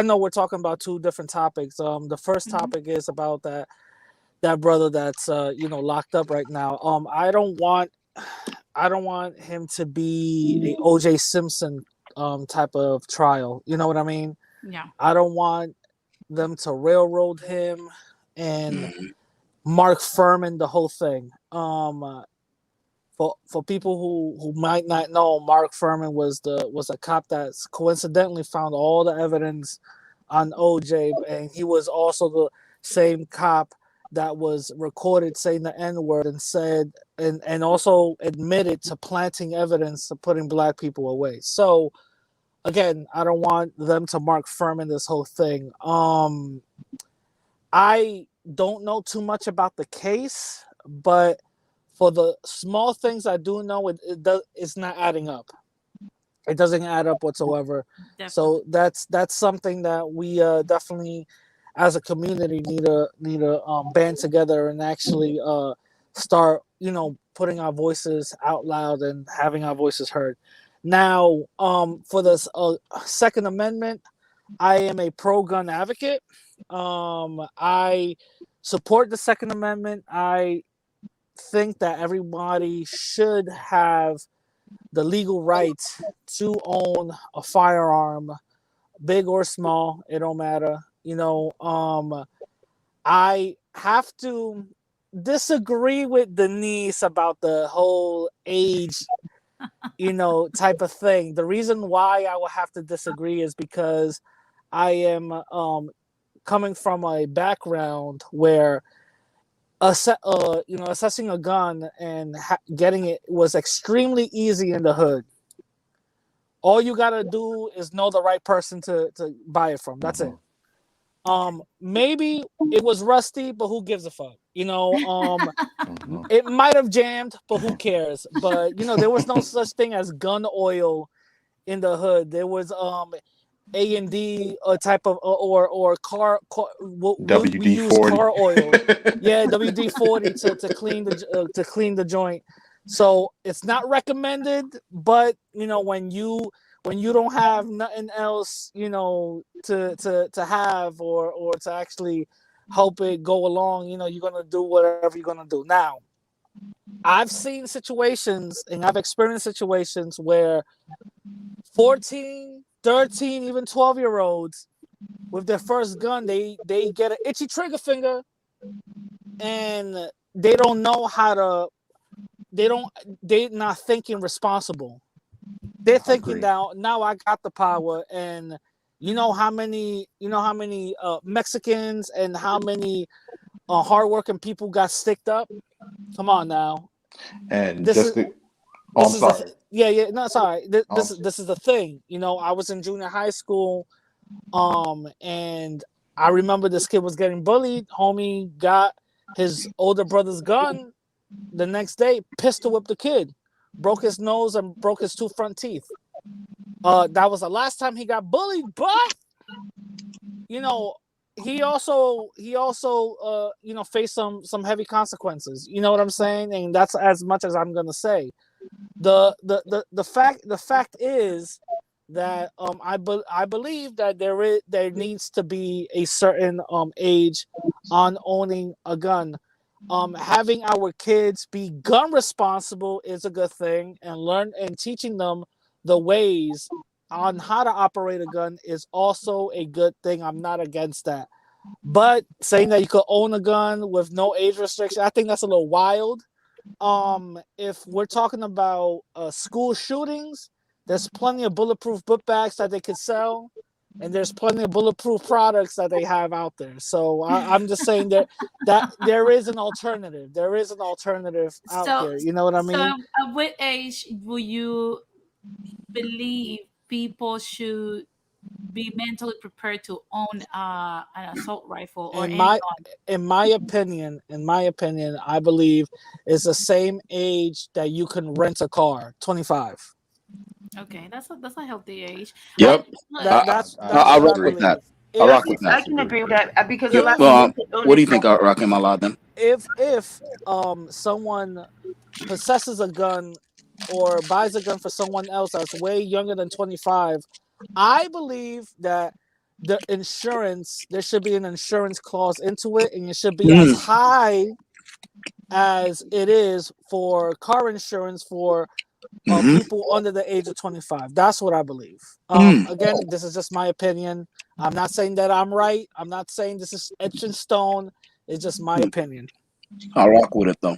know we're talking about two different topics. The first Mhm. topic is about that brother that's locked up right now. I don't want him to be a OJ Simpson type of trial. You know what I mean? Yeah. I don't want them to railroad him and Mhm. Mark Furman the whole thing. For people who might not know, Mark Furman was a cop that coincidentally found all the evidence on OJ, and he was also the same cop that was recorded saying the N word and said and also admitted to planting evidence to putting black people away. So again, I don't want them to Mark Furman this whole thing. I don't know too much about the case, but for the small things I do know, it's not adding up. It doesn't add up whatsoever. Definitely. So that's something that we definitely, as a community, need to band together and actually start putting our voices out loud and having our voices heard. Now, for this Second Amendment, I am a pro-gun advocate. I support the Second Amendment. I think that everybody should have the legal right to own a firearm, big or small, it don't matter. I have to disagree with Denise about the whole age, type of thing. The reason why I will have to disagree is because I am coming from a background where assessing a gun and getting it was extremely easy in the hood. All you gotta do is know the right person to buy it from. That's it. Maybe it was rusty, but who gives a fuck? It might have jammed, but who cares? But there was no such thing as gun oil in the hood. There was A&D type of or we WD use 40. car oil. Yeah, WD-40 to clean the joint. So it's not recommended, but when you don't have nothing else, to have or to actually help it go along. You're gonna do whatever you're gonna do. Now, I've seen situations and I've experienced situations where 14, 13, even 12-year-olds with their first gun, they get an itchy trigger finger, and they don't know how to. They're not thinking responsible. They're I thinking agree. now I got the power, and you know how many Mexicans and how many hardworking people got sticked up. Come on now, And this is just to, oh, this I'm is the sorry. yeah, no, sorry. This, Oh, this is this is the thing. I was in junior high school, and I remember this kid was getting bullied. Homie got his older brother's gun the next day, pistol whipped the kid, broke his nose and broke his two front teeth. That was the last time he got bullied, but you know, he also faced some heavy consequences. You know what I'm saying? And that's as much as I'm gonna say. The fact is that I believe that there needs to be a certain age on owning a gun. Having our kids be gun responsible is a good thing, and teaching them the ways on how to operate a gun is also a good thing. I'm not against that. But saying that you could own a gun with no age restriction, I think that's a little wild. If we're talking about school shootings, there's plenty of bulletproof book bags that they could sell, and there's plenty of bulletproof products that they have out there. So I'm just saying that there is an alternative. There is an alternative out So, there. You know what I so mean? at what age will you believe people should be mentally prepared to own an assault rifle or In any my gun? in my opinion, I believe it's the same age that you can rent a car, 25. Okay, that's a healthy age. I Yep. Yep. look. That I, that's I that's I what rock I disagree. with that. believe. I I rock If can, with that. I can agree with that because a You, lot of if mental what do you illness think, don't. Rakim Aladdin? if someone possesses a gun or buys a gun for someone else that's way younger than 25, I believe that there should be an insurance clause into it, and it should be as Mm, high as it is for car insurance for hmm people under the age of 25. That's what I believe. mm. Again, this is just my opinion. I'm not saying that I'm right. I'm not saying this is etched in stone. It's just my opinion. I rock with it though.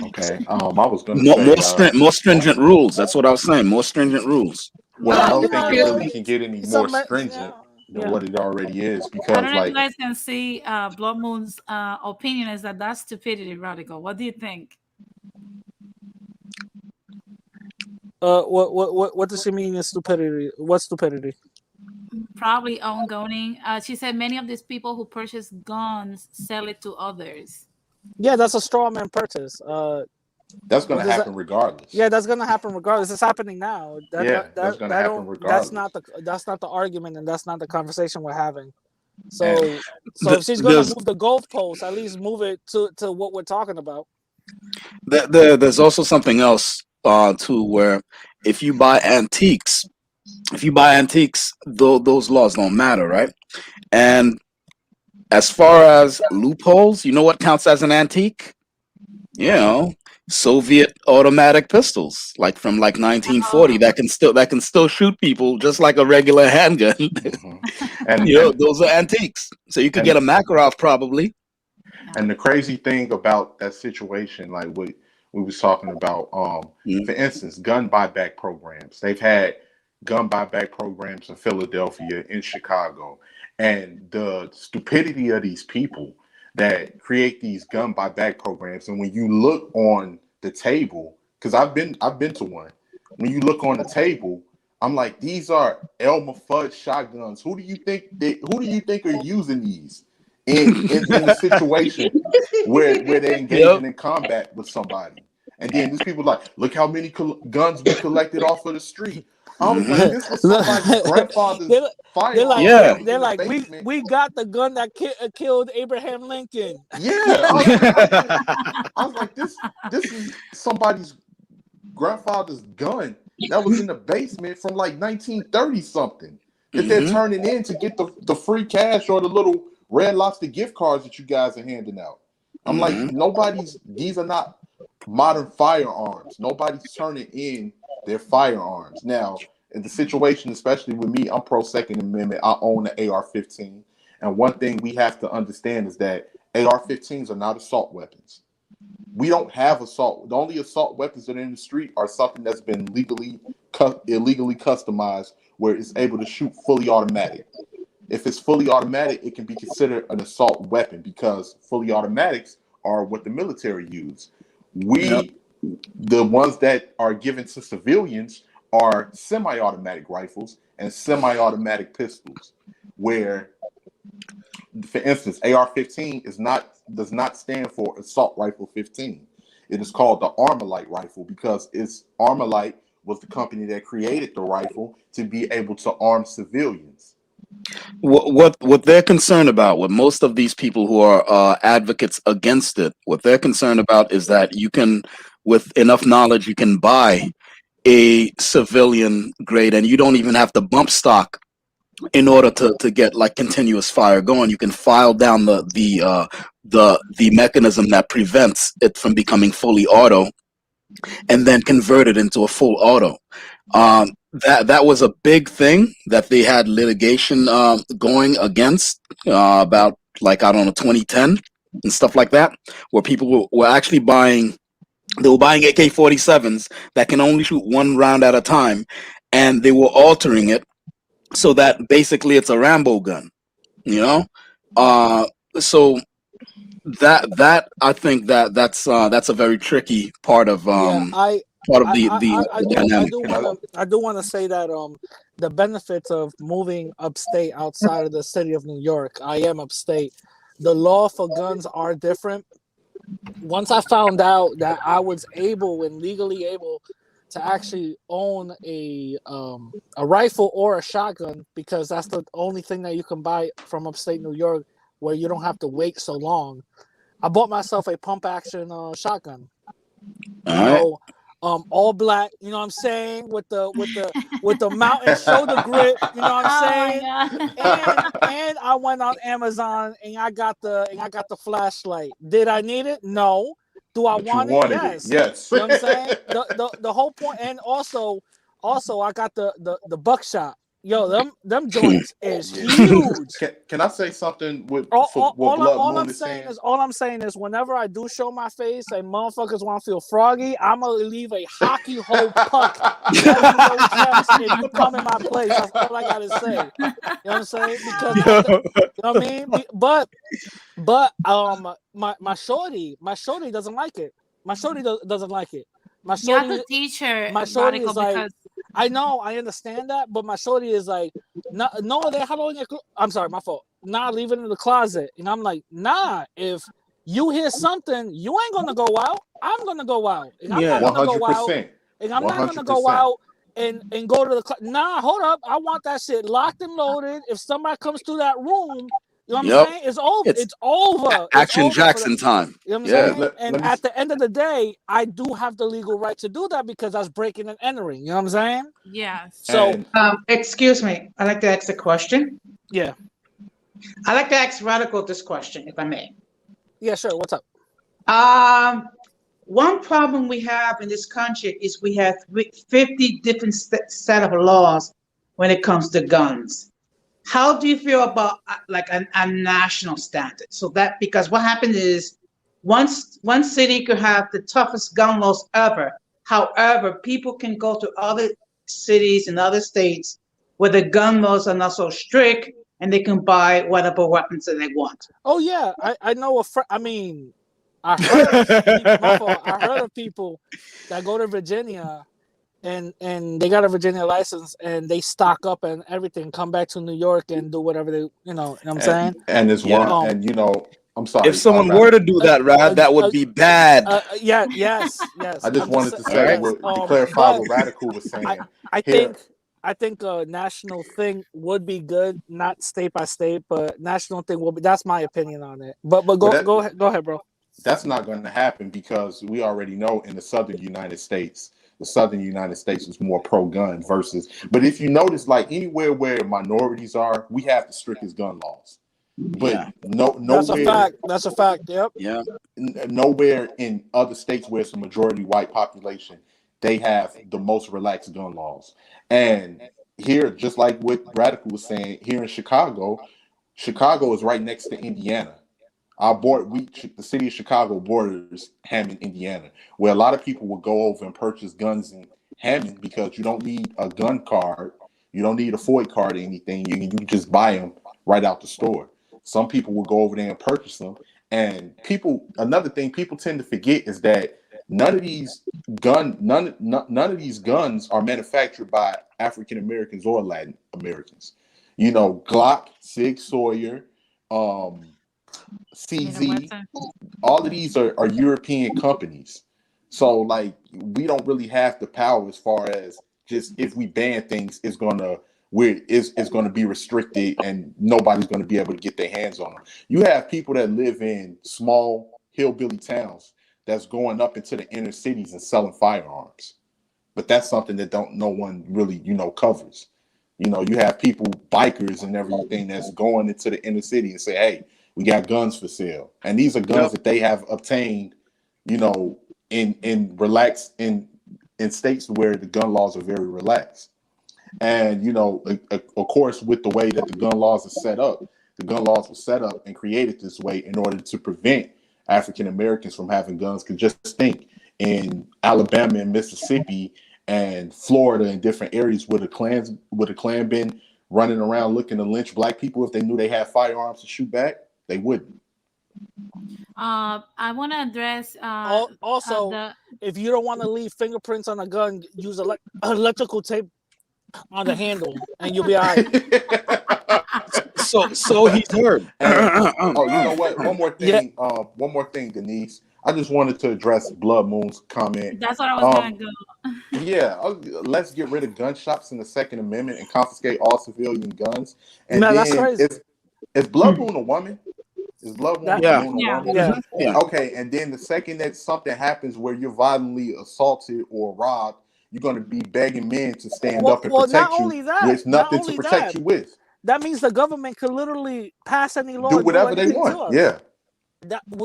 Okay. I was gonna say, More stringent rules. That's what I was saying. More stringent rules. well, I You don't think know, it really can get any more some stringent yeah, than yeah. what it already is I don't because, know if you like, guys can see Blood Moon's opinion is that that's stupidity, Radical. What do you think? What does she mean in stupidity? What stupidity? Probably ongoing. She said many of these people who purchase guns sell it to others. Yeah, that's a straw man purchase. that's What gonna does that? happen regardless. Yeah, that's gonna happen regardless. It's happening now. That Yeah, that that's that, gonna that happen don't. That's regardless. not the argument, and that's not the conversation we're having. And So if she's gonna There's move the goalpost, at least move it to what we're talking about. there's also something else too, where if you buy antiques, those laws don't matter, right? And as far as loopholes, you know what counts as an antique? You know, Soviet automatic pistols, like from like 1940, Oh, that can still shoot people just like a regular handgun. mhm. and You know, and those are antiques. So you could get and a Makarov probably. yeah. And the crazy thing about that situation, like what we was talking about, Mm, for instance, gun buyback programs. They've had gun buyback programs in Philadelphia, in Chicago, and the stupidity of these people that create these gun buyback programs. And when you look on the table, because I've been to one. When you look on the table, I'm like, these are Elmer Fudd shotguns. Who do you think are using these? In a situation where they're yep. engaging in combat with somebody. And then these people like, look how many guns we collected off of the street. I was like, Hmm. this was somebody's grandfather's they're, they're like firearm Yeah. sitting they're in the like basement. we got the gun that killed Abraham Lincoln. Yeah, I was like, this is somebody's grandfather's gun that was in the basement from like 1930 something that they're Hmm. turning in to get the free cash or the little Red Lobster gift cards that you guys are handing out. I'm like, Mhm. these are not modern firearms. Nobody's turning in their firearms. Now, in the situation, especially with me, I'm pro Second Amendment. I own the AR-15. And one thing we have to understand is that AR-15s are not assault weapons. We don't have assault. The only assault weapons that are in the street are something that's been illegally customized, where it's able to shoot fully automatic. If it's fully automatic, it can be considered an assault weapon because fully automatics are what the military use. Yep. We, the ones that are given to civilians, are semi-automatic rifles and semi-automatic pistols, where, for instance, AR-15 does not stand for assault rifle 15. It is called the Armalite rifle because Armalite was the company that created the rifle to be able to arm civilians. What they're concerned about, what most of these people who are advocates against it, what they're concerned about is that you can, with enough knowledge, you can buy a civilian grade, and you don't even have to bump stock in order to get like continuous fire going. You can file down the mechanism that prevents it from becoming fully auto, and then convert it into a full auto. That was a big thing that they had litigation going against about, like, I don't know, 2010 and stuff like that, where people were actually buying, they were buying AK-47s that can only shoot one round at a time, and they were altering it so that basically it's a Rambo gun, you know. Uh, so that I think that's a very tricky Yeah, part of I, I, I I the do dynamic. I do want to say that the benefits of moving upstate outside of the city of New York. I am upstate. The law for guns are different. Once I found out that I was able and legally able to actually own a rifle or a shotgun, because that's the only thing that you can buy from upstate New York where you don't have to wait so long. I bought myself a pump action shotgun. All You right. know, all black. You know what I'm saying, with the mountain shoulder grip. You know what I'm Oh my saying, god. and I went on Amazon and I got the flashlight. Did I need it? No. Do I But you want it? wanted it, Yes. yes. You know what I'm saying? The whole point, and also I got the buckshot. Yo, them joints is Yeah. huge. Can I say something with all, for all, what all, I, Blood all Moon I'm is saying saying? is all I'm saying is whenever I do show my face and motherfuckers want to feel froggy, I'm gonna leave a hockey hole puck heavy low chest if you come in my place. That's all I gotta say. You know what I'm saying? Because Yeah. you know what I mean. But my shorty doesn't like it. My shorty doesn't like it. My You have to shorty teach her, my shorty Radical, is like, because I know, I understand that, but my shorty is like, no, no, they have it in your. I'm sorry, my fault. Nah, leave it in the closet, and I'm like, nah. If you hear something, you ain't gonna go out. I'm gonna go out, and I'm not Yeah. gonna go out, 100%. and I'm not gonna go 100%. out and go to the. Nah, hold up. I want that shit locked and loaded. If somebody comes through that room, you know what I'm Yep. saying? It's over. It's It's over. It's Action over for the. Jackson time. You know what I'm Yeah. saying? And Let me at the end of the day, I do have the legal right to do that because that's breaking and entering. You know what I'm saying? yes. So and Excuse me. I'd like to ask a question. yeah, I'd like to ask Radical this question, if I may. yeah, sure. What's up? Um, One problem we have in this country is we have 50 different set of laws when it comes to guns. How do you feel about like a national standard? So that because what happened is one city could have the toughest gun laws ever. However, people can go to other cities and other states where the gun laws are not so strict and they can buy whatever weapons that they want. Oh yeah, I know a friend. I mean, I heard of people. My fault. I heard of people that go to Virginia and they got a Virginia license and they stock up and everything, come back to New York and do whatever they, you know what I'm saying? and as Yeah. one, Um, and I'm If sorry, someone were to Radical. do uh, that, Rad, uh, that would uh, be bad. yeah, yes. I just I'm just wanted to All say right. yes. what to clarify But what Radical was I saying I here. think I think a national thing would be good, not state by state, but national thing will be. That's my opinion on it. But But go ahead, bro. that's not going to happen because we already know in the southern United States is more pro-gun versus. But if you notice, like anywhere where minorities are, we have the strictest gun laws. but Yeah, That's a nowhere fact. That's a fact. Yep. yeah, nowhere in other states where it's a majority white population, they have the most relaxed gun laws. And here, just like what Radical was saying, here in Chicago, Chicago is right next to Indiana. The city of Chicago borders Hammond, Indiana, where a lot of people will go over and purchase guns in Hammond because you don't need a gun card, you don't need a FOID card or anything. You can just buy them right out the store. Some people will go over there and purchase them. And another thing people tend to forget is that none of these guns are manufactured by African Americans or Latin Americans. You know, Glock, Sig Sauer, um, Smith and CZ, Wesson. all of these are European companies. So like we don't really have the power as far as just if we ban things, it's gonna be restricted and nobody's gonna be able to get their hands on them. You have people that live in small hillbilly towns that's going up into the inner cities and selling firearms. But that's something that don't no one really, covers. You have people, bikers and everything that's going into the inner city and say, hey, we got guns for sale. And these are guns yep, that they have obtained, you know, in relaxed in states where the gun laws are very relaxed. And of course, with the way that the gun laws are set up, the gun laws were set up and created this way in order to prevent African Americans from having guns. Because just think, in Alabama and Mississippi and Florida and different areas where the Klan been running around looking to lynch black people if they knew they had firearms to shoot back, they wouldn't. I want to address Also, the. if you don't want to leave fingerprints on a gun, use electrical tape on the handle, and you'll be all right. so he's heard. And you know what? Yeah, One more thing, Denise. I just wanted to address Blood Moon's comment. That's what I was Um, gonna go. yeah, let's get rid of gun shops in the Second Amendment and confiscate all civilian guns. And man, that's then crazy. is Blood Moon a woman? Is Blood That Yeah, Moon a Yeah. woman? yeah. yeah, Okay, and then the second that something happens where you're violently assaulted or robbed, you're going to be begging men to stand Well, up and well, not protect you only that, with not nothing to only protect that. you with. That means the government could literally pass any law Do and do whatever they anything to want. us. Yeah.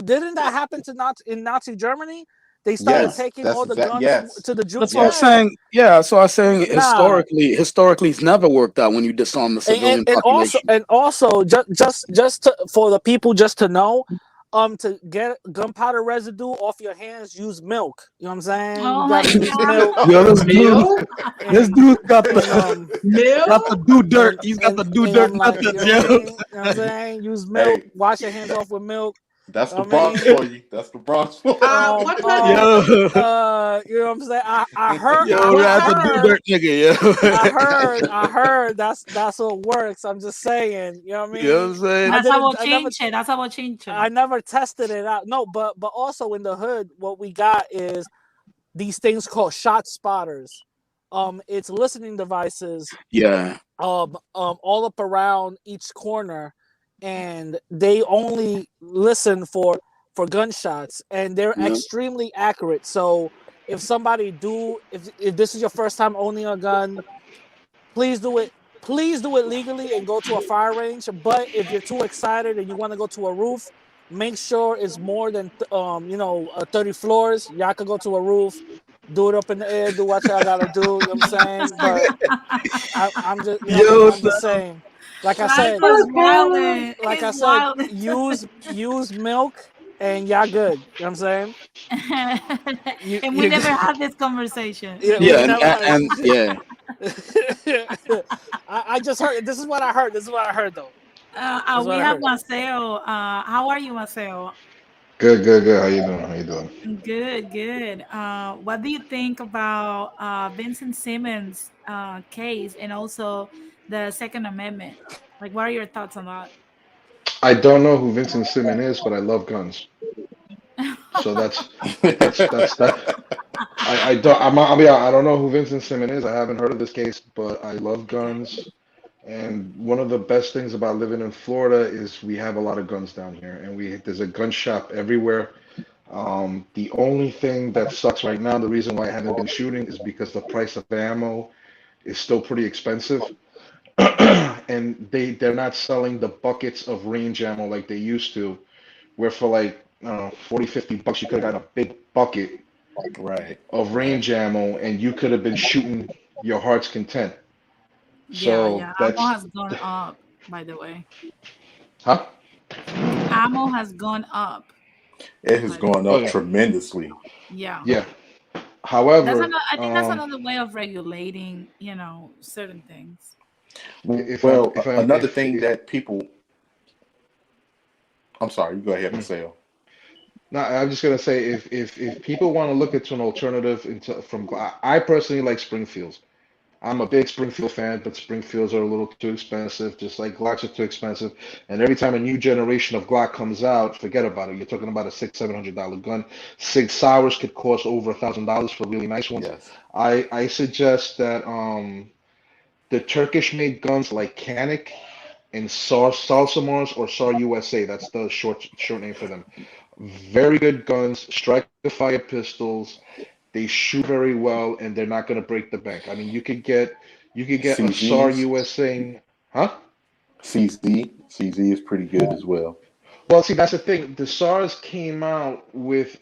Didn't that happen to in Nazi Germany? They started Yes. Yes. taking That's all the exact. guns Yes. to the Jew. that's what I was Yeah, Yes. saying. Yeah, so I was saying nah. historically, it's never worked out when you disarm the civilian population. And also just for the people just to know, to get gunpowder residue off your hands, use milk. You know what I'm saying? You Oh got my to use milk Yo, Milk? this and dude got and the got the Milk? do dirt. He's got the do and dirt I'm like, you methods, know what I yo. mean? You know what I'm saying? Use milk. Hey, Wash your hands off with milk. that's You the know what I Bronx mean? for you. That's the Bronx for you. What kind of Yo, You know what I'm saying? yo, what that's a kind do of dirt nigga, yo. I heard that's what works. I'm just saying, you know what I You know what mean? I'm saying? That's how change it. That's how change it. I never tested it out. No, but also in the hood, what we got is these things called shot spotters. It's listening devices Yeah, all up around each corner, and they only listen for gunshots, and they're yeah, extremely accurate. So if somebody if this is your first time owning a gun, please do it. Please do it legally and go to a fire range. But if you're too excited and you want to go to a roof, make sure it's more than 30 floors. Y'all could go to a roof, do it up in the air, do what y'all gotta do. You know what I'm saying? But I'm just, you know what I mean? yo, I'm just saying. Like I said, Radical okay? wild. like I He's said, wild. use milk and y'all good. You know what I'm saying? And we You never had this conversation. yeah, yeah, we've never had and yeah, I just heard this is what I heard. This is what I heard though. This is We what I have heard. Maceo. How are you, Maceo? Good, good, good. How you doing? How you doing? Good, good. What do you think about Vincent Simmons' case and also the Second Amendment? Like, what are your thoughts on that? I don't know who Vincent Simmons is, but I love guns. So that's that. I don't. I'll be. I don't know who Vincent Simmons is. I haven't heard of this case, but I love Okay. guns. And one of the best things about living in Florida is we have a lot of guns down here, and we there's a gun shop everywhere. The only thing that sucks right now, the reason why I haven't been shooting is because the price of ammo is still pretty expensive. and they're not selling the buckets of range ammo like they used to, where for like I don't know, 40, $50 you could have got a big bucket Right. of Right. range ammo and you could have been shooting your heart's content. Yeah, So yeah. Ammo that's has gone up, by the way. huh? Ammo has gone up, It has by the gone way. Oh up yeah, tremendously. Yeah. yeah. That's However, another, I think that's another way of regulating, certain things. Well, if I'm another thing if that people, I'm sorry, you go ahead, mm. Marcel. No, I'm just gonna say if people want to look into an alternative I personally like Springfields. I'm a big Springfield fan, but Springfields are a little too expensive, just like Glocks are too expensive. And every time a new generation of Glock comes out, forget about it. You're talking about a $600-700 gun. Sig Sauers could cost over $1,000 for really nice ones. Yes. I suggest that the Turkish made guns like Canik and Salsamars or SAR USA, that's the short name for them. Very good guns, striker fire pistols. They shoot very well, and they're not going to break the bank. I mean, you could get a SAR CZs, USA, huh? CZ is pretty good as well. Well, see, that's the thing. The SARS came out with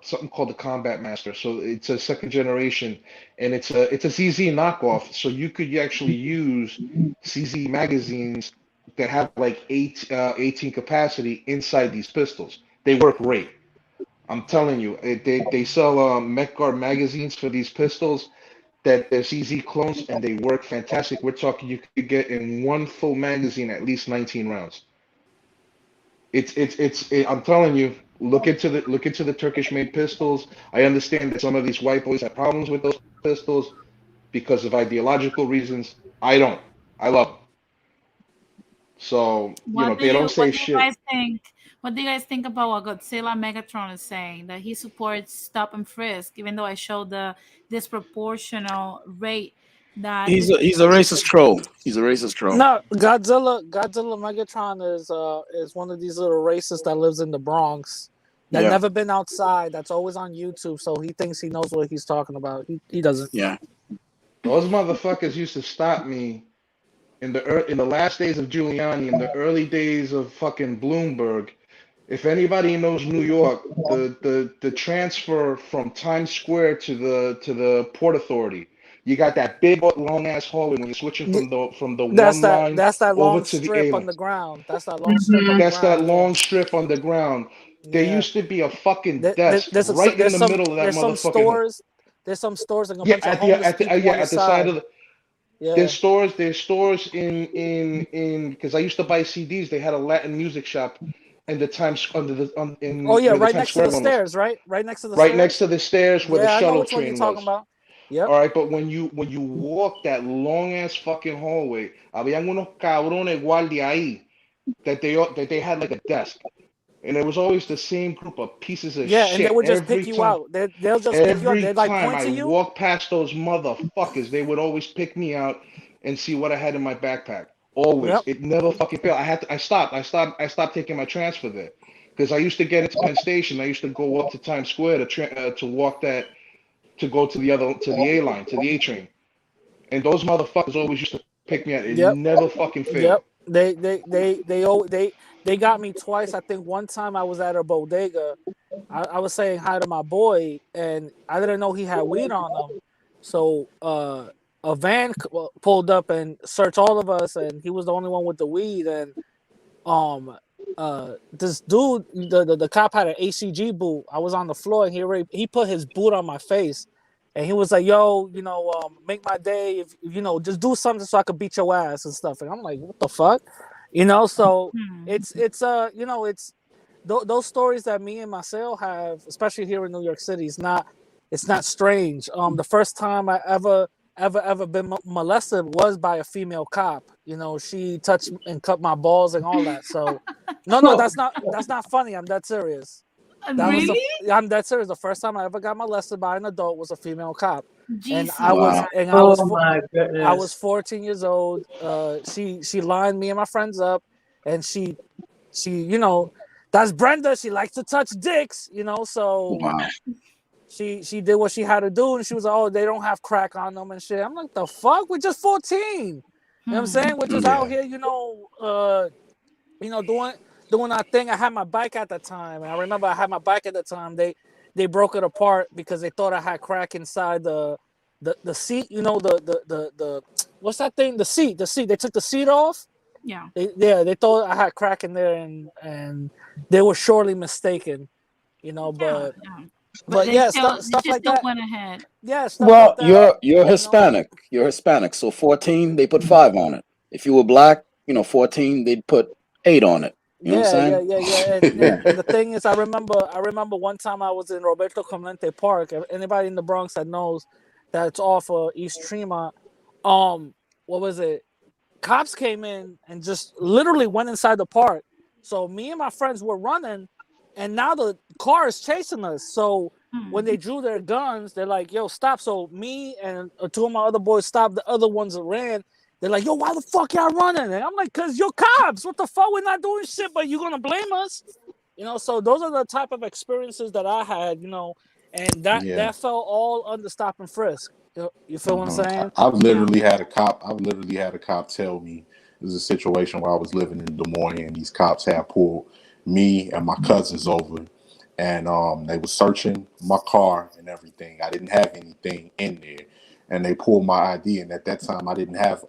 something called the Combat Master, so it's a second generation, and it's a CZ knockoff. So you could actually use CZ magazines that have like 18 capacity inside these pistols. They work great. I'm telling you, they sell Mech Guard magazines for these pistols that they're CZ clones, and they work fantastic. We're talking you could get in one full magazine at least 19 rounds. I'm telling you, look into the Turkish made pistols. I understand that some of these white boys have problems with those pistols because of ideological reasons. I don't. I love them. So, they don't say What do you shit. guys think? What do you guys think about what Godzilla Megatron is saying, that he supports stop and frisk, even though I showed the disproportional rate that He's this. a racist troll. He's a racist troll. No, Godzilla Megatron is one of these little racists that lives in the Bronx that Yeah, never been outside. That's always on YouTube, so he thinks he knows what he's talking about. He doesn't. yeah. Those motherfuckers used to stop me in the last days of Giuliani, in the early days of fucking Bloomberg. If anybody knows New York, the transfer from Times Square to the Port Authority, you got that big long ass hallway when you're switching from the one line That's that over long to the strip A on line. the ground. That's that long strip on the That's that ground. Yeah, long strip on the ground. There yeah. used to be a fucking desk There's right in the middle of that there's some motherfucking. stores. There's some stores and a Yeah, bunch of homeless people on the at the side side. of the. Yeah, There's stores in because I used to buy CDs. They had a Latin music shop in the Times under the oh in yeah, where the right Times next to Square the one was, stairs, right? Right next to the right next stairs. to the stairs where the Yeah, I know shuttle which one you're train talking was. about. Yep. All right, but when you walk that long ass fucking hallway, habían unos cabrones guardia ahí that they had like a desk, and it was always the same group of pieces of Yeah, and they shit would just every pick you time. out. They'll just pick you out. Every They'd like time point I to you. walk past those motherfuckers, they would always pick me out and see what I had in my backpack. Always. Yep. It never fucking failed. I stopped taking my transfer there. Because I used to get into Penn Station. I used to go up to Times Square to walk to go to the A line, to the A train. And those motherfuckers always used to pick me out. It Yep. never fucking failed. Yep. They got me twice. I think one time I was at a bodega. I was saying hi to my boy, and I didn't know he had weed on him. So a van pulled up and searched all of us, and he was the only one with the weed. And um this dude, the cop had an ACG boot. I was on the floor, and he put his boot on my face, and he was like, "Yo, make my day. If just do something so I could beat your ass and stuff." And I'm like, "What the fuck?" So Hmm. it's those stories that me and Marcel have, especially here in New York City. It's not strange. The first time I ever been molested was by a female cop. She touched and cut my balls and all that. So, no, that's not funny. I'm dead serious. That was the Really? I'm dead serious. The first time I ever got molested by an adult was a female cop, and I was Jesus. Wow. and I was Oh fo- my I was goodness. 14 years old. She lined me and my friends up, and she that's Brenda. She likes to touch dicks. So Wow. she did what she had to do, and she was like, "Oh, they don't have crack on them and shit." I'm like, "The fuck? We're just 14." You know what I'm saying? We're just out Yeah. here, doing our thing. I had my bike at the time, and I remember I had my bike at the time. They broke it apart because they thought I had crack inside the seat. The what's that thing? The seat. They took the seat off. Yeah. They thought I had crack in there, and they were surely mistaken. Yeah. But Yeah. But but they yeah, still, stuff they stuff just like still that. went ahead. Yeah, stuff like Well, that. you're You know. Hispanic. You're Hispanic. So 14, they put 5 on it. If you were black, 14, they'd put 8 on it. You know what I'm Yeah, yeah, saying? yeah, yeah. And, Yeah. and and the thing is, I remember one time I was in Roberto Clemente Park. Anybody in the Bronx that knows that it's off of East Tremont. What was it? Cops came in and just literally went inside the park. So me and my friends were running, and now the car is chasing us. So when they Hmm. drew their guns, they're like, "Yo, stop!" So me and two of my other boys stopped. The other ones that ran. They're like, "Yo, why the fuck y'all running?" And I'm like, "Cause you're cops. What the fuck? We're not doing shit, but you gonna blame us?" So those are the type of experiences that I had. And that Yeah. that fell all under stop and frisk. You feel what I'm Uh-huh. saying? I've Yeah. literally had a cop. I've literally had a cop tell me there's a situation where I was living in Des Moines, and these cops had pulled me and my cousins over, and they were searching my car and everything. I didn't have anything in there, and they pulled my ID. And at that time, I didn't have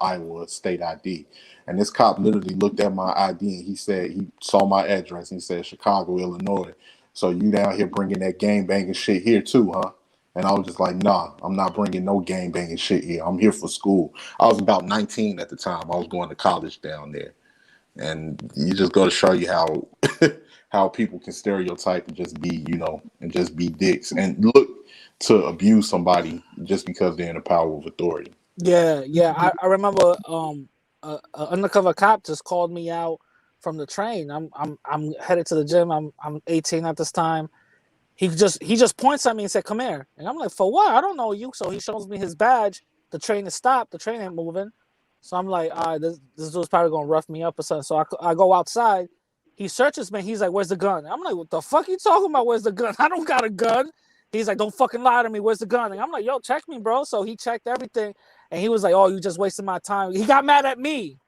Iowa State ID. And this cop literally looked at my ID and he said he saw my address and he said Chicago, Illinois. So you down here bringing that gang banging shit here too, huh? And I was just like, nah, I'm not bringing no gang banging shit here. I'm here for school. I was about 19 at the time. I was going to college down there. And you just go to show you how how people can stereotype and just be, and just be dicks and look to abuse somebody just because they're in the power of authority. Yeah, yeah. I remember a undercover cop just called me out from the train. I'm headed to the gym. I'm 18 at this time. He just points at me and said, "Come here." And I'm like, "For what? I don't know you." So he shows me his badge. The train is stopped. The train ain't moving. So I'm like, "All right, this dude's probably gonna rough me up or something." So I go outside. He searches me. He's like, "Where's the gun?" I'm like, "What the fuck you talking about? Where's the gun? I don't got a gun." He's like, "Don't fucking lie to me. Where's the gun?" And I'm like, "Yo, check me, bro." So he checked everything, and he was like, "Oh, you just wasted my time." He got mad at me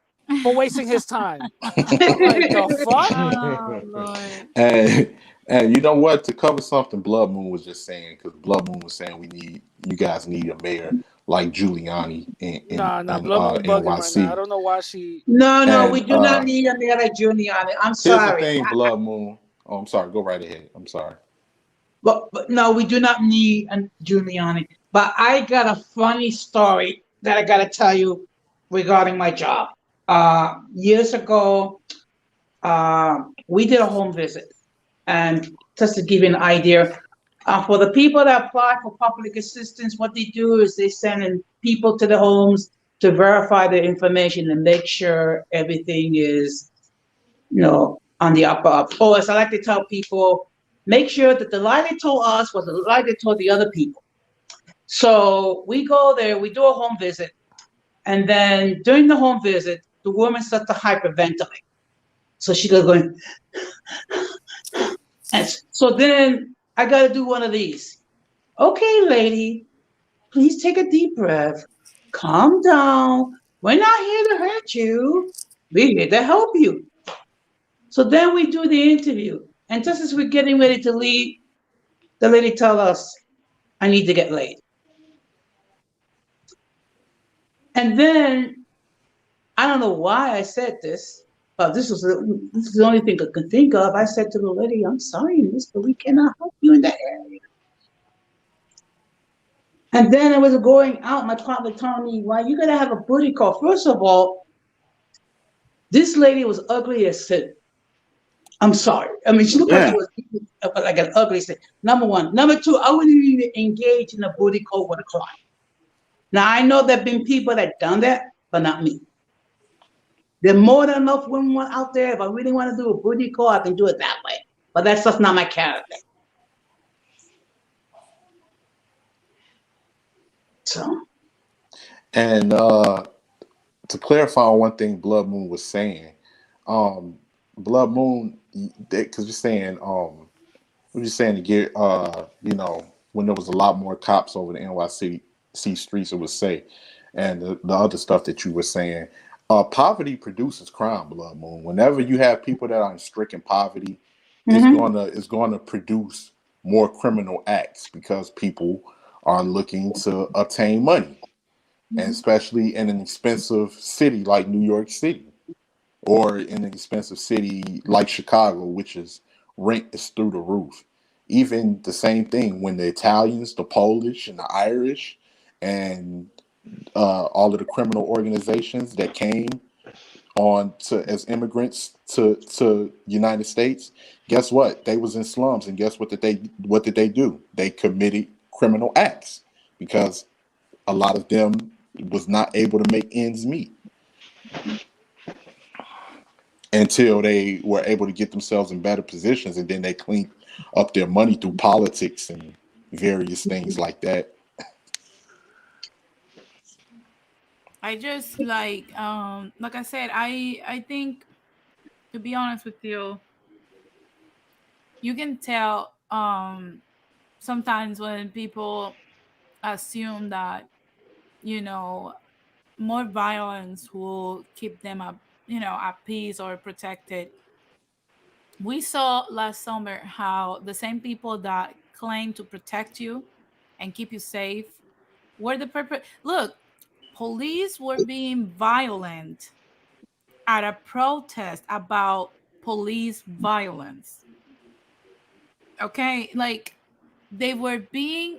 for wasting his time. I'm like, "The fuck?" Oh Lord. And and you know what? To cover something Blood Moon was just saying, because Blood Moon was saying you guys need a mayor like Giuliani in Nah, nah. Blood Moon bugging right now. I NYC. don't know why she. No, no, we And do not need a Mira Junior. I'm here's the sorry. thing, Blood Moon. Oh, I'm sorry. Go right ahead. I'm sorry. But no, we do not need a Giuliani. But I got a funny story that I got to tell you regarding my job. Years ago, we did a home visit. And just to give you an idea, for the people that apply for public assistance, what they do is they send in people to the homes to verify their information and make sure everything is, on the up. Or as I like to tell people, make sure that the lie they told us was the lie they told the other people. So we go there, we do a home visit, and then during the home visit, the woman starts to hyperventilate. So she goes going, and so then I got to do one of these. Okay, lady, please take a deep breath. Calm down. We're not here to hurt you. We're here to help you. So then we do the interview. And just as we're getting ready to leave, the lady tell us, I need to get laid. And then I don't know why I said this. This is the only thing I could think of. I said to the lady, I'm sorry, miss, but we cannot help you in that area. And then I was going out, my partner telling me, why you gotta have a booty call. First of all, this lady was ugly as sin. I'm sorry. I mean, she looked like she Yeah. was like an ugly sin. Number one. Number two, I wouldn't even engage in a booty call with a client. Now I know there have been people that done that, but not me. There are more than enough women out there. If I really want to do a booty call, I can do it that way. But that's just not my character. So And to clarify on one thing Blood Moon was saying, um, Blood Moon, because you're saying, we're just saying to get, when there was a lot more cops over the NYC streets, it would say. and the other stuff that you were saying. Poverty produces crime, Blood Moon. Whenever you have people that are in stricken poverty, Mm-hmm. it's gonna produce more criminal acts because people are looking to obtain money, and especially in an expensive city like New York City, or in an expensive city like Chicago, which is rent is through the roof. Even the same thing when the Italians, the Polish, and the Irish, and all of the criminal organizations that came on to as immigrants to United States. Guess what? They was in slums, and guess what did they do? They committed criminal acts because a lot of them was not able to make ends meet until they were able to get themselves in better positions, and then they cleaned up their money through politics and various things like that. I just like I said, I think, to be honest with you, you can tell sometimes when people assume that, you know, more violence will keep them up, at peace or protected. We saw last summer how the same people that claim to protect you and keep you safe were the look, police were being violent at a protest about police violence. Okay, like they were being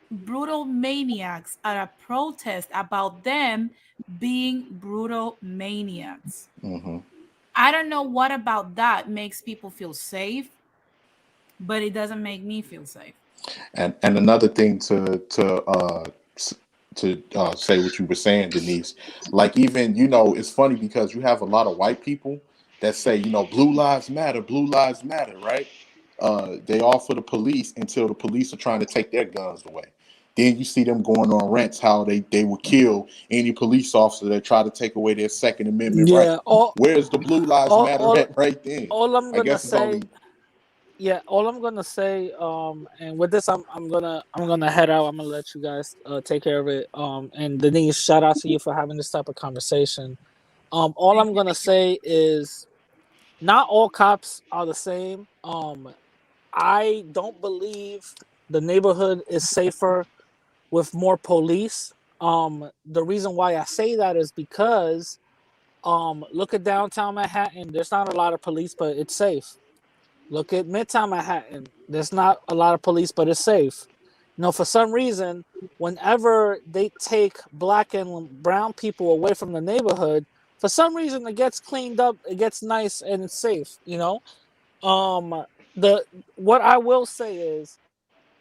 brutal maniacs at a protest about them being brutal maniacs. Hmm. I don't know what about that makes people feel safe, but it doesn't make me feel safe. And another thing to say what you were saying, Denise. Like, even, it's funny because you have a lot of white people that say, blue lives matter, blue lives matter, right? They all for the police until the police are trying to take their guns away. Then you see them going on rants how they will kill any police officer that try to take away their Second Amendment right. Yeah, Where's the blue lives all, matter all, at right then? all I'm I gonna guess it's say, only. yeah, all I'm gonna say, and with this, I'm gonna head out. I'm gonna let you guys take care of it. And Denise, shout out to you for having this type of conversation. All I'm gonna say is not all cops are the same. I don't believe the neighborhood is safer with more police. The reason why I say that is because look at downtown Manhattan. There's not a lot of police, but it's safe. Look at Midtown Manhattan. There's not a lot of police, but it's safe. For some reason, whenever they take black and brown people away from the neighborhood, for some reason it gets cleaned up, it gets nice, and it's safe. Um, the what I will say is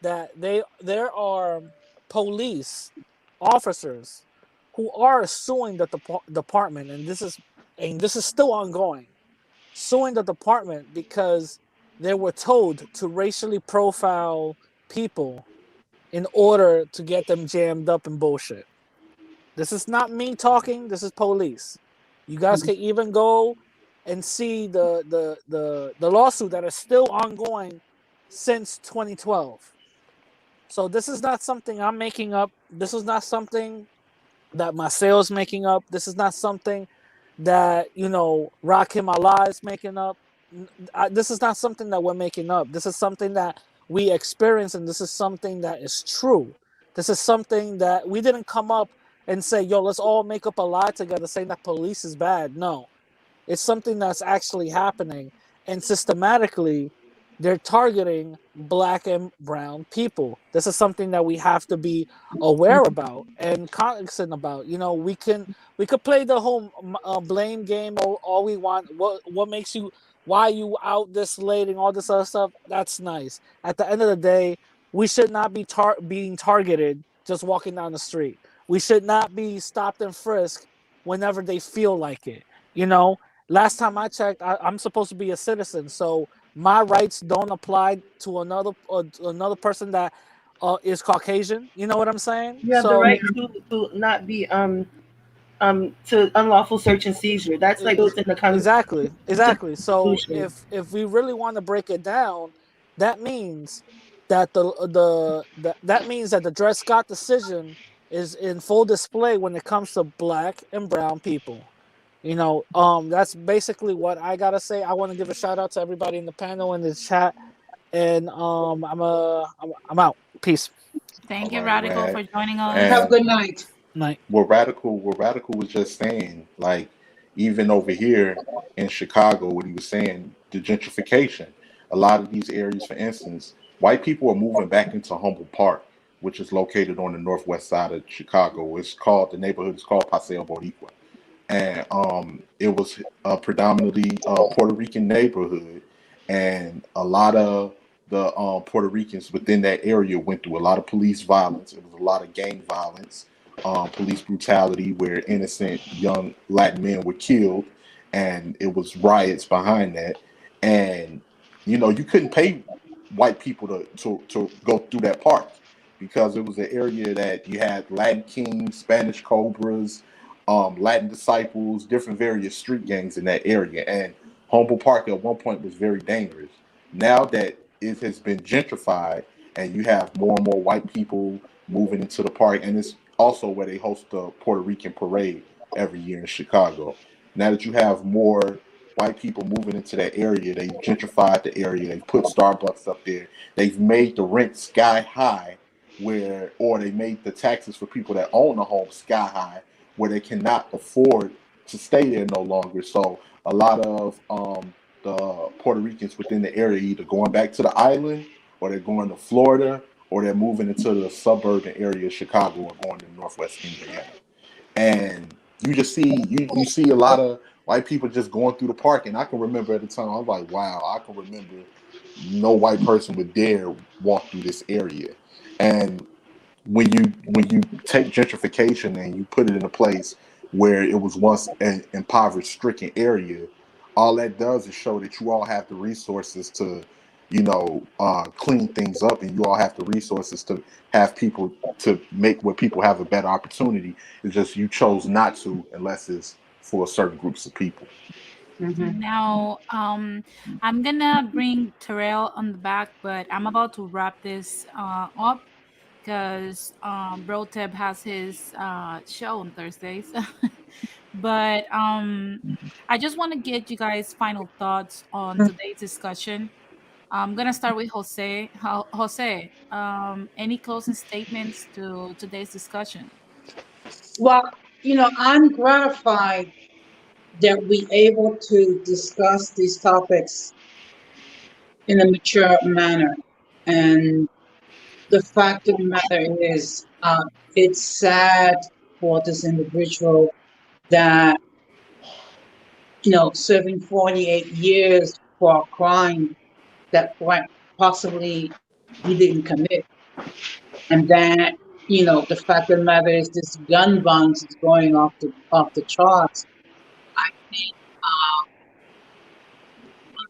that there are police officers who are suing the department, and this is still ongoing, suing the department because they were told to racially profile people in order to get them jammed up in bullshit. This is not me talking. This is police. You guys can even go and see the lawsuit that is still ongoing since 2012. So this is not something I'm making up. This is not something that my sales making up. This is not something that Rakim Allah is making up. This is not something that we're making up. This is something that we experience, and this is something that is true. This is something that we didn't come up and say, "Yo, let's all make up a lie together saying that police is bad." No, it's something that's actually happening, and systematically, they're targeting black and brown people. This is something that we have to be aware about and cognizant about. We could play the whole blame game all we want. What makes you? Why you out this late and all this other stuff? That's nice. At the end of the day, we should not be being targeted just walking down the street. We should not be stopped and frisked whenever they feel like it. You know, last time I checked, I'm supposed to be a citizen, so my rights don't apply to another person that is Caucasian. You know what I'm saying? You have the So right to not be to unlawful search and seizure. That's like built in the exactly, exactly. So Constitution. if we really want to break it down, that means that that means that the Dred Scott decision is in full display when it comes to black and brown people. That's basically what I gotta say. I want to give a shout out to everybody in the panel in the chat, and I'm out. Peace. All Thank you, right, Radical, man. for joining Have a us. good And night. Night. what Radical was just saying, like even over here in Chicago, what he was saying, the gentrification. A lot of these areas, for instance, white people are moving back into Humboldt Park, which is located on the northwest side of Chicago. The neighborhood is called Paseo Boricua, and it was a predominantly Puerto Rican neighborhood, and a lot of the Puerto Ricans within that area went through a lot of police violence. It was a lot of gang violence, police brutality, where innocent young Latin men were killed, and it was riots behind that. And you couldn't pay white people to go through that park because it was an area that you had Latin Kings, Spanish Cobras, Latin Disciples, different various street gangs in that area. And Humboldt Park at one point was very dangerous. Now that it has been gentrified and you have more and more white people moving into the park, and it's also where they host the Puerto Rican parade every year in Chicago. Now that you have more white people moving into that area, they've gentrified the area, they've put Starbucks up there, they've made the rent sky high, or they made the taxes for people that own the home sky high, where they cannot afford to stay there no longer. So a lot of the Puerto Ricans within the area either going back to the island, or they're going to Florida, or they're moving into the suburban area of Chicago or going to Northwest Indiana. And you see a lot of white people just going through the park. And I can remember at the time, I was like, wow, I can remember no white person would dare walk through this area. And when you take gentrification and you put it in a place where it was once an impoverished, stricken area, all that does is show that you all have the resources to, clean things up, and you all have the resources to have people to make where people have a better opportunity. It's just you chose not to, unless it's for certain groups of people. Hmm. Now, I'm gonna bring Terrell on the back, but I'm about to wrap this up because Bro Teb has his show on Thursdays. But I just want to get you guys' final thoughts on today's discussion. I'm gonna start with Jose. Jose, any closing statements to today's discussion? Well, I'm gratified that we able to discuss these topics in a mature manner. And the fact of the matter is, it's sad for this individual that, serving 48 years for a crime that quite possibly he didn't commit. And that, the fact of the matter is this gun violence is going off the charts. I think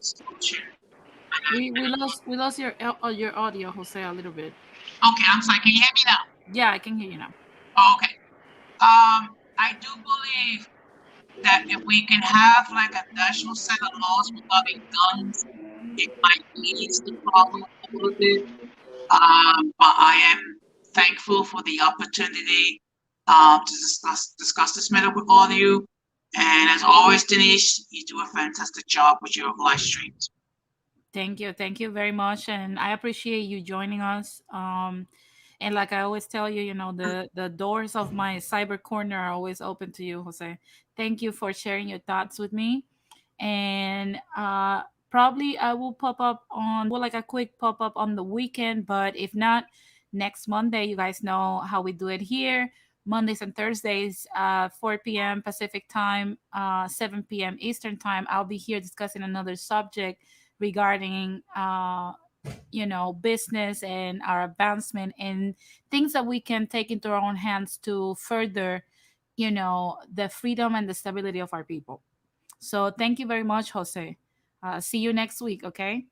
unfortunate. We lost your audio, Jose, a little bit. Okay, I'm sorry. Can you hear me now? Yeah, I can hear you now. Oh, okay. I do believe that if we can have like a national set of laws regarding guns, it might ease the problem a little bit. But I am thankful for the opportunity to discuss this matter with all of you. And as always, Denise, you do a fantastic job with your live streams. Thank you very much, and I appreciate you joining us. And like I always tell you, the doors of my cyber corner are always open to you, Jose. Thank you for sharing your thoughts with me. And probably I will pop up on do like a quick pop up on the weekend, but if not, next Monday, you guys know how we do it here. Mondays and Thursdays, 4 p.m. Pacific time, 7 p.m. Eastern time. I'll be here discussing another subject regarding business and our advancement and things that we can take into our own hands to further the freedom and the stability of our people. So thank you very much, Jose. See you next week. Okay.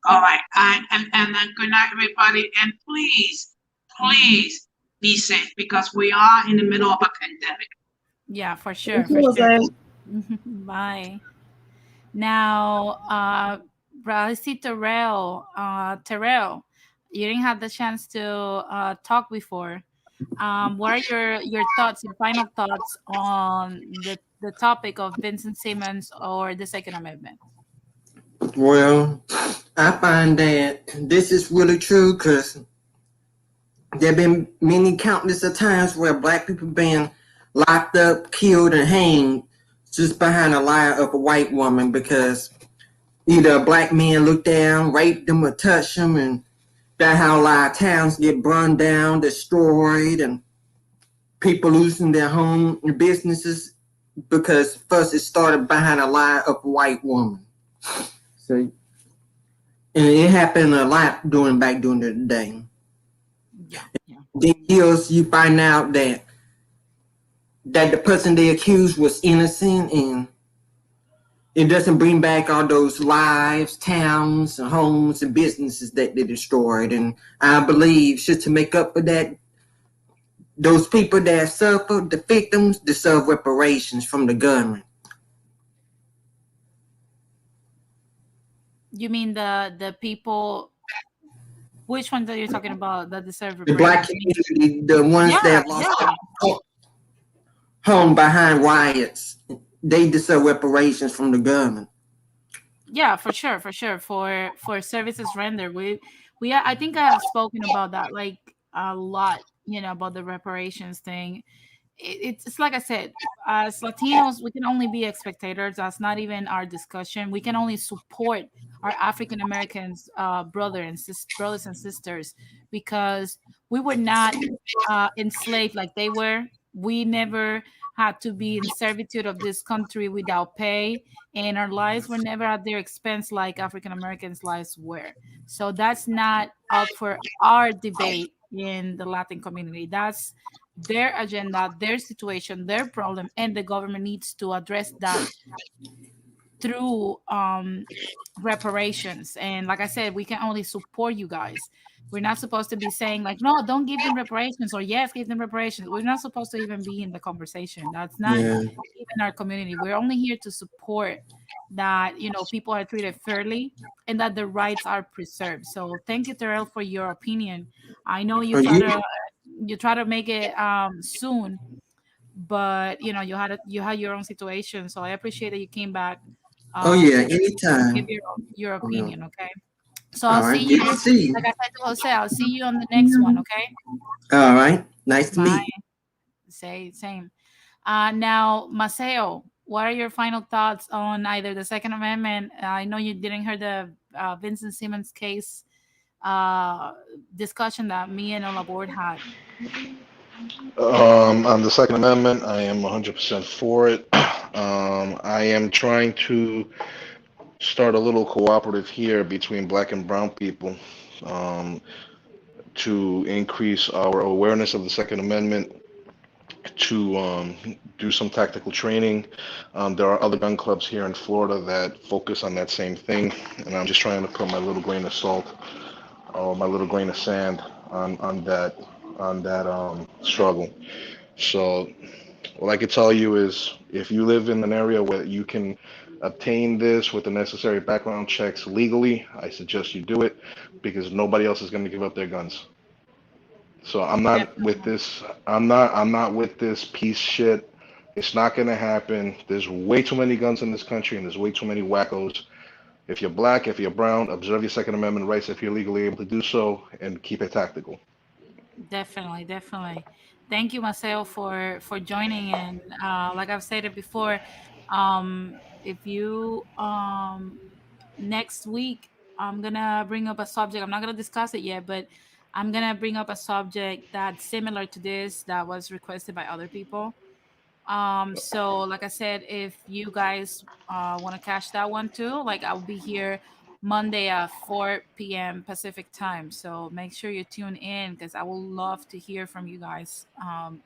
All right. And then good night, everybody. And please be safe because we are in the middle of a pandemic. Yeah, for Thank sure, you, for sure. Jose. Bye. Now, I see Terrell. Terrell, you didn't have the chance to talk before. What are your thoughts, your final thoughts on the topic of Vincent Simmons or the Second Amendment? Well, I find that this is really true because there have been many countless of times where black people been locked up, killed, and hanged just behind a lie of a white woman because either a black man looked down, raped them, or touched them, and that's how a lot of towns get burned down, destroyed, and people losing their home and businesses because first it started behind a lie of a white woman. So, and it happened a lot during the day. Yeah, yeah. Then years you find out that the person they accused was innocent, and it doesn't bring back all those lives, towns, and homes and businesses that they destroyed. And I believe just to make up for that, those people that suffered, the victims, deserve reparations from the government. You mean the people? Which ones are you talking about that deserve The black reparations? community, the ones Yeah, that lost yeah. their home behind riots, they deserve reparations from the government. Yeah, for sure, for sure. For services rendered, I think I have spoken about that like a lot, about the reparations thing. It's like I said, as Latinos, we can only be spectators. That's not even our discussion. We can only support our African Americans, brothers and sisters, because we were not enslaved like they were. We never had to be in servitude of this country without pay, and our lives were never at their expense like African Americans' lives were. So that's not up for our debate in the Latin community. That's their agenda, their situation, their problem, and the government needs to address that through reparations. And like I said, we can only support you guys. We're not supposed to be saying like, no, don't give them reparations, or yes, give them reparations. We're not supposed to even be in the conversation. That's not Yeah. even our community. We're only here to support that people are treated fairly and that the rights are preserved. So thank you, Terrell, for your opinion. I know Are you? you try to make it soon, but you had your own situation. So I appreciate that you came back Oh yeah, to give anytime. your Oh, no. opinion. Okay, so I'll All see right, good you. to see Like you. I said to Jose, I'll see you on the next one. Okay, All right, nice to bye. meet you. Say same. Now, Maceo, what are your final thoughts on either the Second Amendment? I know you didn't hear the Vincent Simmons case uh, discussion that me and Ola Board had. On the Second Amendment, I am 100% for it. I am trying to start a little cooperative here between black and brown people um, to increase our awareness of the Second Amendment, to do some tactical training. There are other gun clubs here in Florida that focus on that same thing, and I'm just trying to put my little grain of salt or my little grain of sand on that struggle. So what I could tell you is if you live in an area where you can obtain this with the necessary background checks legally, I suggest you do it because nobody else is going to give up their guns. So I'm not with Definitely. this. I'm not with this piece shit. It's not going to happen. There's way too many guns in this country and there's way too many wackos. If you're black, if you're brown, observe your Second Amendment rights if you're legally able to do so and keep it tactical. Definitely, definitely. Thank you, Marcel, for joining. And like I've said it before, if you next week, I'm gonna bring up a subject. I'm not gonna discuss it yet, but I'm gonna bring up a subject that's similar to this that was requested by other people. So like I said, if you guys want to catch that one too, like I'll be here Monday at 4 p.m. Pacific time. So make sure you tune in because I would love to hear from you guys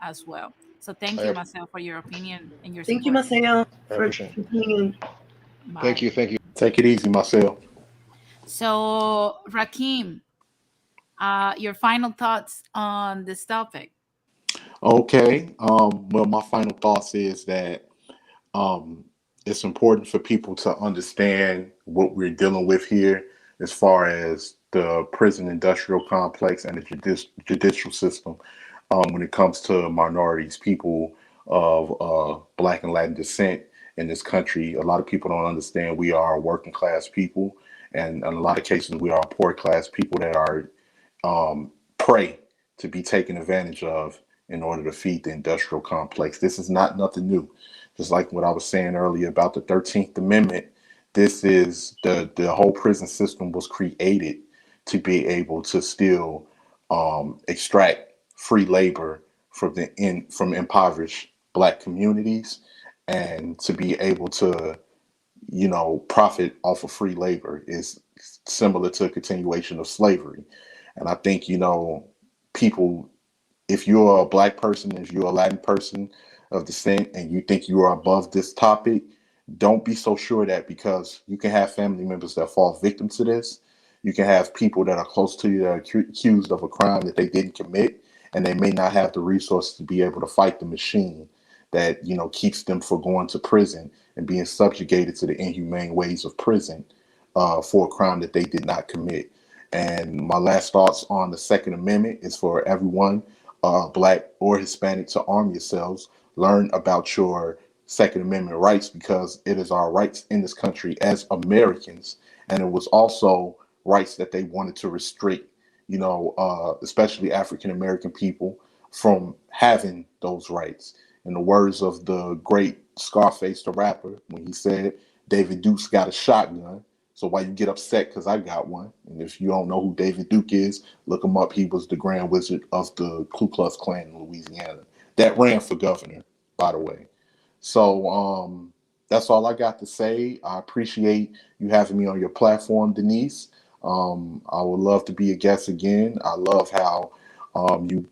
as well. So thank you, I, Marcel, for your opinion and your Thank you, support. Marcel, I for appreciate it. tuning in. Thank Bye. you. Thank you. Take it easy, Marcel. So Rakim, your final thoughts on this topic. Okay. Well, my final thoughts is that um, it's important for people to understand what we're dealing with here as far as the prison industrial complex and the judicial system. when it comes to minorities, people of Black and Latin descent in this country. A lot of people don't understand we are working class people, and in a lot of cases, we are poor class people that are prey to be taken advantage of in order to feed the industrial complex. This is not nothing new. Just like what I was saying earlier about the 13th Amendment, this is the whole prison system was created to be able to still extract free labor from impoverished Black communities, and to be able to profit off of free labor is similar to a continuation of slavery. And I think, people, if you're a Black person, if you're a Latin person of descent, and you think you are above this topic, don't be so sure that, because you can have family members that fall victim to this. You can have people that are close to you that are accused of a crime that they didn't commit, and they may not have the resources to be able to fight the machine that keeps them from going to prison and being subjugated to the inhumane ways of prison for a crime that they did not commit. And my last thoughts on the Second Amendment is for everyone, Black or Hispanic, to arm yourselves, learn about your Second Amendment rights, because it is our rights in this country as Americans, and it was also rights that they wanted to restrict, especially African American people from having those rights. In the words of the great Scarface, the rapper, when he said, David Duke's got a shotgun. So why you get upset because I got one? And if you don't know who David Duke is, look him up. He was the Grand Wizard of the Ku Klux Klan in Louisiana that ran for governor, by the way. So that's all I got to say. I appreciate you having me on your platform, Denise. I would love to be a guest again. I love how you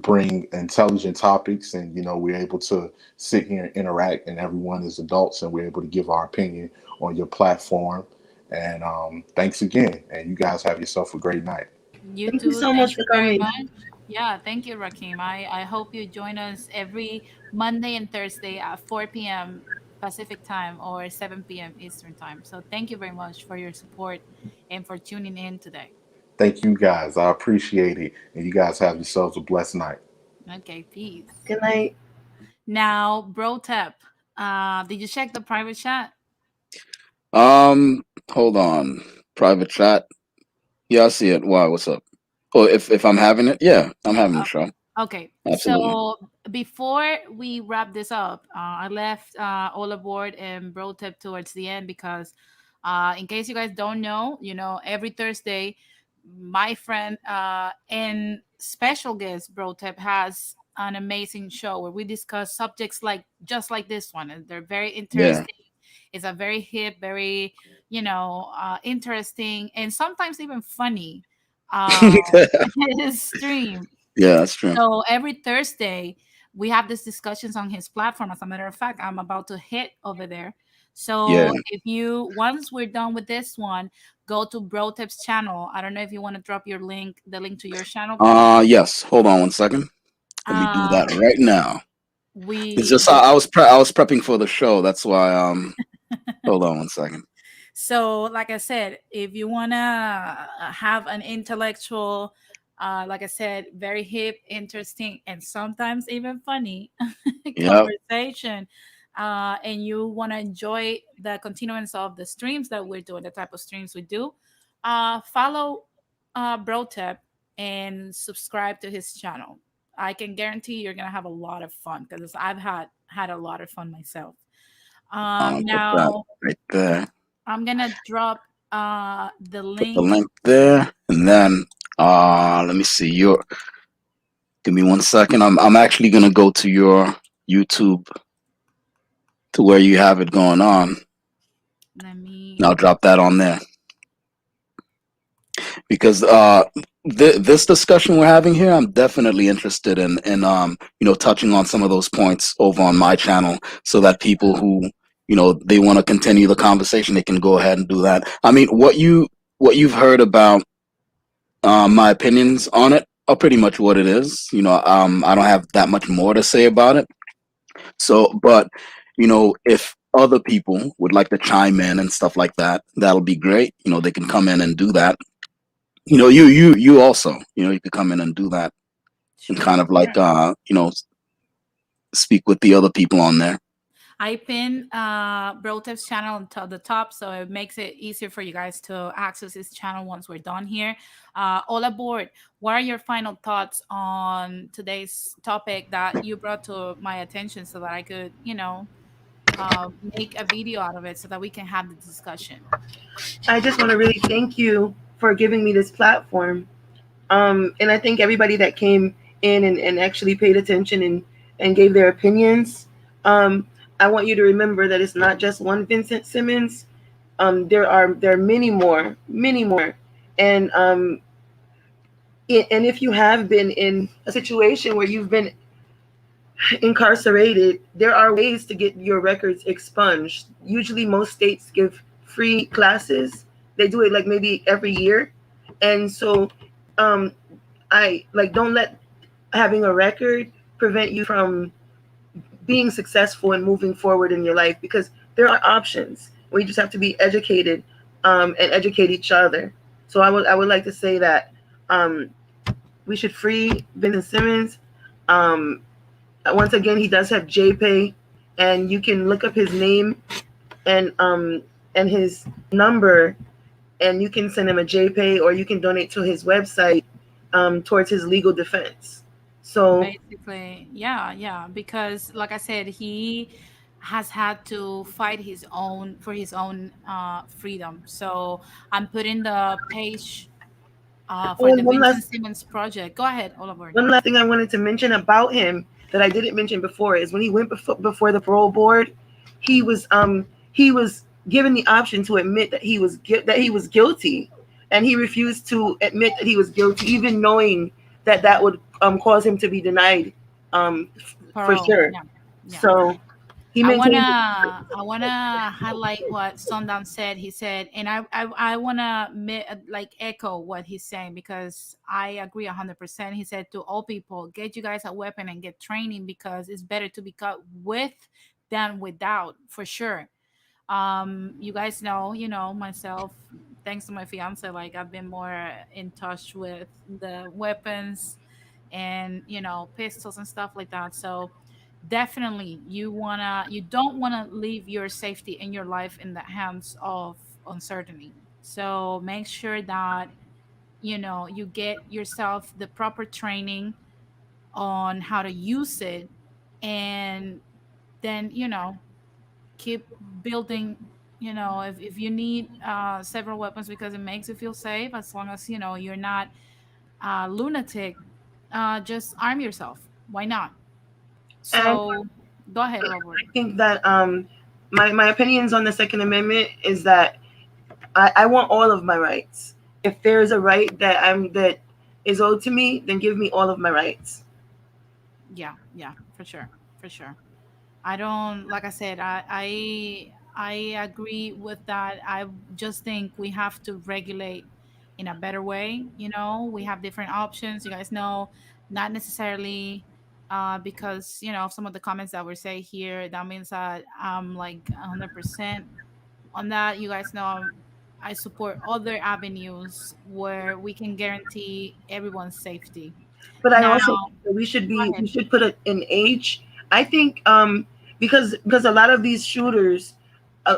bring intelligent topics, and we're able to sit here and interact, and everyone is adults, and we're able to give our opinion on your platform. And thanks again, and you guys have yourself a great night. You Thank you too. so Thank much for you very coming. much. Yeah, thank you, Rakim. I hope you join us every Monday and Thursday at 4 p.m. Pacific time or 7 p.m. Eastern time. So thank you very much for your support and for tuning in today. Thank you guys. I appreciate it, and you guys have yourselves a blessed night. Okay, peace. Good night. Now, Bro Tep, did you check the private chat? Um, hold on. Private chat. Yeah, I see it. Why? What's up? Oh, if I'm having it, yeah, I'm having the show. Okay, Absolutely. so before we wrap this up, I left all aboard and bro tip towards the end because, in case you guys don't know, every Thursday, my friend and special guest bro tip has an amazing show where we discuss subjects like just like this one, and they're very Yeah. interesting. It's a very hip, very interesting, and sometimes even funny uh, stream. Yeah, that's true. So every Thursday, we have these discussions on his platform. As a matter of fact, I'm about to hit over there. Yeah. So if you, once we're done with this one, go to Bro Tips channel. I don't know if you want to drop your link, the link to your channel, please. Yes. Hold on one second. Let me do Uh, that right now. It's we just I was prepping for the show. That's why. Hold on one second. So, like I said, if you want to have an intellectual, like I said, very hip, interesting, and sometimes even funny Yep. conversation, and you want to enjoy the continuance of the streams that we're doing, the type of streams we do, follow BroTep and subscribe to his channel. I can guarantee you're gonna have a lot of fun because I've had a lot of fun myself. I'll put that Now right there. I'm gonna drop the Put the link. link there, and then let me see. Your Give me one second. I'm actually gonna go to your YouTube to where you have it going on. Let And me I'll drop that on there because this discussion we're having here, I'm definitely interested in touching on some of those points over on my channel, so that people who they want to continue the conversation, they can go ahead and do that. I mean, what you've heard about my opinions on it are pretty much what it is. I don't have that much more to say about it. So, but if other people would like to chime in and stuff like that, that'll be great. They can come in and do that. You also, you could come in and do that. and Sure, kind of like, sure. speak with the other people on there. I pinned Brotev's channel until the top, so it makes it easier for you guys to access his channel once we're done here. All aboard. What are your final thoughts on today's topic that you brought to my attention so that I could, make a video out of it so that we can have the discussion? I just want to really thank you for giving me this platform. And I think everybody that came in and actually paid attention and gave their opinions. Um, I want you to remember that it's not just one Vincent Simmons. There are many more, and and if you have been in a situation where you've been incarcerated, there are ways to get your records expunged. Usually, most states give free classes. They do it like maybe every year, and so um, I like don't let having a record prevent you from being successful and moving forward in your life because there are options. We just have to be educated and educate each other. So I would like to say that um, we should free Vincent Simmons. Um, Once again, he does have JPay, and you can look up his name and his number, and you can send him a JPay or you can donate to his website towards his legal defense. So Basically, yeah, yeah, because like I said, he has had to fight his own for his own freedom. So I'm putting the page oh, for the and Vincent Simmons project. Go ahead, Oliver. one last thing I wanted to mention about him that I didn't mention before is when he went before the parole board, he was given the option to admit that he was guilty, and he refused to admit that he was guilty, even knowing that that would cause him to be denied for Parole. sure. Yeah, yeah. So he maintained. I wanna highlight what Sundown said. He said, and I wanna like echo what he's saying because I agree 100%. He said to all people, get you guys a weapon and get training because it's better to be caught with than without, for sure. You guys know, myself, thanks to my fiance, like I've been more in touch with the weapons and pistols and stuff like that. So definitely you don't want to leave your safety in your life in the hands of uncertainty. So make sure that you get yourself the proper training on how to use it, and then keep building. If you need several weapons because it makes you feel safe, as long as you're not lunatic, just arm yourself. Why not? And So go ahead, Oliver. I think that my opinions on the Second Amendment is that I want all of my rights. If there is a right that is owed to me, then give me all of my rights. Yeah, yeah, for sure, for sure. I don't, like I said, I agree with that. I just think we have to regulate in a better way. We have different options. You guys know, not necessarily because of some of the comments that we say here. That means that I'm like 100% on that. You guys know, I support other avenues where we can guarantee everyone's safety. But I Now, also think that go we ahead. should put an age. I think because a lot of these shooters,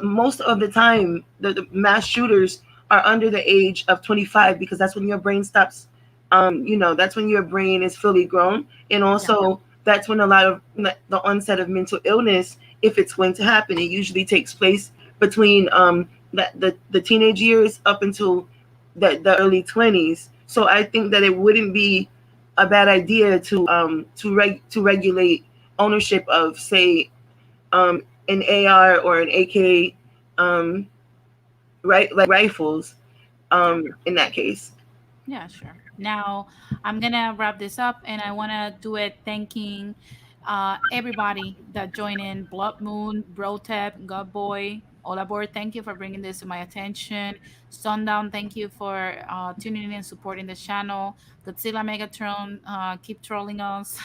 most of the time the mass shooters are under the age of 25 because that's when your brain stops. That's when your brain is fully grown, and Yeah, also that's when a lot of the onset of mental illness, if it's going to happen, it usually takes place between the teenage years up until the early 20s. So I think that it wouldn't be a bad idea to regulate ownership of, say, an AR or an AK, right, like rifles. yeah. In that case, Yeah, sure. Now I'm gonna wrap this up, and I wanna do it thanking everybody that joined in: Blood Moon, Brotep, God Boy, all aboard. Thank you for bringing this to my attention. Sundown, thank you for tuning in and supporting the channel. Godzilla Megatron, keep trolling us.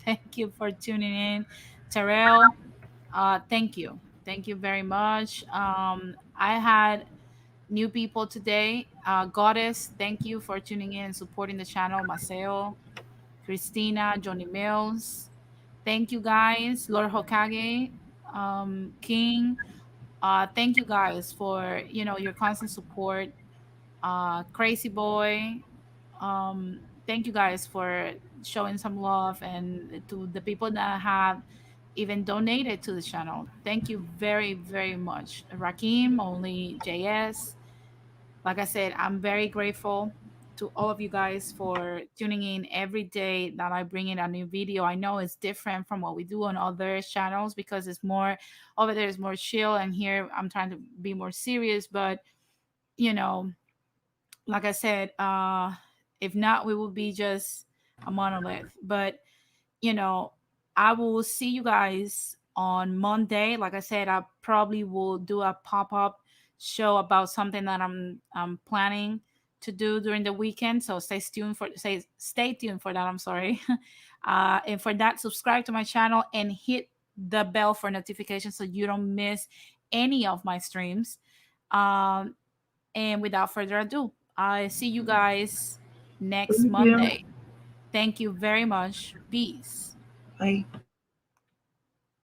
Thank you for tuning in. Terrell, thank you very much. I had new people today. Goddess, thank you for tuning in and supporting the channel. Maceo, Christina, Johnny Mills. Thank you guys, Lord Hokage, King. Thank you guys for your constant support. Crazy Boy. Thank you guys for showing some love, and to the people that have even donated to the channel. Thank you very, very much. Rakim, only JS. Like I said, I'm very grateful to all of you guys for tuning in every day that I bring in a new video. I know it's different from what we do on other channels because it's more over there is more chill, and here I'm trying to be more serious. But you know, like I said, if not, we will be just a monolith. But you know, I will see you guys on Monday. Like I said, I probably will do a pop up show about something that I'm planning to do during the weekend. So stay tuned for that. I'm sorry. And for that, subscribe to my channel and hit the bell for notifications so you don't miss any of my streams. Um, and without further ado, I see you guys next Thank you. Monday. Thank you very much. Peace. Bye.